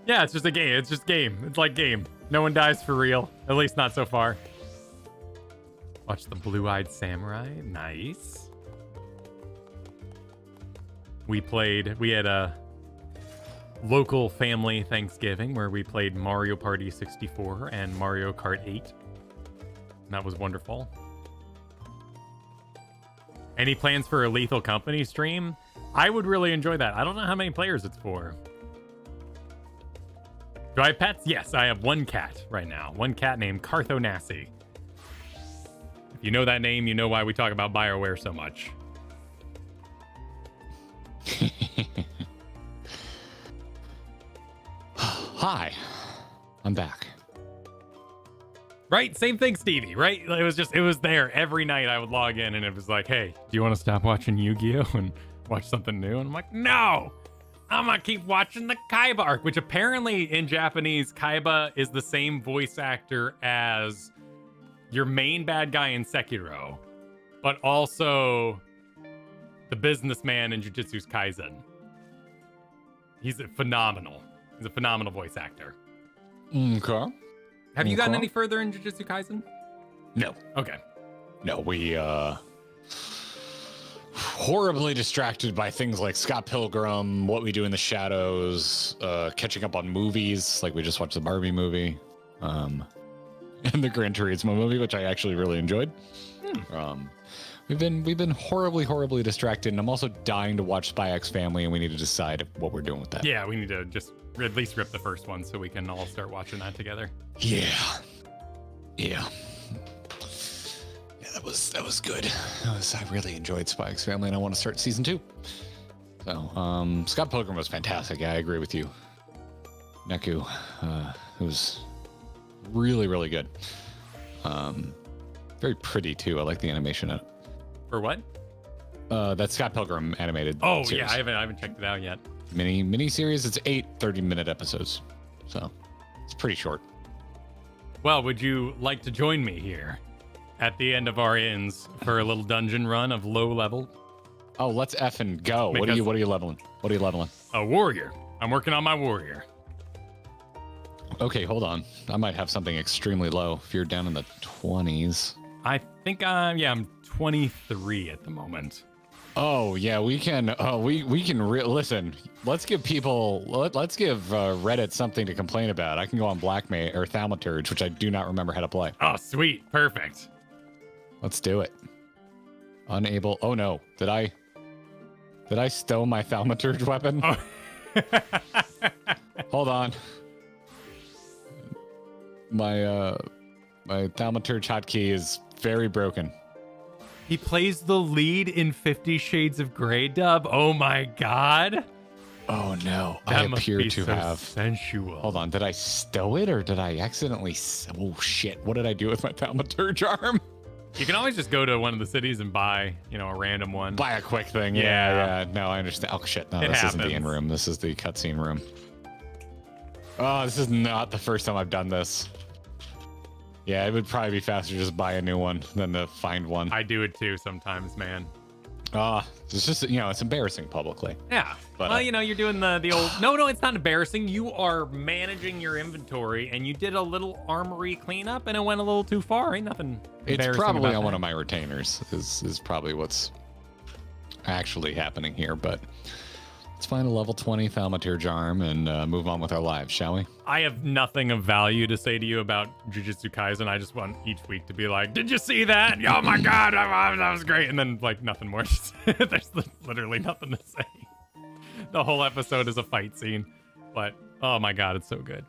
Yeah, it's just a game. It's like game. No one dies for real. At least not so far. Watch the Blue-Eyed Samurai. Nice. We had a local family Thanksgiving where we played Mario Party 64 and Mario Kart 8. That was wonderful. Any plans for a Lethal Company stream? I would really enjoy that. I don't know how many players it's for. Do I have pets? Yes, I have one cat right now. One cat named Carthonassi. If you know that name, you know why we talk about BioWare so much. Hi, I'm back. Right? Same thing, Stevie, right? It was there every night. I would log in and it was like, hey, do you want to stop watching Yu-Gi-Oh and watch something new? And I'm like, no, I'm going to keep watching the Kaiba arc, which apparently in Japanese, Kaiba is the same voice actor as your main bad guy in Sekiro, but also the businessman in Jujutsu Kaisen. He's phenomenal. He's a phenomenal voice actor. Okay. Have you gotten any further in Jujutsu Kaisen? No. Okay. No, we horribly distracted by things like Scott Pilgrim, What We Do in the Shadows, catching up on movies, like we just watched the Barbie movie, and the Gran Turismo movie, which I actually really enjoyed. We've been horribly distracted, and I'm also dying to watch Spy X Family, and we need to decide what we're doing with that. Yeah, we need to just at least rip the first one so we can all start watching that together. Yeah, that was good. I really enjoyed Spy X Family, and I want to start season 2. So, Scott Pilgrim was fantastic. Yeah, I agree with you. Neku, it was really good. Very pretty too. I like the animation in it. For what? That Scott Pilgrim animated. Oh series. yeah, I haven't checked it out yet. Mini series. It's 8 30-minute episodes, so it's pretty short. Well, would you like to join me here at the end of our inns for a little dungeon run of low level? Oh, let's effing go. What are you leveling? What are you leveling? A warrior. I'm working on my warrior. Okay, hold on. I might have something extremely low if you're down in the 20s. I think I'm 23 at the moment. Oh yeah, we can listen. Let's give people let's give Reddit something to complain about. I can go on Blackmage or Thaumaturge, which I do not remember how to play. Oh sweet, perfect. Let's do it. Unable. Oh no, did I stow my Thaumaturge weapon? Oh. Hold on. My Thaumaturge hotkey is very broken. He plays the lead in 50 Shades of Grey dub. Oh my god. Oh no. That I must appear be to so have sensual. Hold on, did I stow it or did I accidentally oh shit. What did I do with my Thaumaturge arm? You can always just go to one of the cities and buy, a random one. Buy a quick thing. Yeah. Yeah. No, I understand. Oh shit. No, It this isn't happens. the in room. This is the cutscene room. Oh, this is not the first time I've done this. Yeah, it would probably be faster to just buy a new one than to find one. I do it too sometimes, man. It's just, it's embarrassing publicly. Yeah. But, well, you're doing the old... No, it's not embarrassing. You are managing your inventory, and you did a little armory cleanup, and it went a little too far. Ain't nothing It's embarrassing probably about on that. one of my retainers is probably what's actually happening here, but let's find a level 20 Thaumaturge arm and move on with our lives, shall we? I have nothing of value to say to you about Jujutsu Kaisen. I just want each week to be like, did you see that? Oh my god, that was great. And then, nothing more to say. There's literally nothing to say. The whole episode is a fight scene. But, oh my god, it's so good.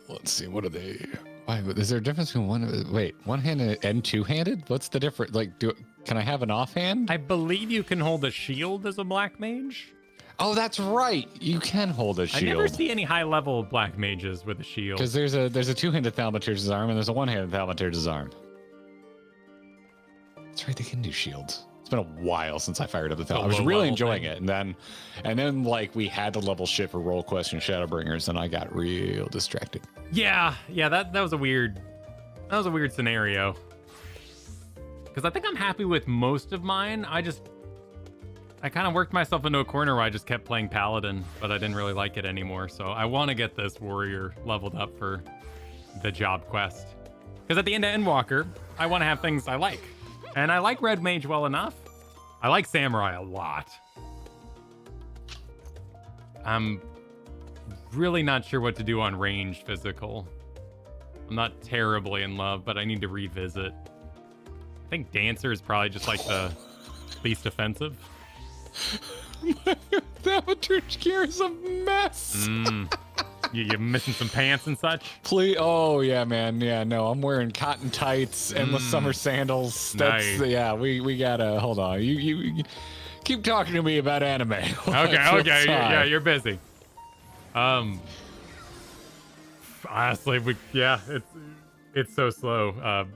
Let's see, what are they? Why, is there a difference between one-handed and two-handed? What's the difference? Can I have an offhand? I believe you can hold a shield as a black mage. Oh, that's right. You can hold a shield. I never see any high-level black mages with a shield. Because there's a two-handed Thaumaturge's arm and there's a one-handed Thaumaturge's arm. That's right, they can do shields. It's been a while since I fired up the Thaumaturge. I was really enjoying it, and then we had to level shit for Roll Quest and Shadowbringers, and I got real distracted. Yeah, that was a weird scenario. Because I think I'm happy with most of mine. I kind of worked myself into a corner where I just kept playing Paladin, but I didn't really like it anymore. So I want to get this warrior leveled up for the job quest. Because at the end of Endwalker, I want to have things I like. And I like Red Mage well enough. I like Samurai a lot. I'm really not sure what to do on ranged physical. I'm not terribly in love, but I need to revisit. I think Dancer is probably just the least offensive. Thaumaturge gear is a mess. You're missing some pants and such? Please. Oh, yeah, man. Yeah, no, I'm wearing cotton tights, endless summer sandals. Nice. Yeah, we gotta, hold on. You keep talking to me about anime. Okay. Yeah, you're busy. Honestly, it's so slow.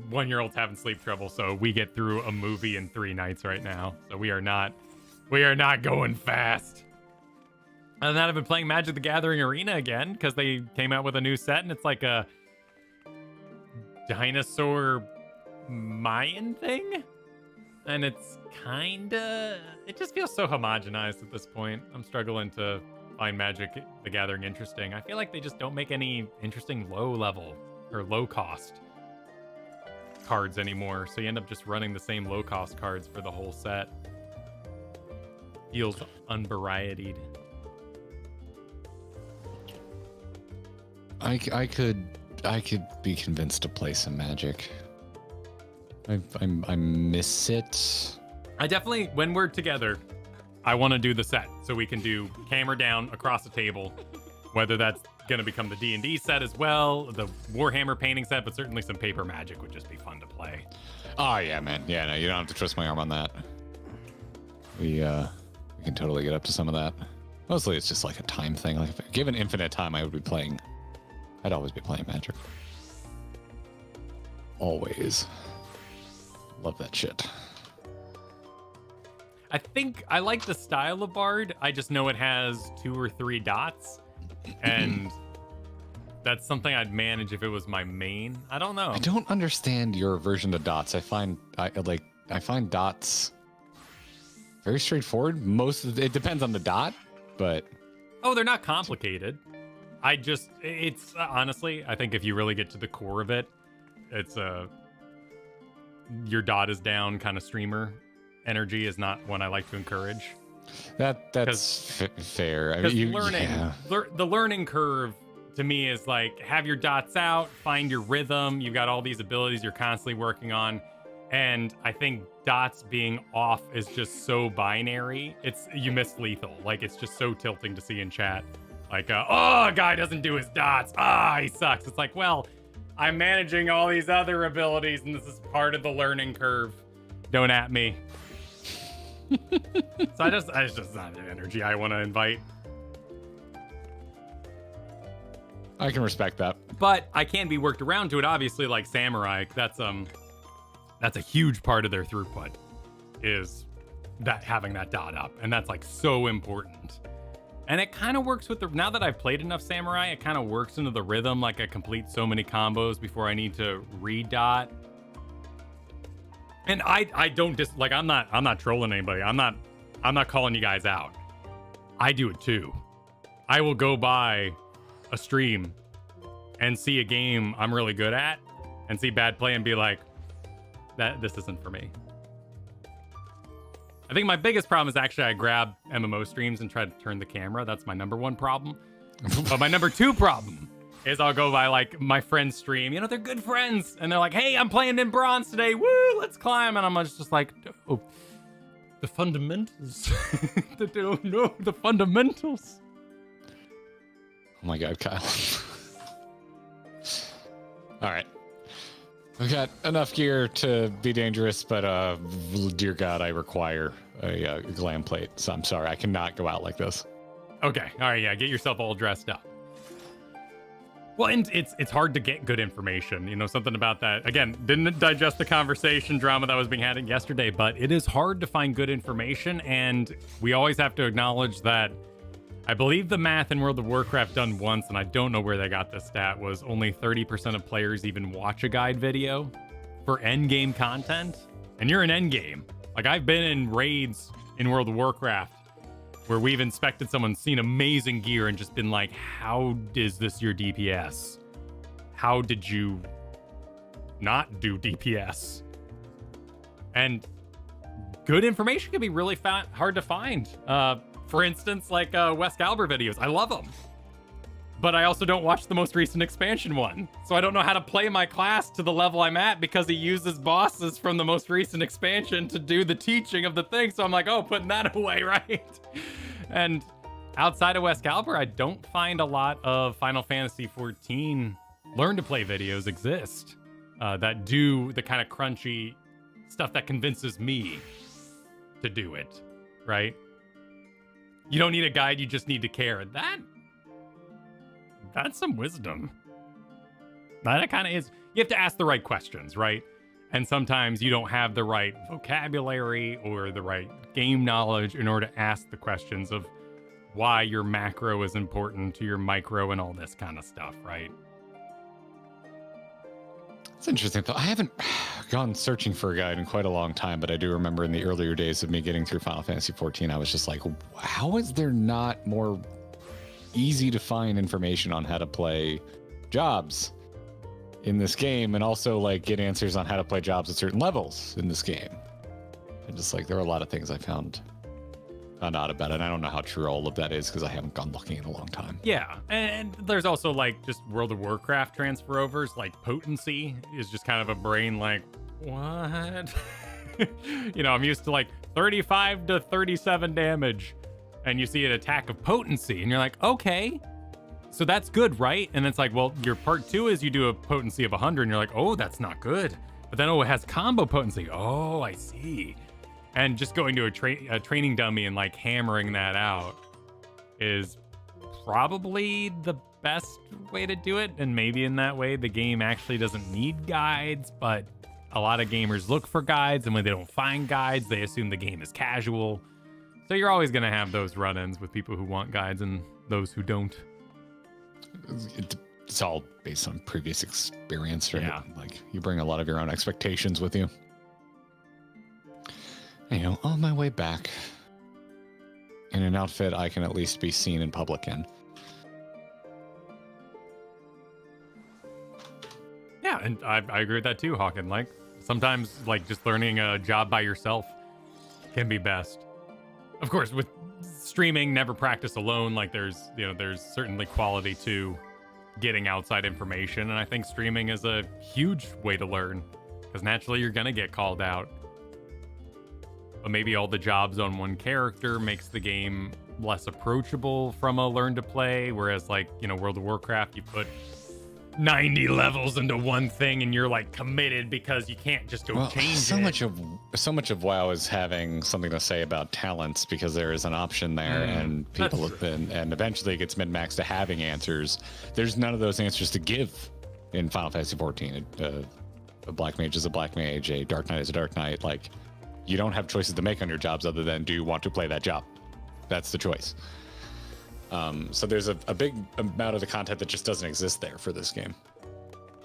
1-year-olds having sleep trouble, so we get through a movie in 3 nights right now. So we are not going fast. And then I've been playing Magic the Gathering Arena again because they came out with a new set, and it's like a dinosaur Mayan thing. And it just feels so homogenized at this point. I'm struggling to find Magic the Gathering interesting. I feel like they just don't make any interesting low level or low cost cards anymore. So you end up just running the same low cost cards for the whole set. Feels unvarietied. I could be convinced to play some Magic. I miss it. I definitely, when we're together, I want to do the set so we can do camera down across the table, whether that's going to become the D&D set as well, the Warhammer painting set, but certainly some paper Magic would just be fun to play. Oh yeah, man. Yeah, no, you don't have to twist my arm on that. We can totally get up to some of that. Mostly it's just like a time thing. Like if given infinite time, I'd always be playing Magic. Always. Love that shit. I think I like the style of Bard. I just know it has 2 or 3 dots, and that's something I'd manage if it was my main. I don't know. I don't understand your aversion to dots. I find dots very straightforward. It depends on the dot, but oh, they're not complicated. It's honestly, I think if you really get to the core of it, it's your dot is down kind of streamer energy is not one I like to encourage. That's fair. I mean, the learning curve to me is like, have your dots out, find your rhythm. You've got all these abilities you're constantly working on. And I think dots being off is just so binary. You miss lethal. Like, it's just so tilting to see in chat. Like, a guy doesn't do his dots. He sucks. It's like, well, I'm managing all these other abilities, and this is part of the learning curve. Don't at me. So it's just not the energy I want to invite. I can respect that. But I can be worked around to it, obviously, like Samurai. That's a huge part of their throughput, is that having that dot up. And that's like so important. And it kind of works with now that I've played enough Samurai, it kind of works into the rhythm. Like I complete so many combos before I need to re-dot. And I don't I'm not trolling anybody. I'm not calling you guys out. I do it too. I will go by a stream and see a game I'm really good at and see bad play and be like, this isn't for me. I think my biggest problem is actually I grab MMO streams and try to turn the camera. That's my number 1 problem. But my number 2 problem is I'll go by like my friend's stream. They're good friends. And they're like, hey, I'm playing in bronze today. Woo, let's climb. And I'm just like, oh, the fundamentals. The fundamentals. Oh my God, Kyle. All right. I've got enough gear to be dangerous, but dear God, I require a glam plate. So I'm sorry, I cannot go out like this. Okay, all right, yeah, get yourself all dressed up. Well, and it's hard to get good information. Something about that. Again, didn't digest the conversation drama that was being had yesterday, but it is hard to find good information, and we always have to acknowledge that I believe the math in World of Warcraft done once, and I don't know where they got this stat, was only 30% of players even watch a guide video for endgame content. And you're in endgame. Like, I've been in raids in World of Warcraft where we've inspected someone, seen amazing gear, and just been like, how is this your DPS? How did you not do DPS? And good information can be really hard to find. For instance, like Wescalber videos. I love them. But I also don't watch the most recent expansion one. So I don't know how to play my class to the level I'm at because he uses bosses from the most recent expansion to do the teaching of the thing. So I'm like, oh, putting that away, right? And outside of Wescalber, I don't find a lot of Final Fantasy XIV learn to play videos exist that do the kind of crunchy stuff that convinces me to do it, right? You don't need a guide, you just need to care. That's some wisdom. That kind of is. You have to ask the right questions, right? And sometimes you don't have the right vocabulary or the right game knowledge in order to ask the questions of why your macro is important to your micro and all this kind of stuff, right? It's interesting, though. I haven't gone searching for a guide in quite a long time, but I do remember in the earlier days of me getting through Final Fantasy XIV, I was just like, how is there not more easy to find information on how to play jobs in this game, and also like get answers on how to play jobs at certain levels in this game. And just like there are a lot of things I found out about it. And I don't know how true all of that is because I haven't gone looking in a long time. Yeah, and there's also like just World of Warcraft transfer overs, like potency is just kind of a brain like, what? You know, I'm used to like 35 to 37 damage, and you see an attack of potency, and you're like, okay, so that's good, right? And it's like, well, your part 2 is you do a potency of 100, and you're like, oh, that's not good. But then, oh, it has combo potency. Oh, I see. And just going to a training dummy and like hammering that out is probably the best way to do it. And maybe in that way, the game actually doesn't need guides, but a lot of gamers look for guides, and when they don't find guides, they assume the game is casual. So you're always going to have those run-ins with people who want guides and those who don't. It's all based on previous experience, right? Yeah. Like you bring a lot of your own expectations with you. You know, on my way back in an outfit I can at least be seen in public in. Yeah, and I agree with that too, Hawken. Like, sometimes, like, just learning a job by yourself can be best. Of course, with streaming, never practice alone. Like, there's certainly quality to getting outside information, and I think streaming is a huge way to learn, because naturally you're gonna get called out. But maybe all the jobs on one character makes the game less approachable from a learn to play, whereas like, you know, World of Warcraft, you put 90 levels into one thing and you're like committed because you can't just go change it. So much of WoW is having something to say about talents, because there is an option there, and people have been, and eventually it gets min-maxed to having answers. There's none of those answers to give in Final Fantasy XIV. A black mage is a black mage, a dark knight is a dark knight. Like, you don't have choices to make on your jobs other than, do you want to play that job? That's the choice. So there's a big amount of the content that just doesn't exist there for this game.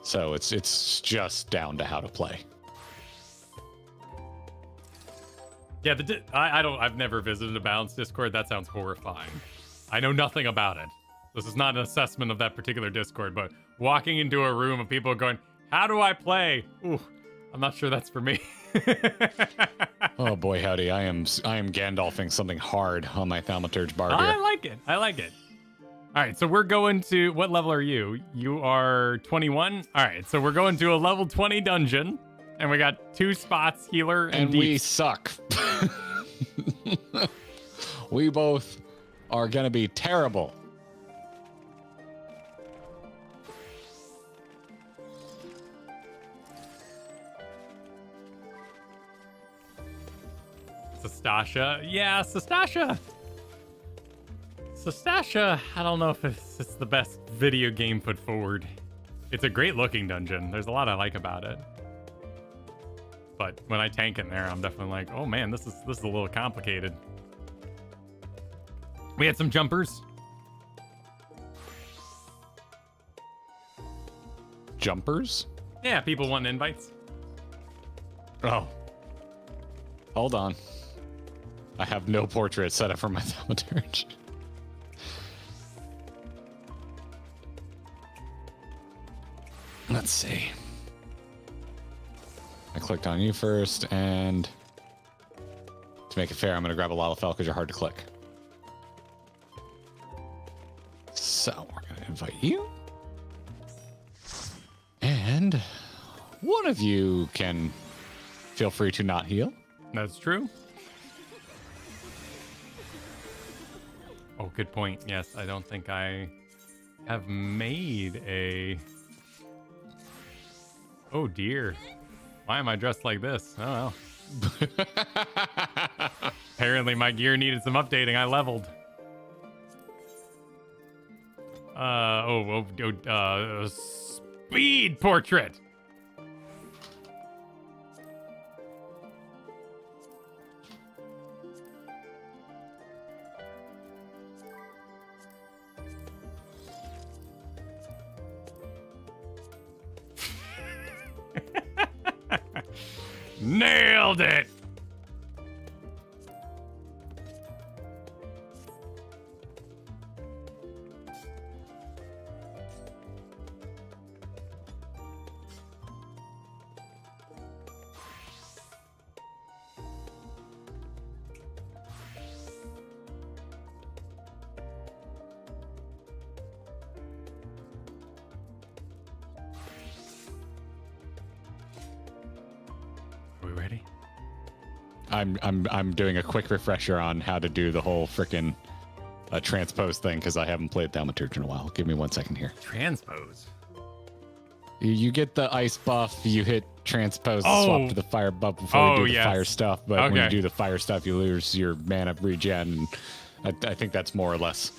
So it's just down to how to play. Yeah, I've never visited a balanced Discord. That sounds horrifying. I know nothing about it. This is not an assessment of that particular Discord, but walking into a room of people going, how do I play? Ooh, I'm not sure that's for me. Oh boy, howdy! I am Gandalfing something hard on my Thaumaturge bar here. I like it. All right, so we're going to, what level are you? You are 21. All right, so we're going to a level 20 dungeon, and we got 2 spots, healer and deep. We suck. We both are gonna be terrible. Sastasha. Yeah, Sastasha. Sastasha, I don't know if it's the best video game put forward. It's a great looking dungeon. There's a lot I like about it. But when I tank in there, I'm definitely like, oh man, this is a little complicated. We had some jumpers. Jumpers? Yeah, people want invites. Oh. Hold on. I have no portrait set up for my Thaumaturge. Let's see. I clicked on you first, and to make it fair, I'm going to grab a Lalafell because you're hard to click. So we're going to invite you. And one of you can feel free to not heal. That's true. Oh, good point. Yes, I don't think I have made a... Oh, dear. Why am I dressed like this? Oh, well. Apparently my gear needed some updating. I leveled. Speed portrait. Nailed it! I'm doing a quick refresher on how to do the whole frickin' transpose thing because I haven't played Thaumaturge in a while. Give me 1 second here. Transpose. You get the ice buff, you hit transpose to swap to the fire buff before you do the fire stuff, but when you do the fire stuff, you lose your mana regen. I think that's more or less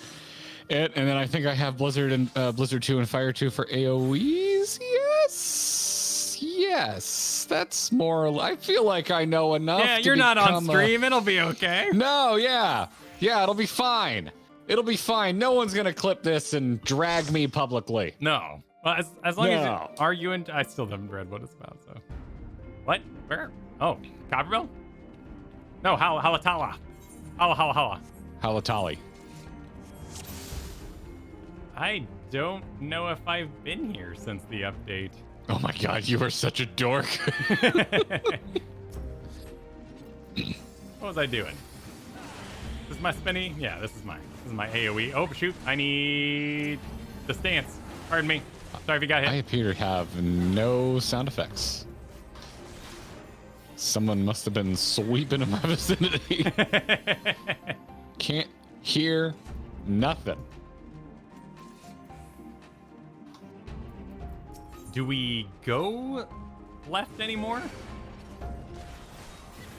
it. And then I think I have Blizzard and Blizzard 2 and Fire 2 for AoEs. Yes, that's more. I feel like I know enough. Yeah, you're not on stream. It'll be okay. No, yeah, it'll be fine. It'll be fine. No one's gonna clip this and drag me publicly. No. Well, as long as are you in? I still haven't read what it's about. So, what? Where? Oh, Copperville? No, Halatala. Hala. Halatali. I don't know if I've been here since the update. Oh my god, you are such a dork. What was I doing? This is my spinny? Yeah, this is my AoE. Oh, shoot. I need the stance. Pardon me. Sorry if you got hit. I appear to have no sound effects. Someone must have been sweeping in my vicinity. Can't hear nothing. Do we go left anymore?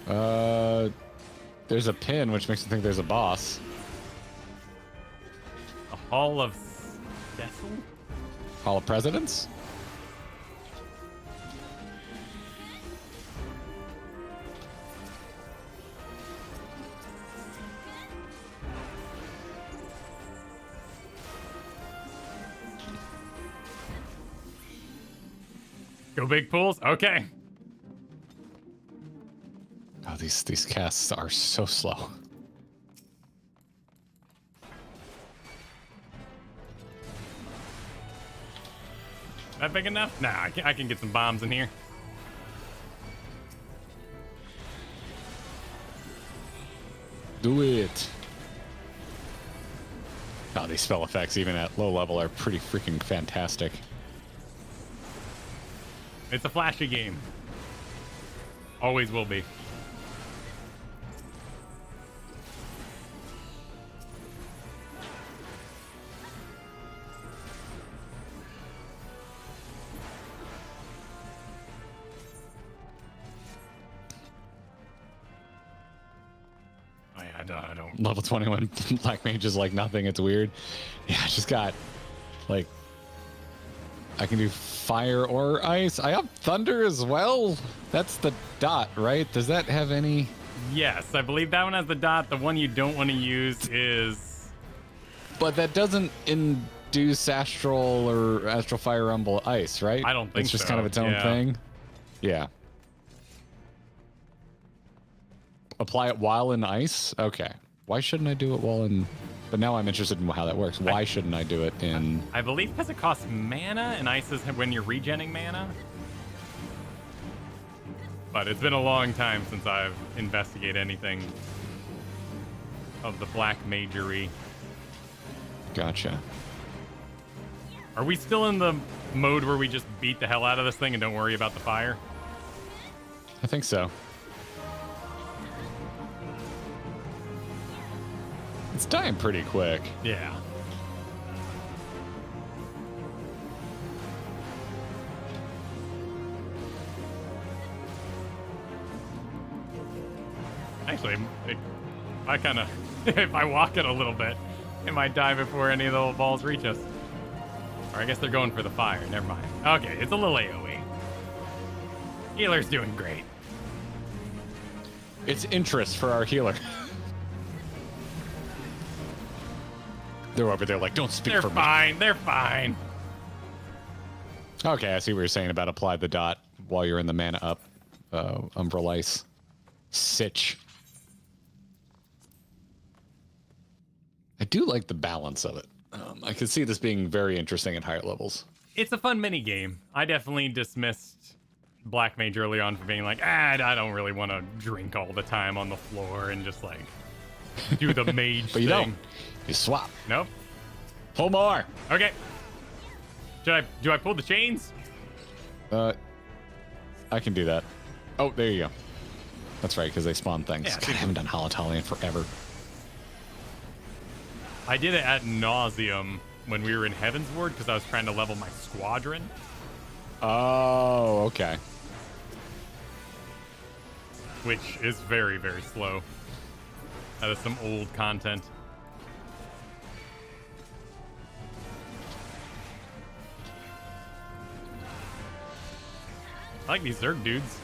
There's a pin, which makes me think there's a boss. A Hall of Cecil? Hall of Presidents? Go big pools? Okay. Oh, these casts are so slow. That big enough? Nah, I can get some bombs in here. Do it. Oh, these spell effects, even at low level, are pretty freaking fantastic. It's a flashy game. Always will be. I don't. Level 21 Black Mage is like nothing. It's weird. Yeah, I just got like I can do fire or ice. I have thunder as well. That's the dot, right? Does that have any? Yes, I believe that one has the dot. The one you don't want to use is. But that doesn't induce astral or astral fire rumble ice, right? I don't think so. It's just kind of its own thing. Yeah. Apply it while in ice? Okay. Why shouldn't I do it while in... But now I'm interested in how that works. Why shouldn't I do it in... I believe because it costs mana, and ice is when you're regenning mana. But it's been a long time since I've investigated anything of the black magery. Gotcha. Are we still in the mode where we just beat the hell out of this thing and don't worry about the fire? I think so. It's dying pretty quick. Yeah. Actually, I kind of, if I walk it a little bit, it might die before any of the little balls reach us. Or I guess they're going for the fire. Never mind. Okay, it's a little AoE. Healer's doing great. It's interest for our healer. They're over there like, don't speak for me. They're fine. They're fine. Okay, I see what you're saying about apply the dot while you're in the mana up. Umbrella Ice. Sitch. I do like the balance of it. I could see this being very interesting at higher levels. It's a fun mini game. I definitely dismissed Black Mage early on for being like, I don't really want to drink all the time on the floor and just like do the mage But you thing. don't. You swap. Nope. Pull more. Okay. Do I pull the chains? I can do that. Oh, there you go. That's right, because they spawn things. Yeah, God, I haven't done Halotali in forever. I did it ad nauseum when we were in Heaven's Ward because I was trying to level my squadron. Oh, okay. Which is very, very slow. That is some old content. I like these Zerg dudes.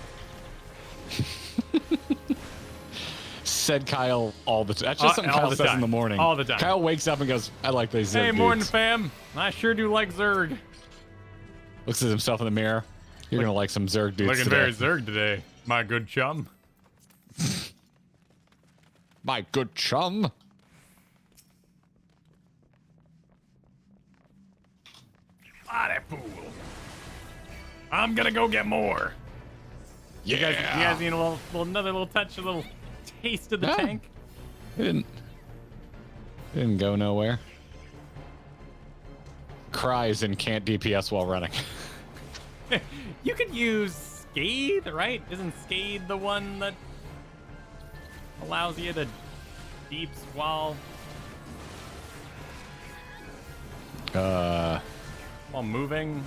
Said Kyle all the time. That's just something Kyle says in the morning. All the time. Kyle wakes up and goes, I like these Zerg Hey, dudes. morning fam. I sure do like Zerg. Looks at himself in the mirror. You're going to like some Zerg dudes Looking today. very Zerg today, my good chum. My good chum. Body pool. I'm gonna go get more. Yeah. You guys need another little touch, a little taste of the tank? It didn't go nowhere. Cries and can't DPS while running. You could use Scathe, right? Isn't Scathe the one that allows you to deeps while moving?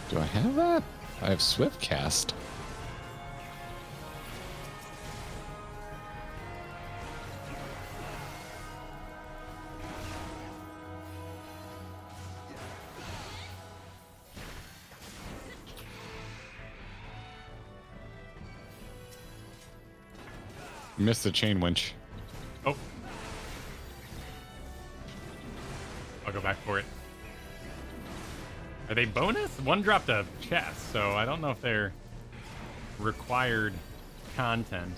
Do I have that? I have Swift Cast. Missed the chain winch. Oh. I'll go back for it. Are they bonus? One dropped a chest, so I don't know if they're required content.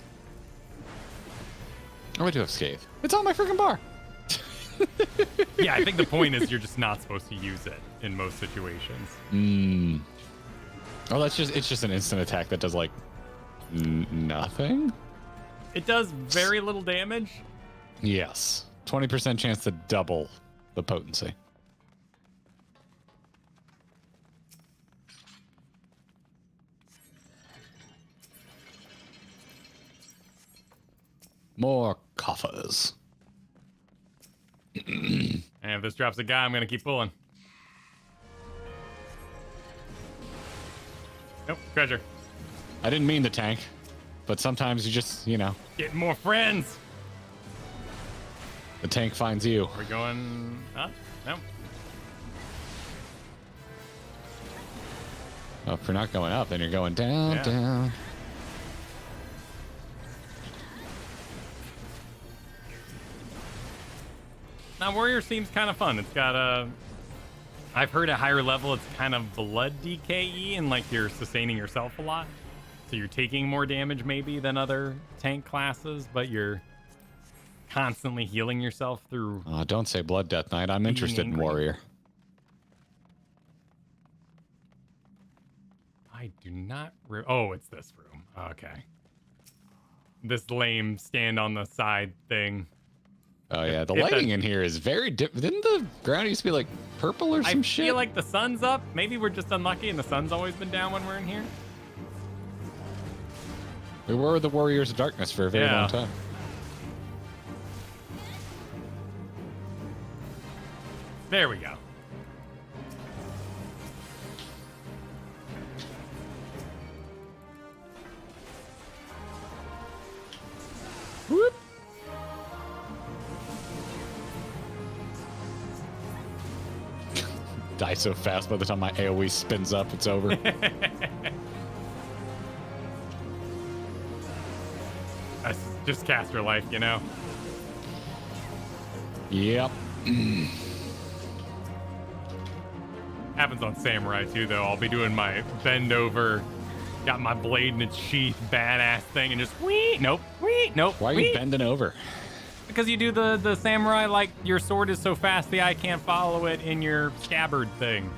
Oh, I do have Scathe. It's on my freaking bar. Yeah, I think the point is you're just not supposed to use it in most situations. Oh, it's just an instant attack that does like nothing. It does very little damage. Yes, 20% chance to double the potency. More coffers. And if this drops a guy, I'm gonna keep pulling. Nope, treasure. I didn't mean the tank, but sometimes you just, Getting more friends. the tank finds you. We're going up? Nope. Oh, if you're not going up, then you're going down, Yeah. down. Now, Warrior seems kind of fun. It's got a... I've heard at higher level it's kind of blood DKE and like you're sustaining yourself a lot. So you're taking more damage maybe than other tank classes, but you're constantly healing yourself through... Don't say Blood Death Knight. I'm interested in angry. Warrior. I do not... Oh, it's this room. Okay. This lame stand on the side thing. Oh, yeah. The If lighting in here is very different. Didn't the ground used to be like purple or some shit? I feel like the sun's up. Maybe we're just unlucky and the sun's always been down when we're in here. We were the Warriors of Darkness for a very long time. There we go. Whoop. Die so fast by the time my AoE spins up, it's over. That's just caster life, you know? Yep. Happens on Samurai too, though. I'll be doing my bend over, got my blade in its sheath, badass thing, and just wee, nope, nope. Why are you bending over? Because you do the Samurai like your sword is so fast the eye can't follow it in your scabbard thing.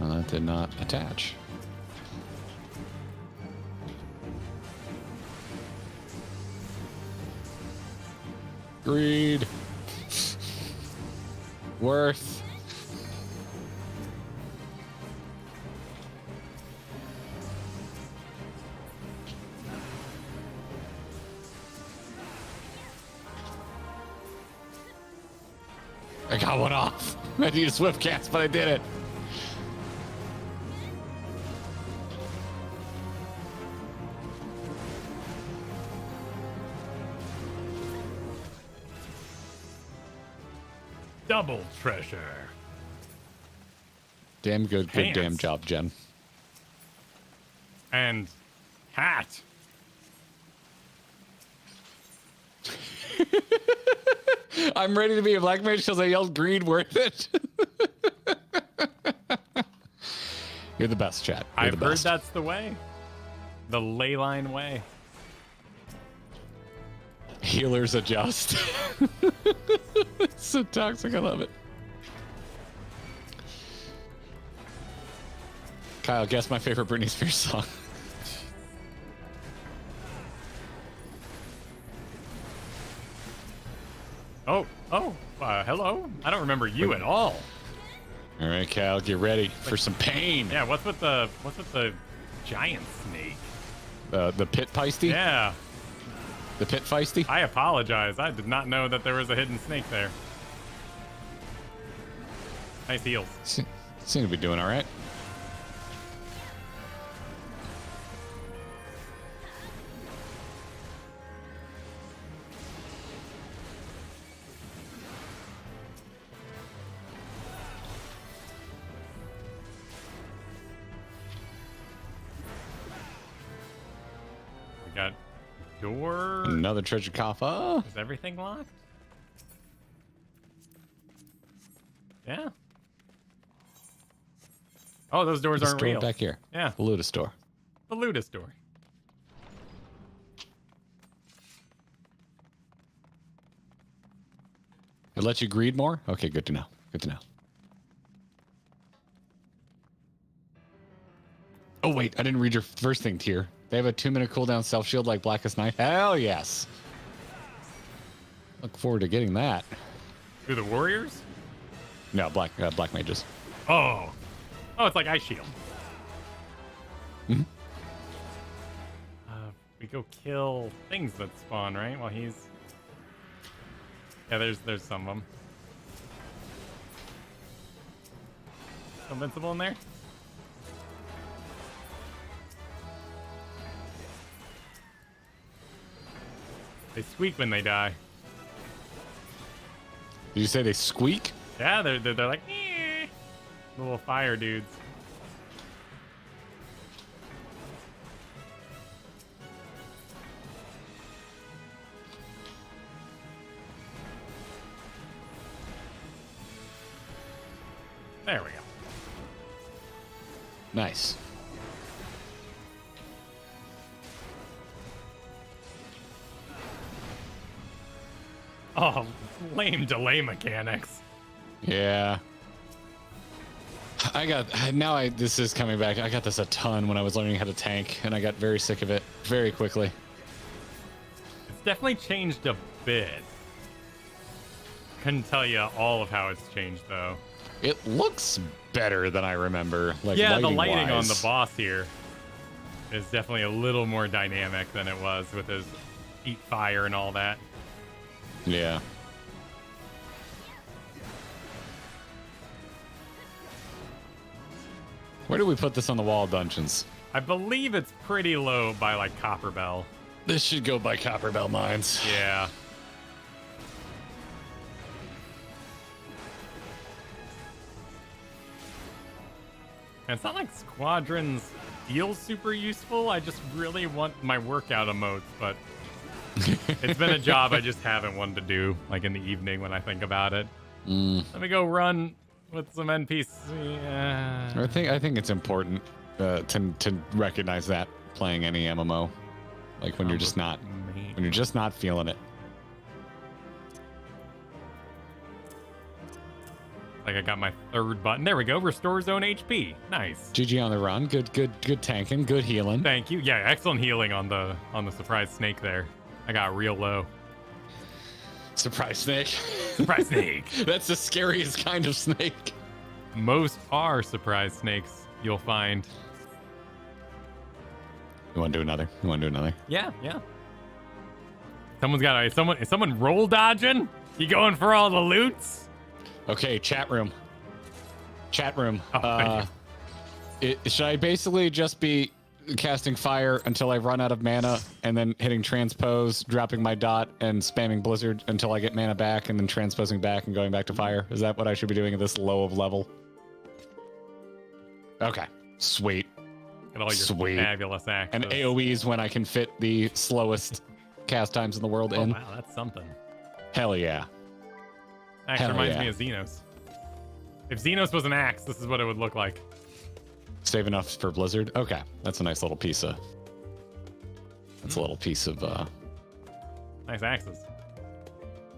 Well, that did not attach. Greed. Worth. I got one off. I need a swift cast, but I did it. Double treasure. Damn good Pants. damn job, Jen. And hat. I'm ready to be a black mage because I yelled green worth it. You're the best, chat. You're I've the heard best. that's the way. The ley line way. Healers adjust. It's so toxic. I love it. Kyle, guess my favorite Britney Spears song. Hello. I don't remember you at all. All right, Kyle, get ready for some pain. Yeah, what's with the giant snake? The pit feisty? Yeah. The pit feisty? I apologize. I did not know that there was a hidden snake there. Nice heals. Seem to be doing all right. We got door. Another treasure coffer. Is everything locked? Yeah. Oh, those doors aren't Store real. back here. Yeah. The Ludus door. The Ludus door. It lets you greed more? Okay, good to know. Good to know. Oh, wait. I didn't read your first thing, Tier. They have a 2-minute cooldown self-shield like Blackest Night. Hell yes. Look forward to getting that. Who, the warriors? No, black mages. Oh. Oh, it's like Ice Shield. Mm-hmm. We go kill things that spawn, right? While he's... Yeah, there's some of them. Invincible in there? They squeak when they die. Did you say they squeak? Yeah, they're like "Eh." Little fire dudes. There we go. Nice. Oh, lame delay mechanics. Yeah. This is coming back. I got this a ton when I was learning how to tank, and I got very sick of it very quickly. It's definitely changed a bit. Couldn't tell you all of how it's changed, though. It looks better than I remember. Like, yeah, the lighting on wise. the boss here is definitely a little more dynamic than it was with his eat fire and all that. Yeah. Where do we put this on the wall of dungeons? I believe it's pretty low by like Copper Bell. This should go by Copperbell Mines. Yeah. And it's not like Squadrons feels super useful. I just really want my workout emotes, but it's been a job I just haven't wanted to do, like in the evening when I think about it. Let me go run with some NPC. I think it's important to recognize that playing any MMO, like when you're just not feeling it. Like I got my third button. There we go. Restore zone HP. Nice. GG on the run. Good tanking. Good healing. Thank you. Yeah, excellent healing on the surprise snake there. I got real low. Surprise snake. Surprise snake. That's the scariest kind of snake. Most are surprise snakes, you'll find. You want to do another? Yeah. Is someone roll dodging? You going for all the loots? Okay, chat room. Chat room. Oh, thank you. Should I basically just be casting fire until I run out of mana, and then hitting transpose, dropping my dot, and spamming blizzard until I get mana back, and then transposing back and going back to fire? Is that what I should be doing at this low of level? Okay, sweet. Get all your Sweet. fabulous access. And AoEs when I can fit the slowest cast times in the world in. Wow, that's something. Hell yeah. Actually Hell reminds yeah. me of Xenos. If Xenos was an axe, this is what it would look like. Save enough for blizzard? Okay, that's a nice little piece of... That's a little piece of... Nice axes.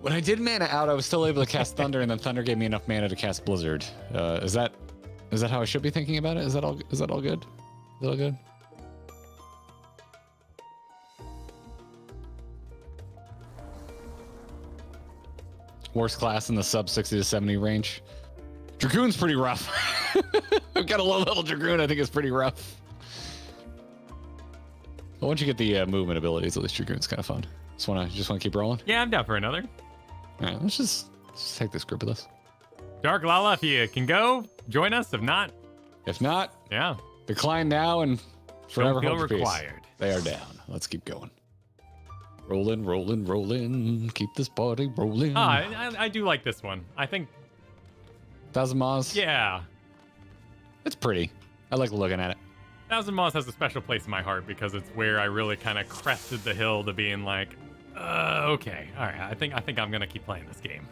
When I did mana out, I was still able to cast Thunder, and then Thunder gave me enough mana to cast Blizzard. Is that how I should be thinking about it? Is that all good? Is that all good? Worst class in the sub 60 to 70 range. Dragoon's pretty rough. I've got a low level Dragoon. I think it's pretty rough. But once you get the movement abilities, at least Dragoon's kind of fun. Just wanna keep rolling. Yeah, I'm down for another. All right, let's just take this group with us. Dark Lala, if you can go, join us. If not, yeah. Decline now and forever Don't feel hold your peace. required. They are down. Let's keep going. Rolling. Keep this party rolling. I do like this one. I think, Thousand Maws. yeah. It's pretty. I like looking at it. Thousand Maws has a special place in my heart because it's where I really kind of crested the hill to being like, okay, all right. I think I'm gonna keep playing this game.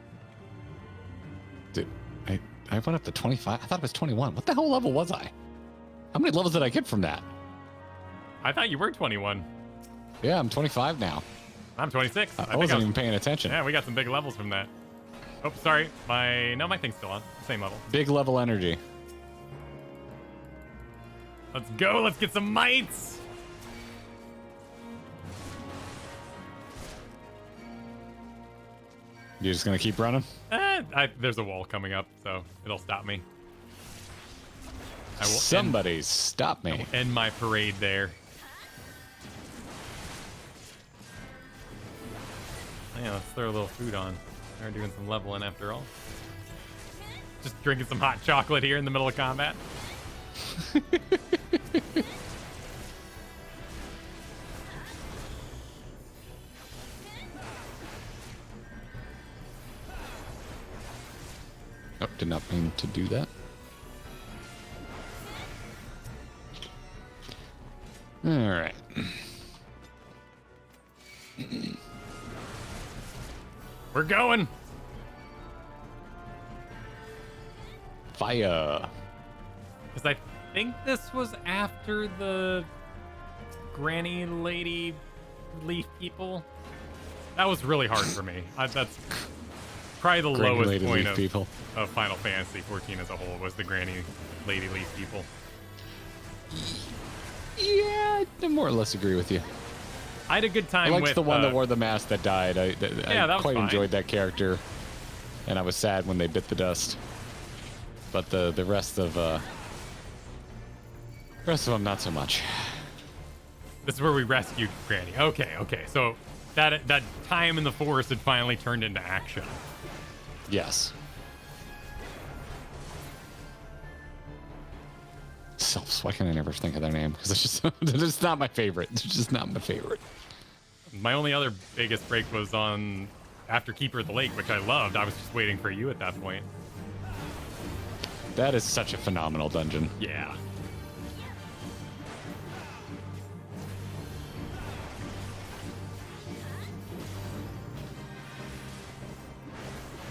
Dude, I went up to 25. I thought it was 21. What the hell level was I? How many levels did I get from that? I thought you were 21. Yeah, I'm 25 now. I'm 26. I wasn't even paying attention. Yeah, we got some big levels from that. Oh, sorry. My thing's still on. Same level. Big level energy. Let's go. Let's get some mites. You're just gonna keep running? There's a wall coming up, so it'll stop me. I will Somebody stop me. end my parade there. Yeah, let's throw a little food on. We're doing some leveling after all. Just drinking some hot chocolate here in the middle of combat. Oh, did not mean to do that. All right. We're going. Fire. Because I think this was after the granny lady leaf people. That was really hard for me. That's probably the Granny lowest lady point leaf people. of Final Fantasy 14 as a whole was the granny lady leaf people. Yeah, I more or less agree with you. I had a good time I liked with the one that wore the mask that died. I that was quite fine. enjoyed that character, and I was sad when they bit the dust. But the rest of them not so much. This is where we rescued Granny. Okay. So that time in the forest had finally turned into action. Yes. Selfs. Why can I never think of their name? Because it's just they're just not my favorite. It's just not my favorite. My only other biggest break was on after Keeper of the Lake, which I loved. I was just waiting for you at that point. That is such a phenomenal dungeon. Yeah.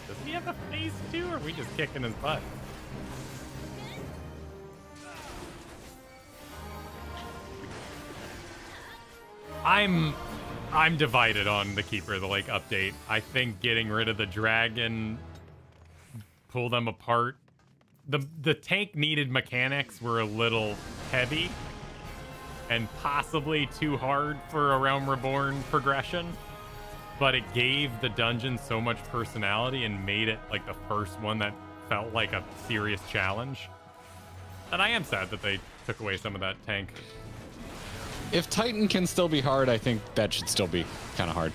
Does he have a phase 2, or are we just kicking his butt? I'm divided on the Keeper of the Lake update. I think getting rid of the dragon, pull them apart. The tank needed mechanics were a little heavy and possibly too hard for a Realm Reborn progression, but it gave the dungeon so much personality and made it like the first one that felt like a serious challenge. And I am sad that they took away some of that tank. If Titan can still be hard, I think that should still be kind of hard.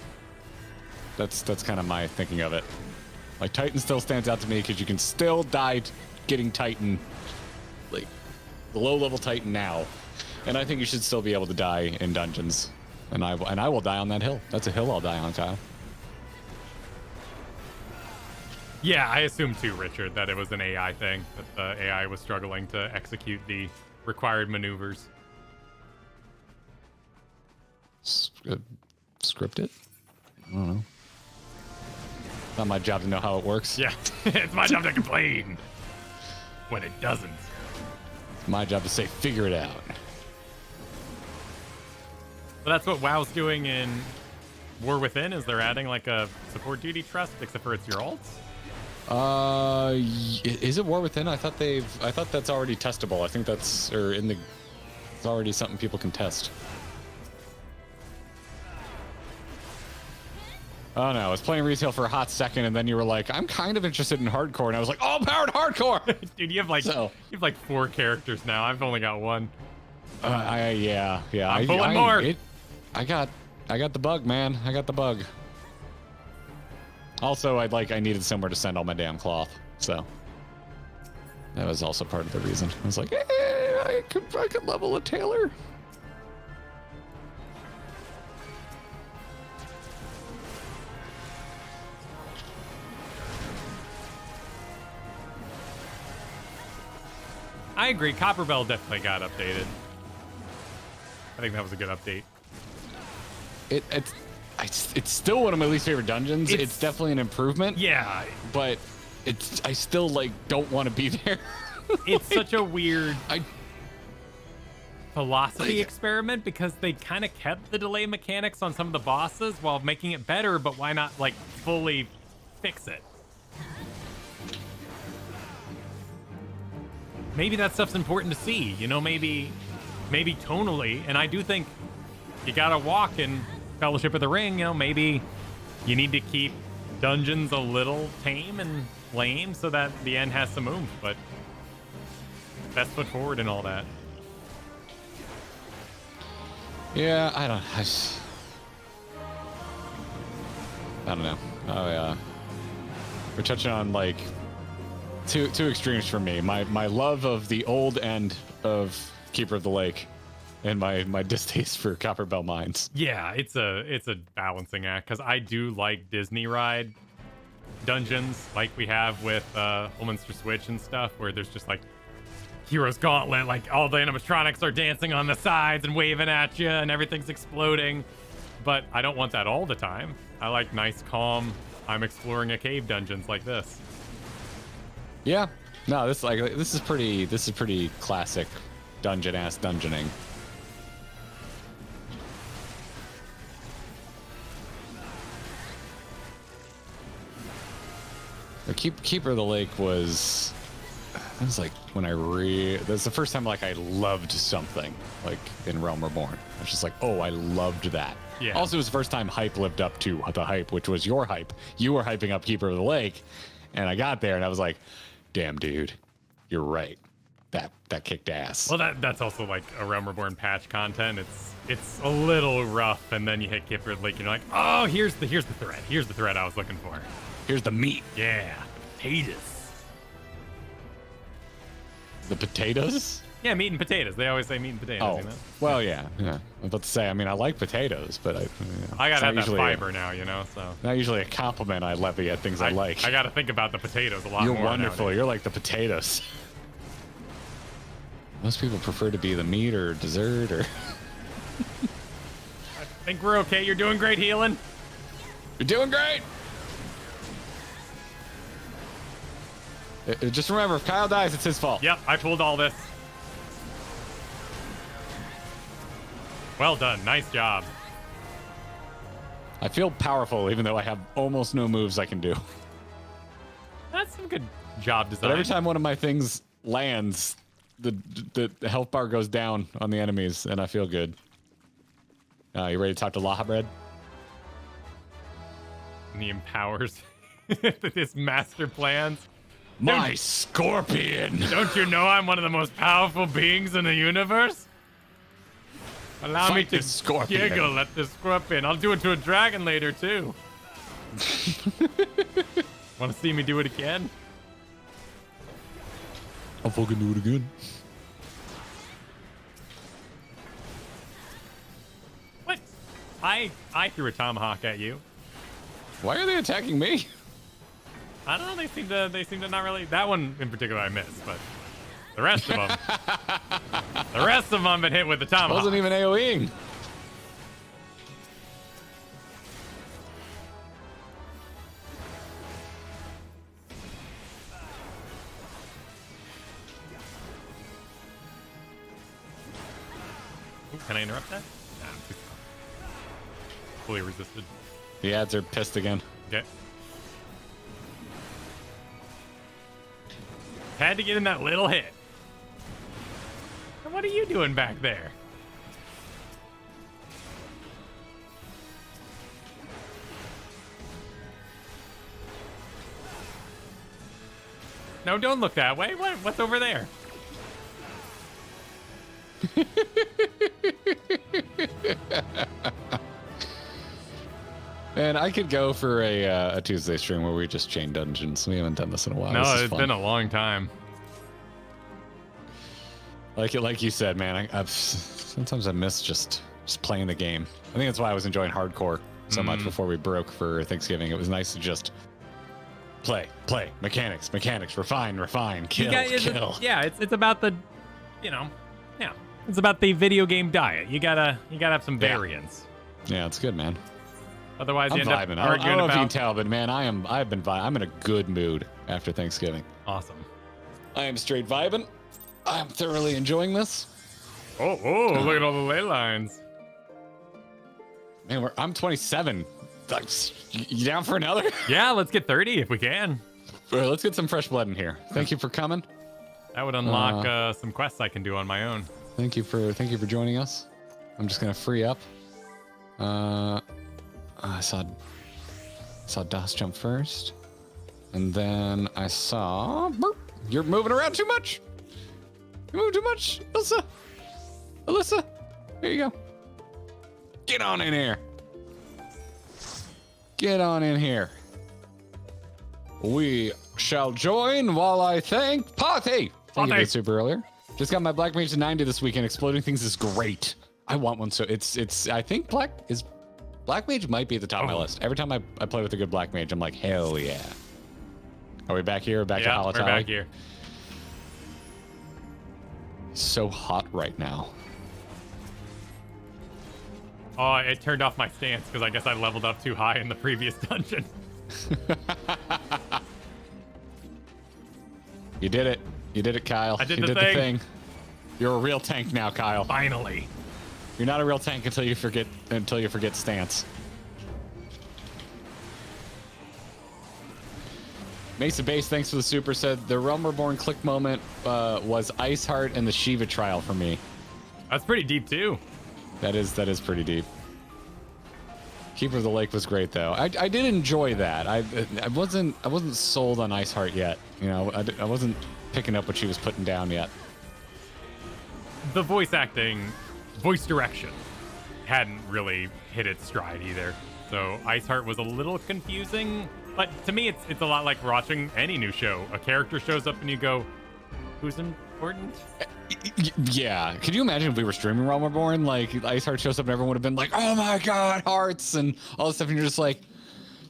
That's kind of my thinking of it. Like, Titan still stands out to me because you can still die getting Titan, like, the low-level Titan now. And I think you should still be able to die in dungeons. And I will die on that hill. That's a hill I'll die on, Kyle. Yeah, I assumed too, Richard, that it was an AI thing. That the AI was struggling to execute the required maneuvers. Scripted? I don't know. Not my job to know how it works. Yeah, it's my job to complain when it doesn't. It's my job to say, figure it out. But that's what WoW's doing in War Within, is they're adding like a support duty trust, except for it's your alts. Is it War Within? I thought that's already testable. I think it's already something people can test. Oh no, I was playing retail for a hot second, and then you were like, I'm kind of interested in hardcore, and I was like, all powered hardcore! Dude, you have like 4 characters now. I've only got 1. Yeah. I'm pulling more. I got the bug, man. I got the bug. Also, I needed somewhere to send all my damn cloth, so that was also part of the reason. I was like, I could level a tailor. I agree. Copperbell definitely got updated. I think that was a good update. It's still one of my least favorite dungeons. It's definitely an improvement. Yeah, but I still don't want to be there. It's such a weird philosophy experiment because they kind of kept the delay mechanics on some of the bosses while making it better, but why not fully fix it? Maybe that stuff's important to see, you know, maybe tonally, and I do think you gotta walk in Fellowship of the Ring, you know, maybe you need to keep dungeons a little tame and lame so that the end has some oomph, but best foot forward and all that. Yeah, I don't know. Oh yeah. We're touching on two extremes for me. My love of the old end of Keeper of the Lake, and my distaste for Copperbell Mines. Yeah, it's a balancing act because I do like Disney ride dungeons like we have with Ulminster Switch and stuff, where there's just Hero's Gauntlet, all the animatronics are dancing on the sides and waving at you and everything's exploding. But I don't want that all the time. I like nice, calm, I'm exploring a cave dungeons like this. Yeah, no, this is pretty classic dungeon-ass dungeoning. Keeper of the Lake was when that's the first time I loved something in Realm Reborn. I was just oh, I loved that. Yeah. Also, it was the first time hype lived up to the hype, which was your hype. You were hyping up Keeper of the Lake, and I got there and I was like, damn, dude, you're right. That kicked ass. Well, that's also a Realm Reborn patch content. It's a little rough, and then you hit Keeper of the Lake, and you're like, oh, here's the thread. Here's the thread I was looking for. Here's the meat. Yeah, potatoes. The potatoes? Yeah, meat and potatoes. They always say meat and potatoes. Oh, you know? Well, yeah. I'm about to say. I mean, I like potatoes, but I gotta have that fiber now, you know. So not usually a compliment I levy at things I like. I gotta think about the potatoes a lot more. You're wonderful. Nowadays. You're like the potatoes. Most people prefer to be the meat or dessert or. I think we're okay. You're doing great, healing. You're doing great. Just remember, if Kyle dies, it's his fault. Yep, I pulled all this. Well done. Nice job. I feel powerful, even though I have almost no moves I can do. That's some good job design. But every time one of my things lands, the health bar goes down on the enemies, and I feel good. You ready to talk to Laha Bread? And he empowers his master plans. My scorpion! Don't you know I'm one of the most powerful beings in the universe? Allow me to giggle at the scorpion. I'll do it to a dragon later, too. Want to see me do it again? I'll fucking do it again. What? I threw a tomahawk at you. Why are they attacking me? I don't know. They seem to not really. That one in particular I missed, but the rest of them, the rest of them have been hit with the tomahawk. Wasn't even AOEing. Ooh, can I interrupt that? Nah, I'm too fully resisted. The ads are pissed again. Okay. Had to get in that little hit. And what are you doing back there? No, don't look that way. What's over there? Man, I could go for a Tuesday stream where we just chain dungeons. We haven't done this in a while. No, This is it's fun. been a long time. Like you said, man. Sometimes I miss just playing the game. I think that's why I was enjoying hardcore so much before we broke for Thanksgiving. It was nice to just play, mechanics, refine, kill, kill. It's about the, it's about the video game diet. You gotta have some variance. Yeah, it's good, man. Otherwise, I'm you end up vibing. arguing I don't know if you can about. tell, but man, I'm in a good mood after Thanksgiving. Awesome. I am straight vibing. I'm thoroughly enjoying this. Oh, look at all the ley lines. Man, I'm 27. You down for another? Yeah, let's get 30 if we can. All right, let's get some fresh blood in here. Thank you for coming. That would unlock some quests I can do on my own. Thank you for joining us. I'm just gonna free up. I saw Das jump first, and then I saw. Boop. You're moving around too much. You move too much, Alyssa. Here you go. Get on in here. Get on in here. We shall join while I thank Pothy. Thank you for the super earlier. Just got my Black Mage to 90 this weekend. Exploding things is great. I want one, so it's. I think Black Mage might be at the top of my list. Every time I play with a good Black Mage, I'm like, hell yeah. Are we back here? Or back to Halatali? We're back here. So hot right now. Oh, it turned off my stance because I guess I leveled up too high in the previous dungeon. You did it. You did it, Kyle. I did you the did thing. the thing. You're a real tank now, Kyle. Finally. You're not a real tank until you forget stance. Mesa Base, thanks for the super. Said the Realm Reborn click moment was Iceheart and the Shiva trial for me. That's pretty deep too. That is pretty deep. Keeper of the Lake was great though. I did enjoy that. I wasn't sold on Iceheart yet. You know, I wasn't picking up what she was putting down yet. The voice direction hadn't really hit its stride either. So Iceheart was a little confusing, but to me it's a lot like watching any new show. A character shows up and you go, who's important? Yeah. Could you imagine if we were streaming Realm Reborn? Like Iceheart shows up and everyone would have been like, oh my god, hearts and all this stuff, and you're just like,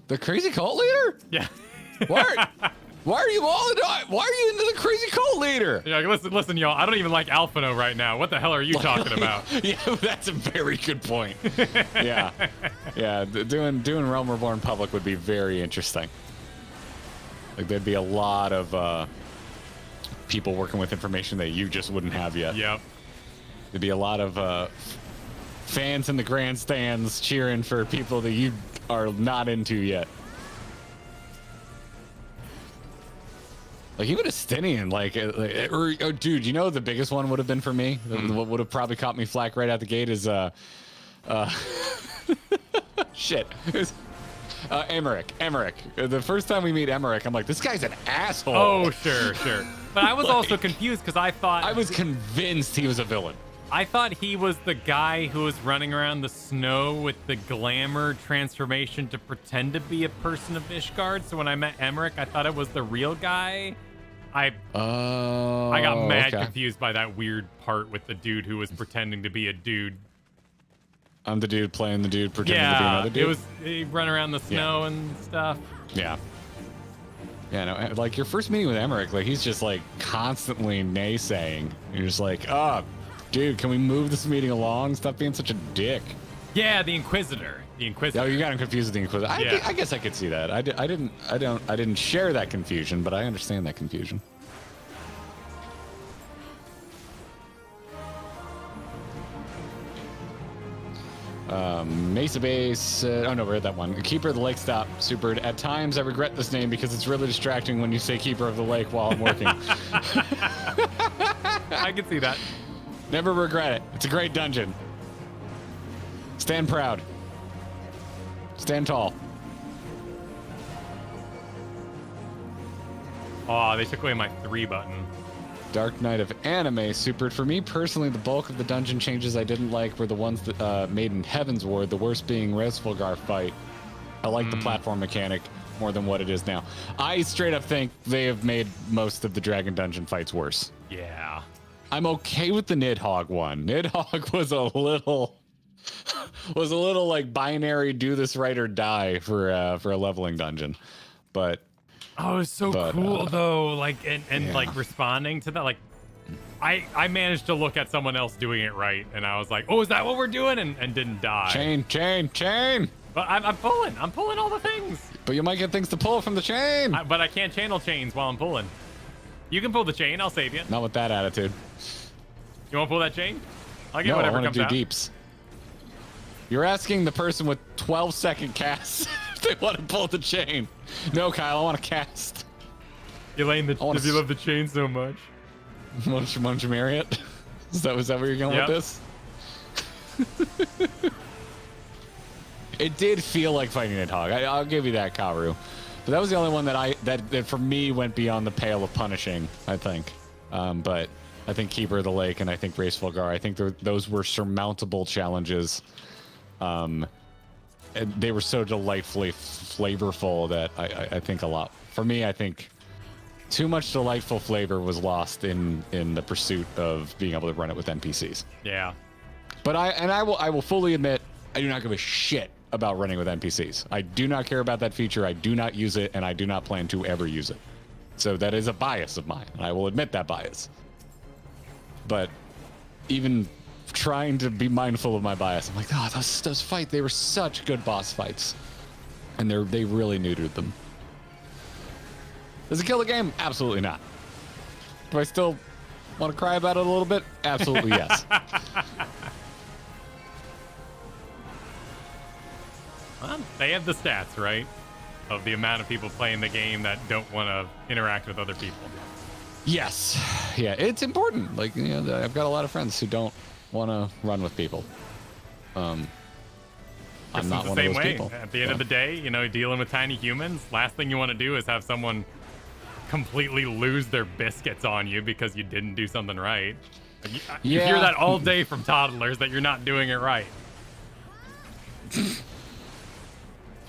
the crazy cult leader? Yeah. Why are you into the crazy cult leader? Yeah, listen, y'all. I don't even like Alphino right now. What the hell are you talking about? Yeah, that's a very good point. Yeah, doing Realm Reborn public would be very interesting. Like there'd be a lot of people working with information that you just wouldn't have yet. Yep. There'd be a lot of fans in the grandstands cheering for people that you are not into yet. Like even Estinian, dude, you know the biggest one would have been for me. What would have probably caught me flack right out the gate is shit. Emmerich. The first time we meet Emmerich, I'm like, this guy's an asshole. Oh, sure. But I was also confused because I thought I was convinced he was a villain. I thought he was the guy who was running around the snow with the glamour transformation to pretend to be a person of Ishgard. So when I met Emmerich, I thought it was the real guy. I got mad confused by that weird part with the dude who was pretending to be a dude. I'm the dude playing the dude pretending to be another dude. He run around the snow and stuff. Yeah. Yeah, no, like your first meeting with Emmerich, like he's just like constantly naysaying. You're just like, dude, can we move this meeting along? Stop being such a dick. Yeah, the Inquisitor. The Inquisitor. Oh, you got him confused with the Inquisitor. I guess I could see that. I didn't share that confusion, but I understand that confusion. Mesa Base. Oh no, we're at that one. Keeper of the Lake Stop. Super. At times, I regret this name because it's really distracting when you say Keeper of the Lake while I'm working. I can see that. Never regret it. It's a great dungeon. Stand proud. Stand tall. Oh, they took away my 3 button. Dark Knight of Anime supered. For me personally, the bulk of the dungeon changes I didn't like were the ones that made in Heaven's Ward, the worst being Resvolgar fight. I like the platform mechanic more than what it is now. I straight up think they have made most of the Dragon Dungeon fights worse. Yeah. I'm okay with the Nidhogg one. Nidhogg was a little like binary, do this right or die for a leveling dungeon. But oh, it was so cool though, like and like responding to that, like I managed to look at someone else doing it right, and I was like, oh, is that what we're doing? And didn't die. Chain. But I'm pulling all the things. But you might get things to pull from the chain. But I can't channel chains while I'm pulling. You can pull the chain. I'll save you. Not with that attitude. You want to pull that chain? I'll get whatever comes out. I want to do deeps. You're asking the person with 12-second casts if they want to pull the chain. No, Kyle, I want to cast. Elaine, does you love the chain so much? Want you marry it? Is that where you're going with this? It did feel like fighting a dog. I'll give you that, Kaoru. But that was the only one that for me went beyond the pale of punishing, I think. But I think Keeper of the Lake and I think Race Volgar, I think those were surmountable challenges. And they were so delightfully flavorful that I think a lot. For me, I think too much delightful flavor was lost in the pursuit of being able to run it with NPCs. Yeah. But I will fully admit I do not give a shit about running with NPCs. I do not care about that feature. I do not use it, and I do not plan to ever use it. So that is a bias of mine, and I will admit that bias. But even trying to be mindful of my bias, I'm like, oh, those fights, they were such good boss fights. And they really neutered them. Does it kill the game? Absolutely not. Do I still want to cry about it a little bit? Absolutely yes. Well, they have the stats, right? Of the amount of people playing the game that don't want to interact with other people. Yes. Yeah, it's important. Like, you know, I've got a lot of friends who don't want to run with people. I'm not one of those people. At the end of the day, you know, dealing with tiny humans, last thing you want to do is have someone completely lose their biscuits on you because you didn't do something right. You hear that all day from toddlers that you're not doing it right.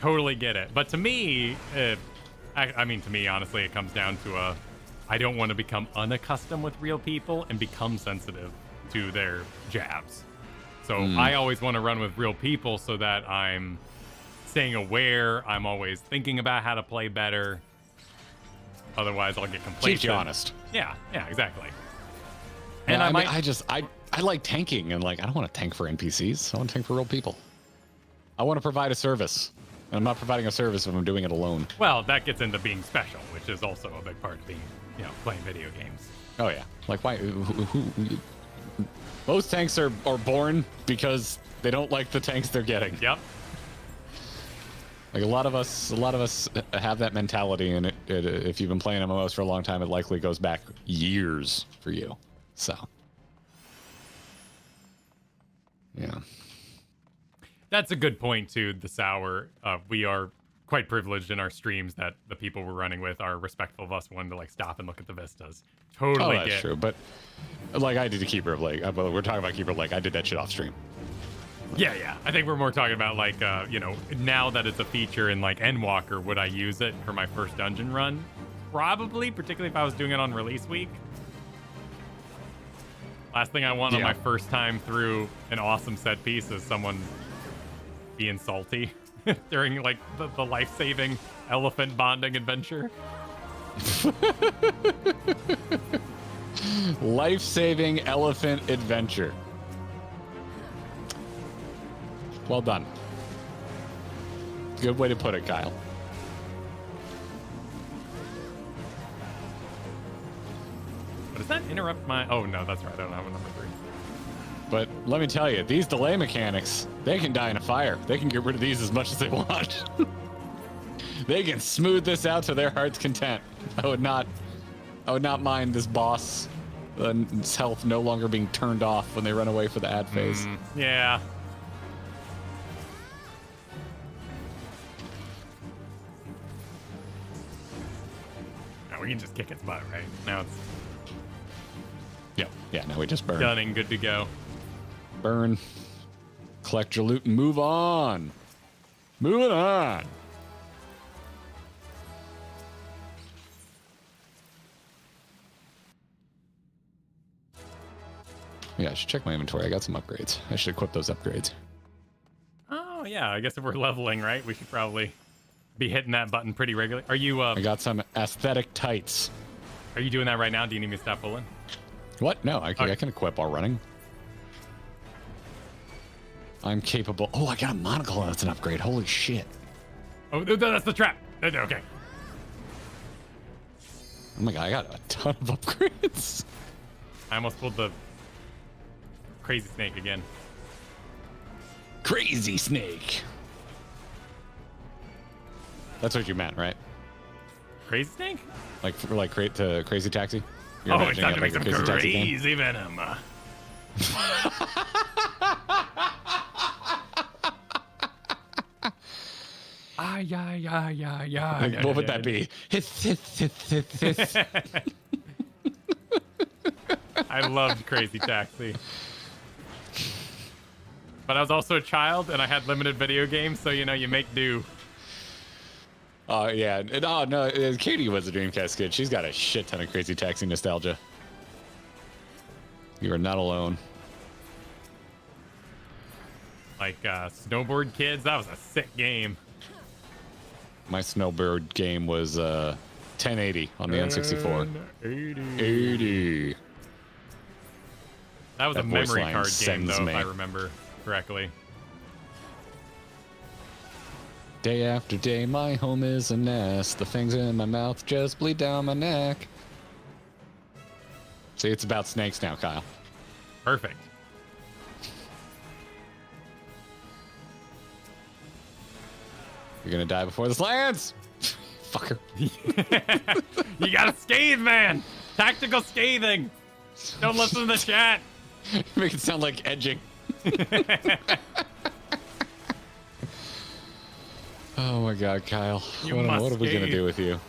Totally get it. But to me, I mean, to me, honestly, it comes down to I don't want to become unaccustomed with real people and become sensitive to their jabs. So I always want to run with real people so that I'm staying aware. I'm always thinking about how to play better. Otherwise, I'll get complacent. Keep you honest. Yeah, exactly. And I like tanking, and like I don't want to tank for NPCs. I want to tank for real people. I want to provide a service. And I'm not providing a service if I'm doing it alone. Well, that gets into being special, which is also a big part of being, playing video games. Oh yeah, like why? Most tanks are born because they don't like the tanks they're getting. Yep. Like a lot of us have that mentality, and if you've been playing MMOs for a long time, it likely goes back years for you. So, yeah. That's a good point too. The sour. We are quite privileged in our streams that the people we're running with are respectful of us wanting to like stop and look at the vistas. Totally that's true. But like I did the Keeper of Lake. We're talking about Keeper of Lake. I did that shit off stream. Yeah. I think we're more talking about like, you know, now that it's a feature in like Endwalker, would I use it for my first dungeon run? Probably, particularly if I was doing it on release week. Last thing I want on my first time through an awesome set piece is someone being salty during like the life-saving elephant bonding adventure. Life-saving elephant adventure. Well done. Good way to put it, Kyle. But does that interrupt my... Oh, no, that's right. I don't have a number 3. But let me tell you, these delay mechanics, they can die in a fire. They can get rid of these as much as they want. They can smooth this out to their heart's content. I would not mind this boss his health no longer being turned off when they run away for the ad phase. Yeah. Now we can just kick its butt, right? Now it's... Yeah, now we just burn. Done and good to go. Burn. Collect your loot and move on. Moving on. Yeah, I should check my inventory. I got some upgrades. I should equip those upgrades. Oh, yeah. I guess if we're leveling, right, we should probably be hitting that button pretty regularly. Are you... I got some aesthetic tights. Are you doing that right now? Do you need me to stop pulling? What? No, I can equip while running. I'm capable. Oh, I got a monocle. That's an upgrade. Holy shit. Oh, that's the trap. Okay. Oh my god, I got a ton of upgrades. I almost pulled the crazy snake again. Crazy snake. That's what you meant, right? Crazy snake? Like crazy taxi? You're it's time to make some crazy venom. Yeah. What would that be? Hiss. I loved Crazy Taxi. But I was also a child and I had limited video games, so you know, you make do. Oh, yeah. No, Katie was a Dreamcast kid. She's got a shit ton of Crazy Taxi nostalgia. You are not alone. Like Snowboard Kids, that was a sick game. My Snowboard game was 1080 on the N64. 80. That was a memory card game, though, if I remember correctly. Day after day, my home is a nest. The things in my mouth just bleed down my neck. See, it's about snakes now, Kyle. Perfect. You're gonna die before this lands! Fucker. You gotta scathe, man! Tactical scathing! Don't listen to the chat! Make it sound like edging. Oh my god, Kyle. What are we gonna do with you?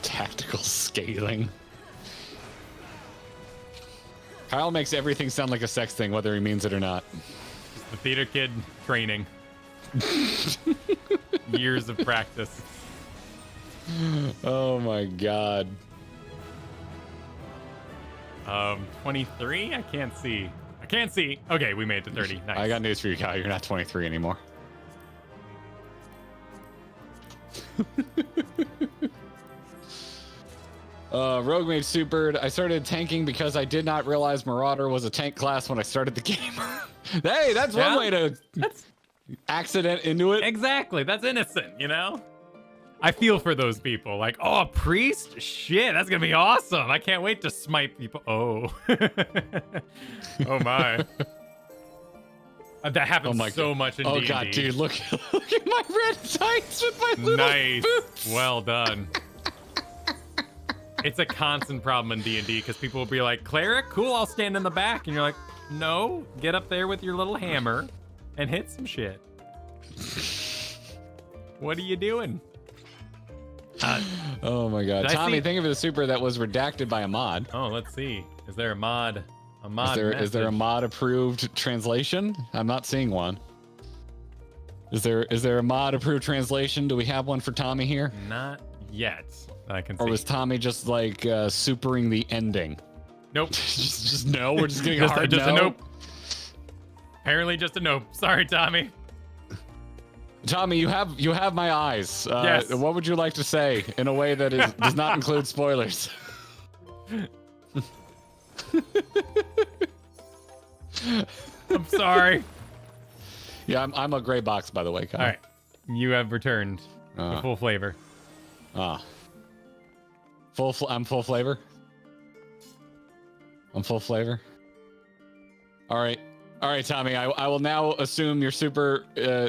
Tactical scathing. Kyle makes everything sound like a sex thing, whether he means it or not. Just the theater kid training. Years of practice. Oh my god. 23? I can't see. Okay, we made it to 30. Nice. I got news for you, Kyle. You're not 23 anymore. Rogue made Supered. I started tanking because I did not realize Marauder was a tank class when I started the game. Hey, that's one way to accident into it. Exactly. That's innocent, you know? I feel for those people. Like, oh, a priest? Shit, that's gonna be awesome. I can't wait to smite people. Oh. Oh my. That happens so much in D&D. Oh god, dude, look at my red tights with my little boots. Well done. It's a constant problem in D&D because people will be like, cleric? Cool, I'll stand in the back. And you're like, No, get up there with your little hammer and hit some shit. What are you doing? Oh my god. Tommy, think of the super that was redacted by a mod. Oh, let's see. Is there a mod? Is there a mod approved translation? I'm not seeing one. Is there a mod approved translation? Do we have one for Tommy here? Not yet. I can see. Or was Tommy just like supering the ending? Nope. just no. We're just getting a hard just no. a nope. Apparently, just a nope. Sorry, Tommy. Tommy, you have my eyes. Yes. What would you like to say in a way that does not include spoilers? I'm sorry. Yeah, I'm a gray box, by the way, Kyle. All right, you have returned to full flavor. I'm full flavor. I'm full flavor. All right, Tommy. I will now assume your super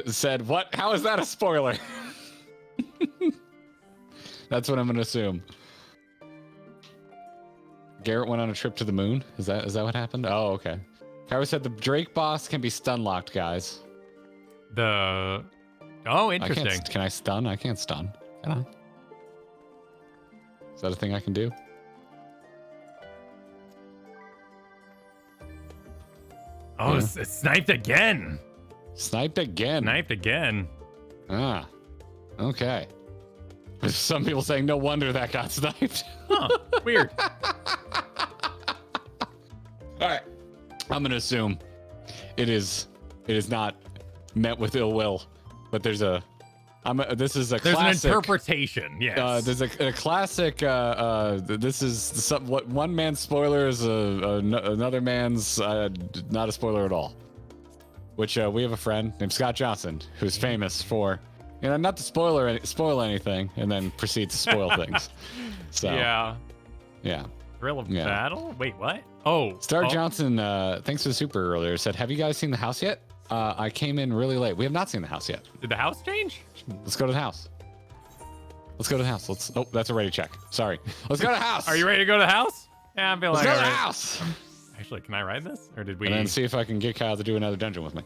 said what? How is that a spoiler? That's what I'm gonna assume. Garrett went on a trip to the moon. Is that what happened? Oh, okay. Kyra said the Drake boss can be stun locked, guys. Interesting. Can I stun? I can't stun. Can I? Is that a thing I can do? Oh, yeah. It's sniped again. Sniped again. Sniped again. Ah, okay. There's some people saying no wonder that got sniped. Huh, weird. All right, I'm gonna assume it is not met with ill will, but there's a this is a there's classic, an interpretation. Yes. There's a classic. This is what one man's spoiler is another man's not a spoiler at all. Which we have a friend named Scott Johnson who's famous for, not to spoil anything and then proceed to spoil things. So yeah. Thrill of Yeah. battle. Wait, what? Oh, Star Johnson. Thanks for the super earlier. Said, have you guys seen the house yet? I came in really late. We have not seen the house yet. Did the house change? Let's go to the house. Let's go to the house. Oh, that's a ready check. Sorry. Let's go to the house. Are you ready to go to the house? Yeah, I'm feeling Let's like go to the alright. house. Actually, can I ride this? Or did we? And then see if I can get Kyle to do another dungeon with me.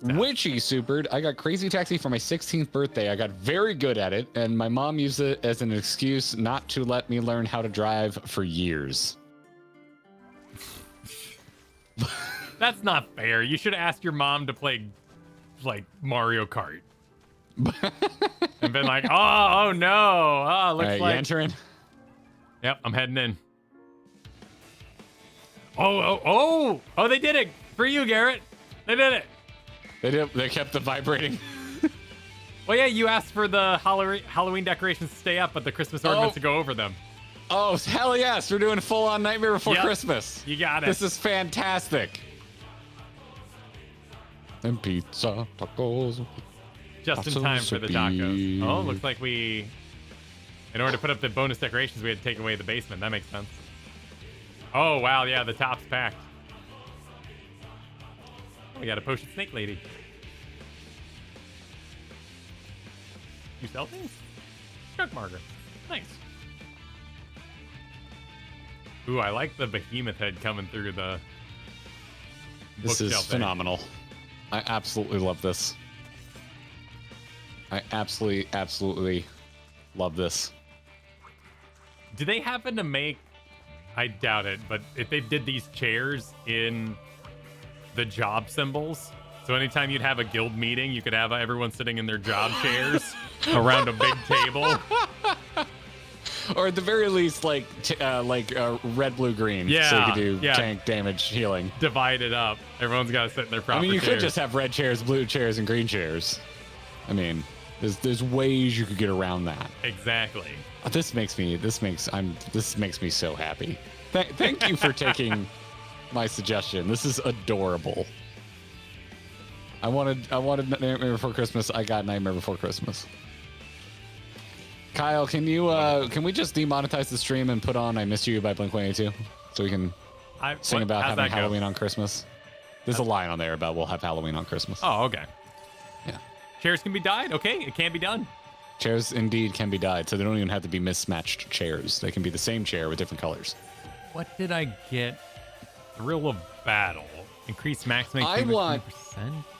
Witchy supered. I got Crazy Taxi for my 16th birthday. I got very good at it, and my mom used it as an excuse not to let me learn how to drive for years. That's not fair. You should ask your mom to play, like, Mario Kart. And been like, oh no. Oh, looks right, like. You entering? Yep, I'm heading in. Oh, they did it for you, Garrett. They did it. They did. They kept the vibrating. Well, yeah, you asked for the Halloween decorations to stay up, but the Christmas ornaments to go over them. Oh, hell yes. We're doing full-on Nightmare Before Christmas. You got it. This is fantastic. And pizza, tacos. Just in time for the tacos. Oh, looks like in order to put up the bonus decorations, we had to take away the basement. That makes sense. Oh, wow. Yeah, the top's packed. We got a potion snake lady. You sell things? Shark marker. Nice. Ooh, I like the behemoth head coming through the This is bookshelf there. phenomenal. I absolutely love this. I absolutely love this. Do they happen to make, I doubt it, but if they did these chairs in the job symbols, so anytime you'd have a guild meeting, you could have everyone sitting in their job chairs around a big table. Or at the very least, like red, blue, green. Yeah, So you could do yeah. tank damage healing. Divide it up. Everyone's got to sit in their proper I mean, you chairs. could just have red chairs, blue chairs, and green chairs. I mean, there's ways you could get around that. Exactly. This makes me so happy. Thank you for taking my suggestion. This is adorable. I wanted Nightmare Before Christmas. I got Nightmare Before Christmas. Kyle, can we just demonetize the stream and put on "I Miss You" by Blink-182 so we can sing about how's having that go? Halloween on Christmas? There's a line on there about we'll have Halloween on Christmas. Oh, okay. Yeah. Chairs can be dyed? Okay, it can be done. Chairs indeed can be dyed, so they don't even have to be mismatched chairs. They can be the same chair with different colors. What did I get Thrill of battle. Increase maximum.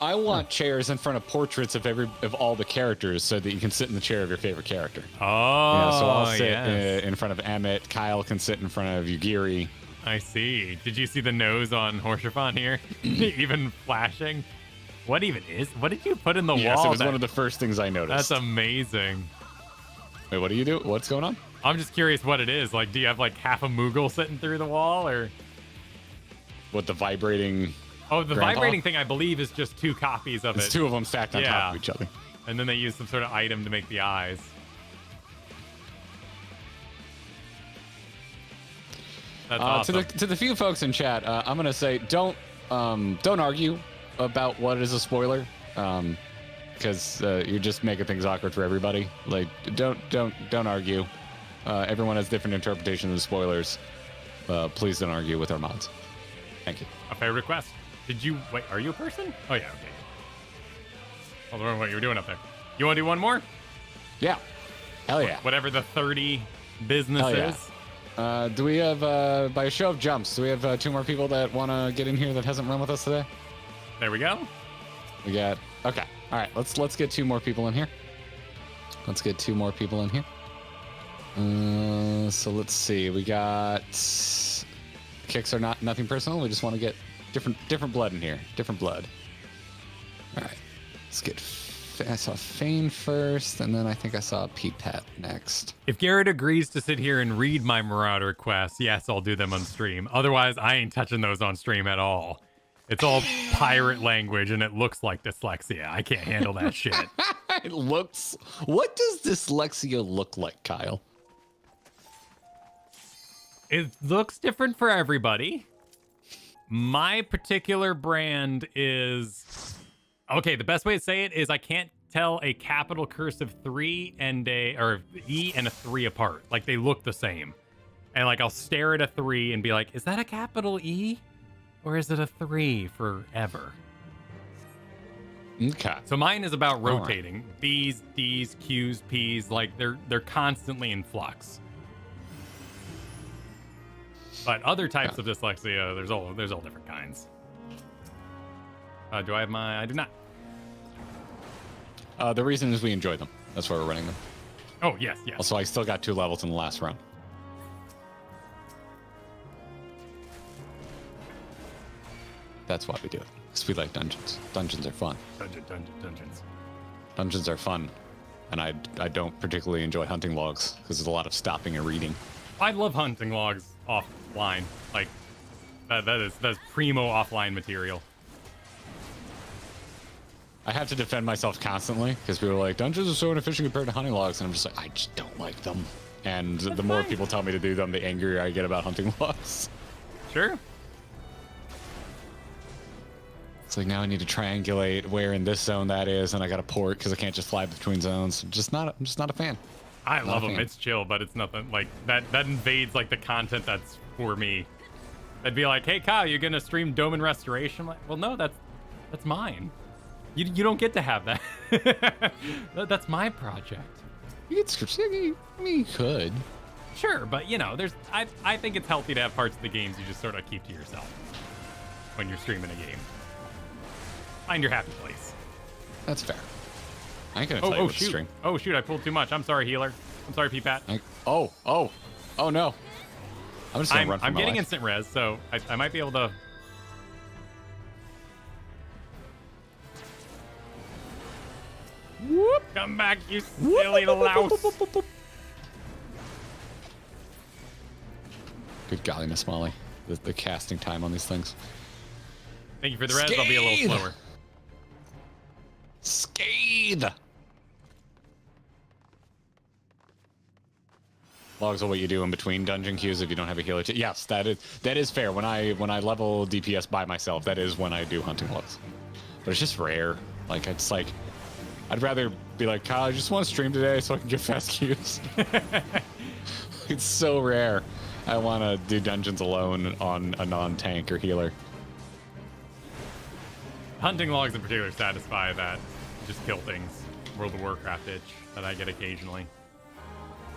I want chairs in front of portraits of all the characters so that you can sit in the chair of your favorite character. Oh, yeah, so I'll sit in front of Emmett. Kyle can sit in front of Yugiri. I see. Did you see the nose on Horshaphon here? Even flashing? What even is? What did you put in the wall? Yes, it was one of the first things I noticed. That's amazing. Wait, what do you do? What's going on? I'm just curious what it is. Like, do you have like half a Moogle sitting through the wall, or what, the vibrating? Oh, the grandpa? vibrating thing, I believe, is just 2 copies of it. It's 2 of them stacked on top of each other. And then they use some sort of item to make the eyes. That's awesome. To the few folks in chat, I'm gonna say don't argue about what is a spoiler, because you're just making things awkward for everybody. Like, don't argue. Everyone has different interpretations of spoilers. Please don't argue with our mods. Thank you. A fair request. Did you wait? Are you a person? Oh yeah. Okay. Hold on, what you're doing up there? You want to do one more? Yeah. Hell yeah. Whatever the 30 business is. Do we have, by a show of jumps, do we have 2 more people that want to get in here that hasn't run with us today? There we go. We got, okay. All right, let's get 2 more people in here. Let's get 2 more people in here. So let's see. We got kicks are nothing personal. We just want to get different blood in here. Different blood. All right. Let's get. I saw Fane first, and then I think I saw Pete Pat next. If Garrett agrees to sit here and read my Marauder quests, yes, I'll do them on stream. Otherwise, I ain't touching those on stream at all. It's all pirate language, and it looks like dyslexia. I can't handle that shit. It looks. What does dyslexia look like, Kyle? It looks different for everybody. My particular brand is... Okay, the best way to say it is I can't tell a capital cursive 3 and or E and a 3 apart. Like, they look the same. And, like, I'll stare at a 3 and be like, is that a capital E? Or is it a 3 forever? Okay. So mine is about rotating. Right. B's, D's, Q's, P's, like, they're constantly in flux. But other types of dyslexia, there's all different kinds. Do I have my... I do not. The reason is we enjoy them. That's why we're running them. Oh, yes. Also, I still got 2 levels in the last run. That's why we do it. Because we like dungeons. Dungeons are fun. Dungeons. Dungeons are fun. And I don't particularly enjoy hunting logs, because there's a lot of stopping and reading. I love hunting logs offline. Like, that's primo offline material. I have to defend myself constantly because people are like, dungeons are so inefficient compared to hunting logs, and I'm just like, I just don't like them. And the more people tell me to do them, the angrier I get about hunting logs. Sure. It's like, now I need to triangulate where in this zone that is, and I got to port because I can't just fly between zones. I'm just not a fan. I love them. It's chill, but it's nothing like that invades like the content that's for me. I'd be like, hey Kyle, you're gonna stream Domain Restoration? I'm like, well, no, that's mine. You don't get to have that. That's my project. You could. Sure, but you know, I think it's healthy to have parts of the games you just sort of keep to yourself when you're streaming a game. Find your happy place. That's fair. I ain't gonna tell you what to stream. Oh shoot, I pulled too much. I'm sorry, healer. I'm sorry, P-Pat. Oh no. I'm just gonna run for I'm my getting life. instant res, so I might be able to. Whoop! Come back, you silly louse. Good golly, Miss Molly. The casting time on these things. Thank you for the res. I'll be a little slower. Scathe! Logs are what you do in between dungeon queues if you don't have a healer. Yes, that is fair. When I level DPS by myself, that is when I do hunting logs. But it's just rare. Like, it's like, I'd rather be like, Kyle, I just want to stream today so I can get fast queues. It's so rare. I want to do dungeons alone on a non-tank or healer. Hunting logs in particular satisfy that just kill things World of Warcraft itch that I get occasionally.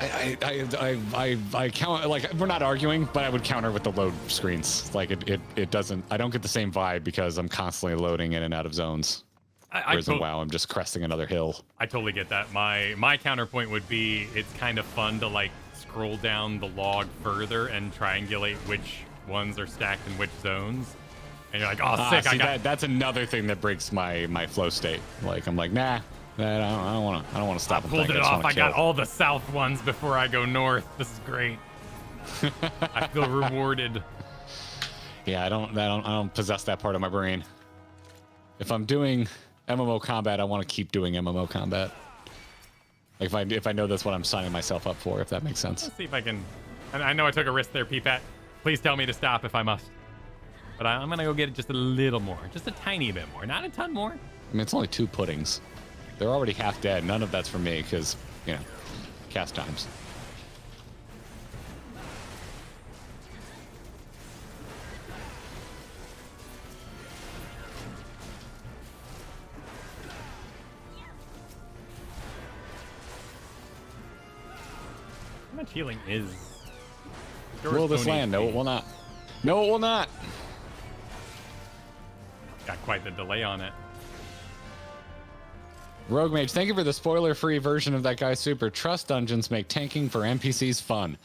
I count, like, we're not arguing, but I would counter with the load screens. Like, it doesn't, I don't get the same vibe because I'm constantly loading in and out of zones. Whereas in WoW, I'm just cresting another hill. I totally get that. My counterpoint would be it's kind of fun to, like, scroll down the log further and triangulate which ones are stacked in which zones. And you're like, oh, sick, that's another thing that breaks my flow state. Like, I'm like, nah. I don't want to stop. I pulled it off. I got all the south ones before I go north. This is great. I feel rewarded. Yeah, I don't possess that part of my brain. If I'm doing MMO combat, I want to keep doing MMO combat. Like if I know that's what I'm signing myself up for, if that makes sense. Let's see if I can. I know I took a risk there, Peepat. Please tell me to stop if I must. But I'm gonna go get it just a little more, just a tiny bit more, not a ton more. I mean, it's only 2 puddings. They're already half dead. None of that's for me because, you know, cast times. How much healing is? Will this land? No, it will not. No, it will not. Got quite the delay on it. Rogue Mage, thank you for the spoiler-free version of that guy's super. Trust dungeons make tanking for NPCs fun.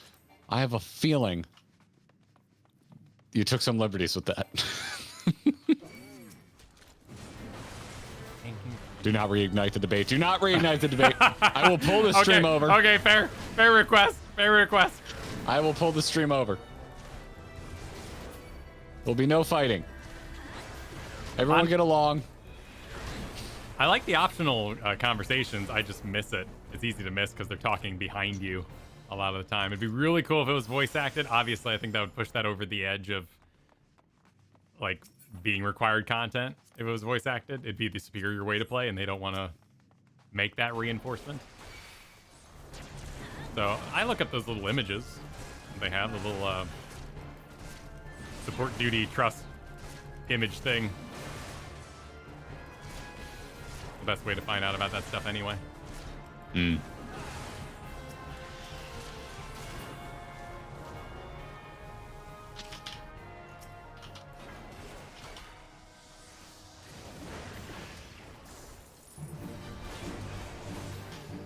I have a feeling you took some liberties with that. Do not reignite the debate. Do not reignite the debate. I will pull the stream over. Okay, fair request. Fair request. I will pull the stream over. There'll be no fighting. Everyone get along. I like the optional conversations. I just miss it. It's easy to miss because they're talking behind you a lot of the time. It'd be really cool if it was voice acted. Obviously, I think that would push that over the edge of, like, being required content. If it was voice acted, it'd be the superior way to play, and they don't want to make that reinforcement. So I look up those little images they have, the little support duty trust image thing. Best way to find out about that stuff anyway. Hmm.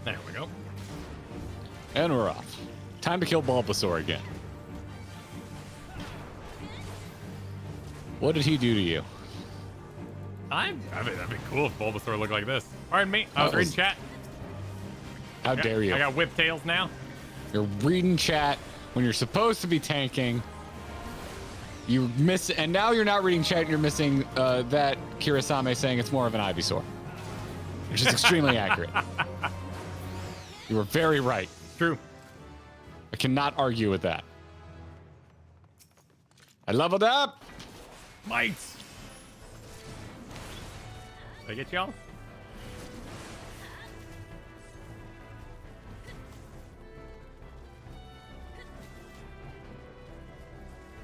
There we go. And we're off. Time to kill Bulbasaur again. What did he do to you? I mean, that'd be cool if Bulbasaur looked like this. Pardon me, I was reading chat. How dare you? I got whip tails now. You're reading chat when you're supposed to be tanking. You miss, and now you're not reading chat and you're missing that Kirasame saying it's more of an Ivysaur, which is extremely accurate. You were very right. True. I cannot argue with that. I leveled up. Mites. Did I get y'all?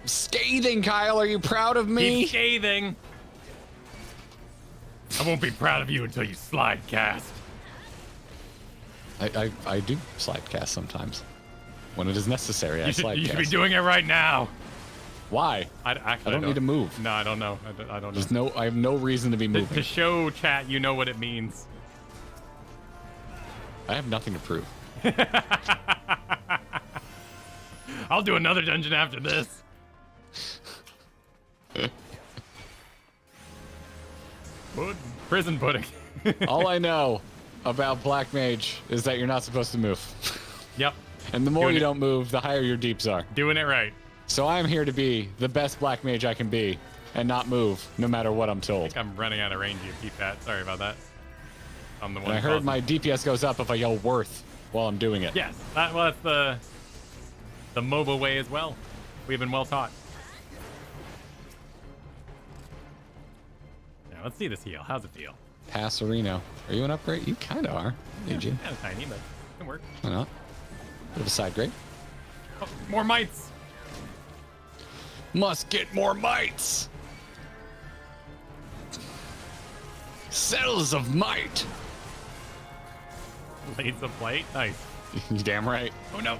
Scathing, Kyle. Are you proud of me? He's scathing. I won't be proud of you until you slide cast. I do slide cast sometimes. When it is necessary, I slide cast. You should be doing it right now. Why? I don't need to move. No, I don't know. I don't know. I have no reason to be moving. To show chat, you know what it means. I have nothing to prove. I'll do another dungeon after this. Prison pudding. All I know about Black Mage is that you're not supposed to move. Yep. And the more you don't move, the higher your deeps are. Doing it right. So I'm here to be the best Black Mage I can be and not move no matter what I'm told. I think I'm running out of range of Peepat. Sorry about that. I'm the one. And I heard my DPS goes up if I yell worth while I'm doing it. Yes. Well, that's the MOBA way as well. We've been well taught. Now, let's see this heal. How's it feel? Passerino. Are you an upgrade? You kind of are. Need you? Kind of tiny, but it can work. Why not? Bit of a side grade. Oh, more mites. Must get more mites. Cells of might. Blades of plate. Nice. You damn right. Oh no.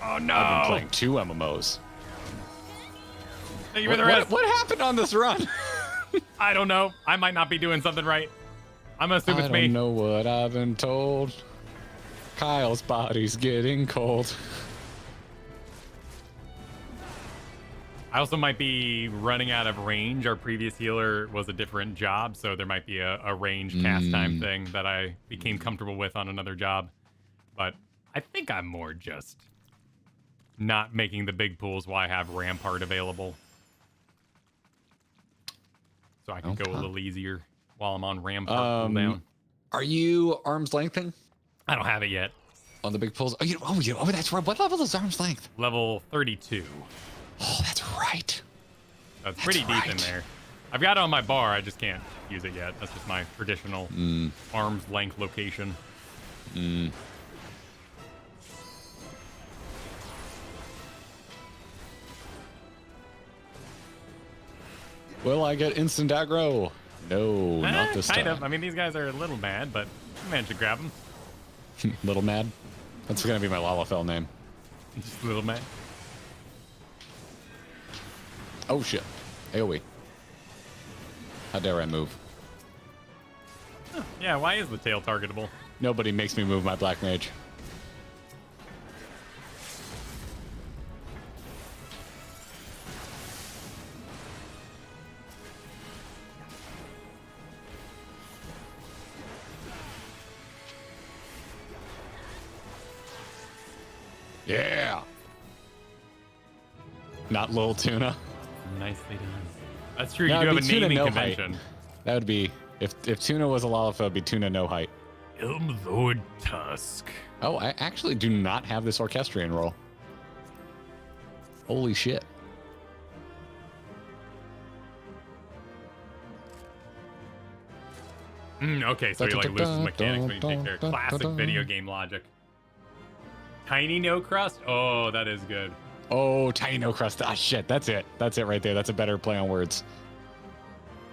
Oh no. I've been playing 2 MMOs. Thank you for the rest. What happened on this run? I don't know. I might not be doing something right. I'm gonna assume it's me. I don't know what I've been told. Kyle's body's getting cold. I also might be running out of range. Our previous healer was a different job, so there might be a range cast time thing that I became comfortable with on another job. But I think I'm more just not making the big pools while I have Rampart available. So I can go a little easier while I'm on Rampart cooldown. Are you arm's lengthing? I don't have it yet. On the big pulls? Oh, that's right. What level is arm's length? Level 32. Oh, that's right. That's pretty deep in there. I've got it on my bar. I just can't use it yet. That's just my traditional arm's length location. Will I get instant aggro? No, not this kind time. of. I mean, these guys are a little mad, but I managed to grab them. Little mad? That's going to be my Lalafell name. Just a little mad. Oh, shit. AoE. How dare I move? Huh. Yeah, why is the tail targetable? Nobody makes me move my Black Mage. Yeah. Not Lil Tuna. Nicely done. That's true. No, You do have a Tuna naming no convention. height. That would be if Tuna was a Lalafell, it'd be Tuna no height. Ilmthord Tusk. Oh, I actually do not have this Orchestrion roll. Holy shit. Okay, so he like loses mechanics when you take care. Classic video game logic. Tiny no crust? Oh, that is good. Oh, tiny no crust. Ah, shit. That's it. That's it right there. That's a better play on words.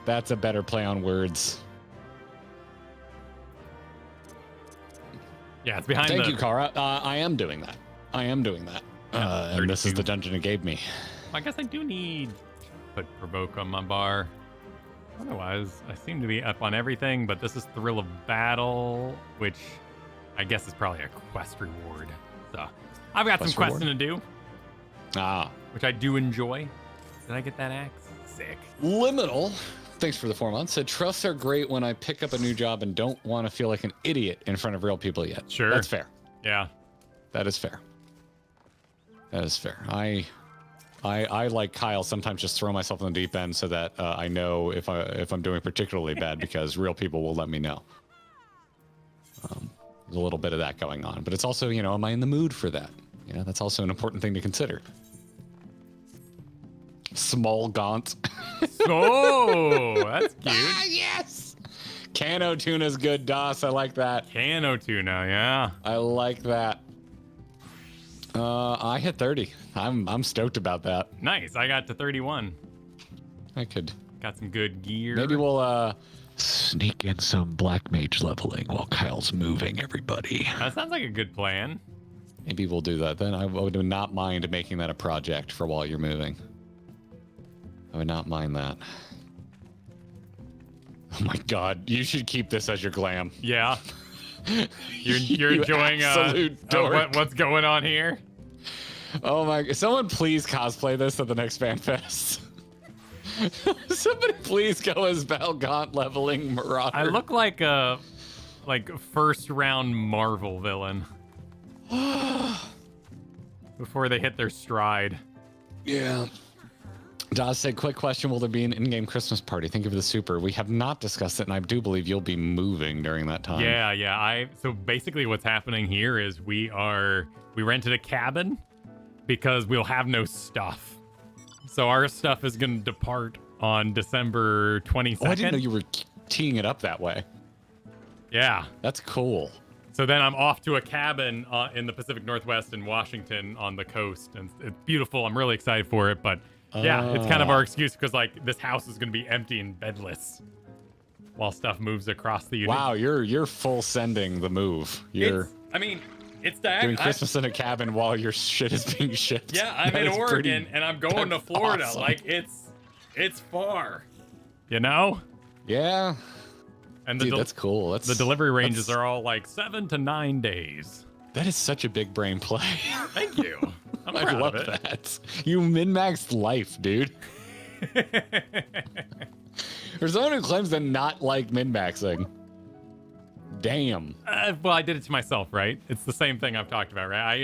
That's a better play on words. Yeah, it's behind Thank you, Kara. I am doing that. I am doing that. And this is the dungeon it gave me. I guess I do need to put Provoke on my bar. Otherwise, I seem to be up on everything, but this is Thrill of Battle, which I guess is probably a quest reward. So I've got some questing to do. Which I do enjoy. Did I get that axe? Sick. Liminal, thanks for the 4 months, said trusts are great when I pick up a new job and don't want to feel like an idiot in front of real people yet. Sure. That's fair. Yeah. That is fair. That is fair. I like Kyle sometimes just throw myself in the deep end so that I know if I'm doing particularly bad because real people will let me know. There's a little bit of that going on, but it's also, you know, am I in the mood for that? You know, that's also an important thing to consider. Small Gaunt. Oh, that's cute. Yes. Cano Tuna's good, DOS. I like that. Cano Tuna, yeah. I like that. I hit 30. I'm stoked about that. Nice. I got to 31. I could. Got some good gear. Maybe we'll sneak in some Black Mage leveling while Kyle's moving everybody. That sounds like a good plan. Maybe we'll do that. Then I would not mind making that a project for while you're moving. I would not mind that. Oh my god, you should keep this as your glam. Yeah. You're enjoying what's going on here? Oh my, someone please cosplay this at the next fan fest. Somebody please go as Valgaunt leveling Marauder. I look like a first round Marvel villain. Before they hit their stride. Yeah. Daz said, quick question, will there be an in-game Christmas party? Think of the super. We have not discussed it, and I do believe you'll be moving during that time. Yeah. So basically what's happening here is we rented a cabin because we'll have no stuff. So our stuff is going to depart on December 22nd. Oh, I didn't know you were teeing it up that way. Yeah. That's cool. So then I'm off to a cabin in the Pacific Northwest in Washington on the coast. And it's beautiful. I'm really excited for it, but yeah, it's kind of our excuse because like this house is going to be empty and bedless while stuff moves across the unit. Wow, you're full sending the move. It's the doing Christmas in a cabin while your shit is being shipped. Yeah, I'm in Oregon and I'm going to Florida. Awesome. Like it's far, you know? Yeah. And dude, that's cool. The delivery ranges are all like 7 to 9 days. That is such a big brain play. Thank you. I'm I proud love of it. that. You min-maxed life, dude. There's someone who claims to not like min-maxing. Damn. Well, I did it to myself, right? It's the same thing I've talked about, right?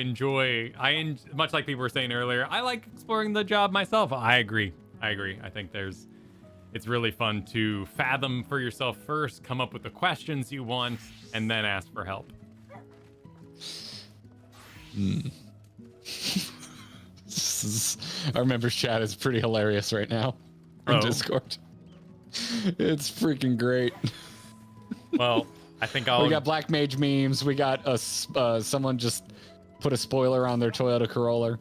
Much like people were saying earlier, I like exploring the job myself. I agree. I think it's really fun to fathom for yourself first, come up with the questions you want, and then ask for help. Our members chat is pretty hilarious right now on Discord. It's freaking great. Well, I think we got Black Mage memes. We got someone just put a spoiler on their Toyota Corolla.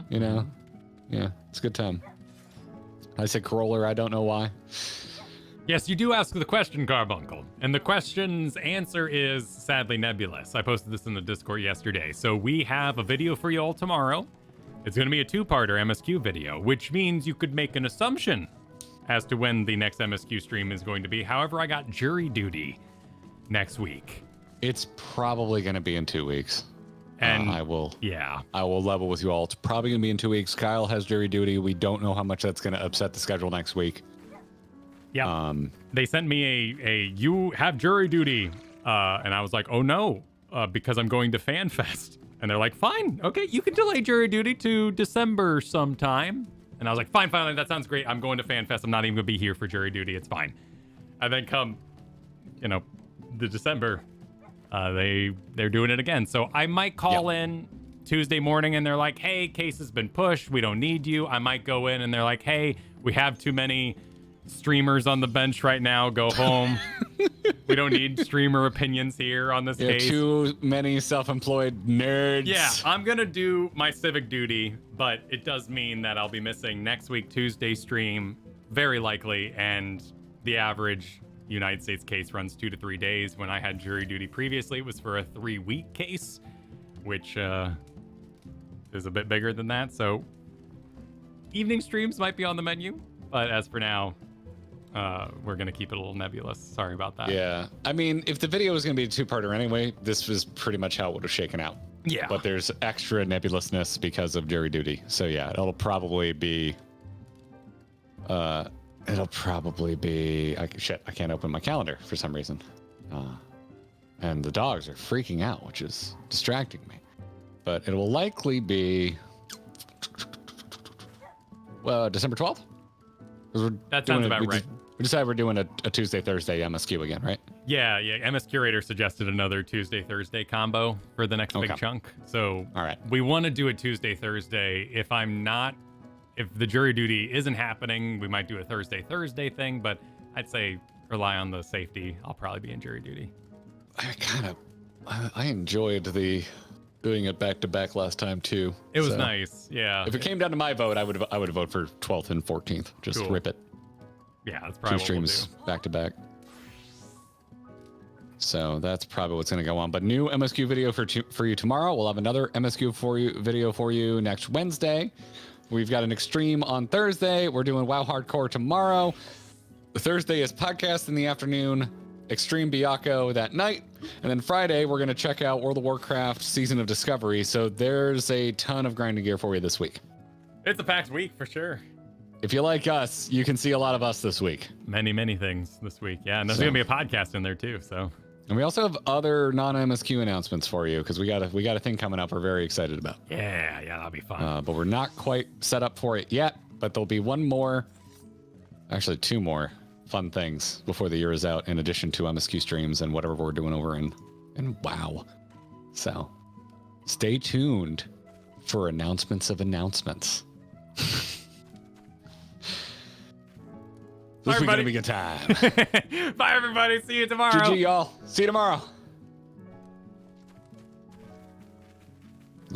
You know, yeah, it's a good time. I said Corolla. I don't know why. Yes, you do ask the question, Carbuncle. And the question's answer is sadly nebulous. I posted this in the Discord yesterday. So we have a video for you all tomorrow. It's going to be a 2-parter MSQ video, which means you could make an assumption as to when the next MSQ stream is going to be. However, I got jury duty next week. It's probably going to be in 2 weeks. And I will level with you all. It's probably going to be in 2 weeks. Kyle has jury duty. We don't know how much that's going to upset the schedule next week. Yeah. They sent me a you have jury duty. And I was like, oh no, because I'm going to FanFest. And they're like, fine. Okay, you can delay jury duty to December sometime. And I was like, fine, that sounds great. I'm going to FanFest. I'm not even going to be here for jury duty. It's fine. And then come, the December, they're doing it again. So I might call in Tuesday morning and they're like, hey, case has been pushed. We don't need you. I might go in and they're like, hey, we have too many streamers on the bench right now. Go home. We don't need streamer opinions here on this case. Too many self-employed nerds. Yeah, I'm going to do my civic duty, but it does mean that I'll be missing next week, Tuesday stream, very likely, and the average United States case runs 2 to 3 days. When I had jury duty previously, it was for a 3-week case, which is a bit bigger than that. So evening streams might be on the menu, but as for now, we're going to keep it a little nebulous. Sorry about that. Yeah. I mean, if the video was going to be a 2-parter anyway, this was pretty much how it would have shaken out. Yeah. But there's extra nebulousness because of jury duty. So yeah, it'll probably be... I can't open my calendar for some reason. And the dogs are freaking out, which is distracting me. But it will likely be... December 12th? That sounds about right. We decided we're doing a Tuesday, Thursday MSQ again, right? Yeah. MS Curator suggested another Tuesday, Thursday combo for the next big chunk. So all right, we want to do a Tuesday, Thursday. If the jury duty isn't happening, we might do a Thursday, Thursday thing, but I'd say rely on the safety. I'll probably be in jury duty. I enjoyed doing it back to back last time too. It was nice. Yeah. If it came down to my vote, I would vote for 12th and 14th. Just rip it. Yeah, that's probably 2 streams back to back. So that's probably what's going to go on. But new MSQ video for you tomorrow. We'll have another MSQ video for you next Wednesday. We've got an extreme on Thursday. We're doing WoW Hardcore tomorrow. Thursday is podcast in the afternoon. Extreme Byakuo that night. And then Friday, we're going to check out World of Warcraft Season of Discovery. So there's a ton of grinding gear for you this week. It's a packed week for sure. If you like us, you can see a lot of us this week. Many things this week. Yeah, and there's going to be a podcast in there too. So. And we also have other non-MSQ announcements for you because we got a thing coming up we're very excited about. Yeah, that'll be fun. But we're not quite set up for it yet. But there'll be 2 more fun things before the year is out, in addition to MSQ streams and whatever we're doing over in WoW. So stay tuned for announcements of announcements. This is going to be a good time. Bye, everybody. See you tomorrow. GG, y'all. See you tomorrow.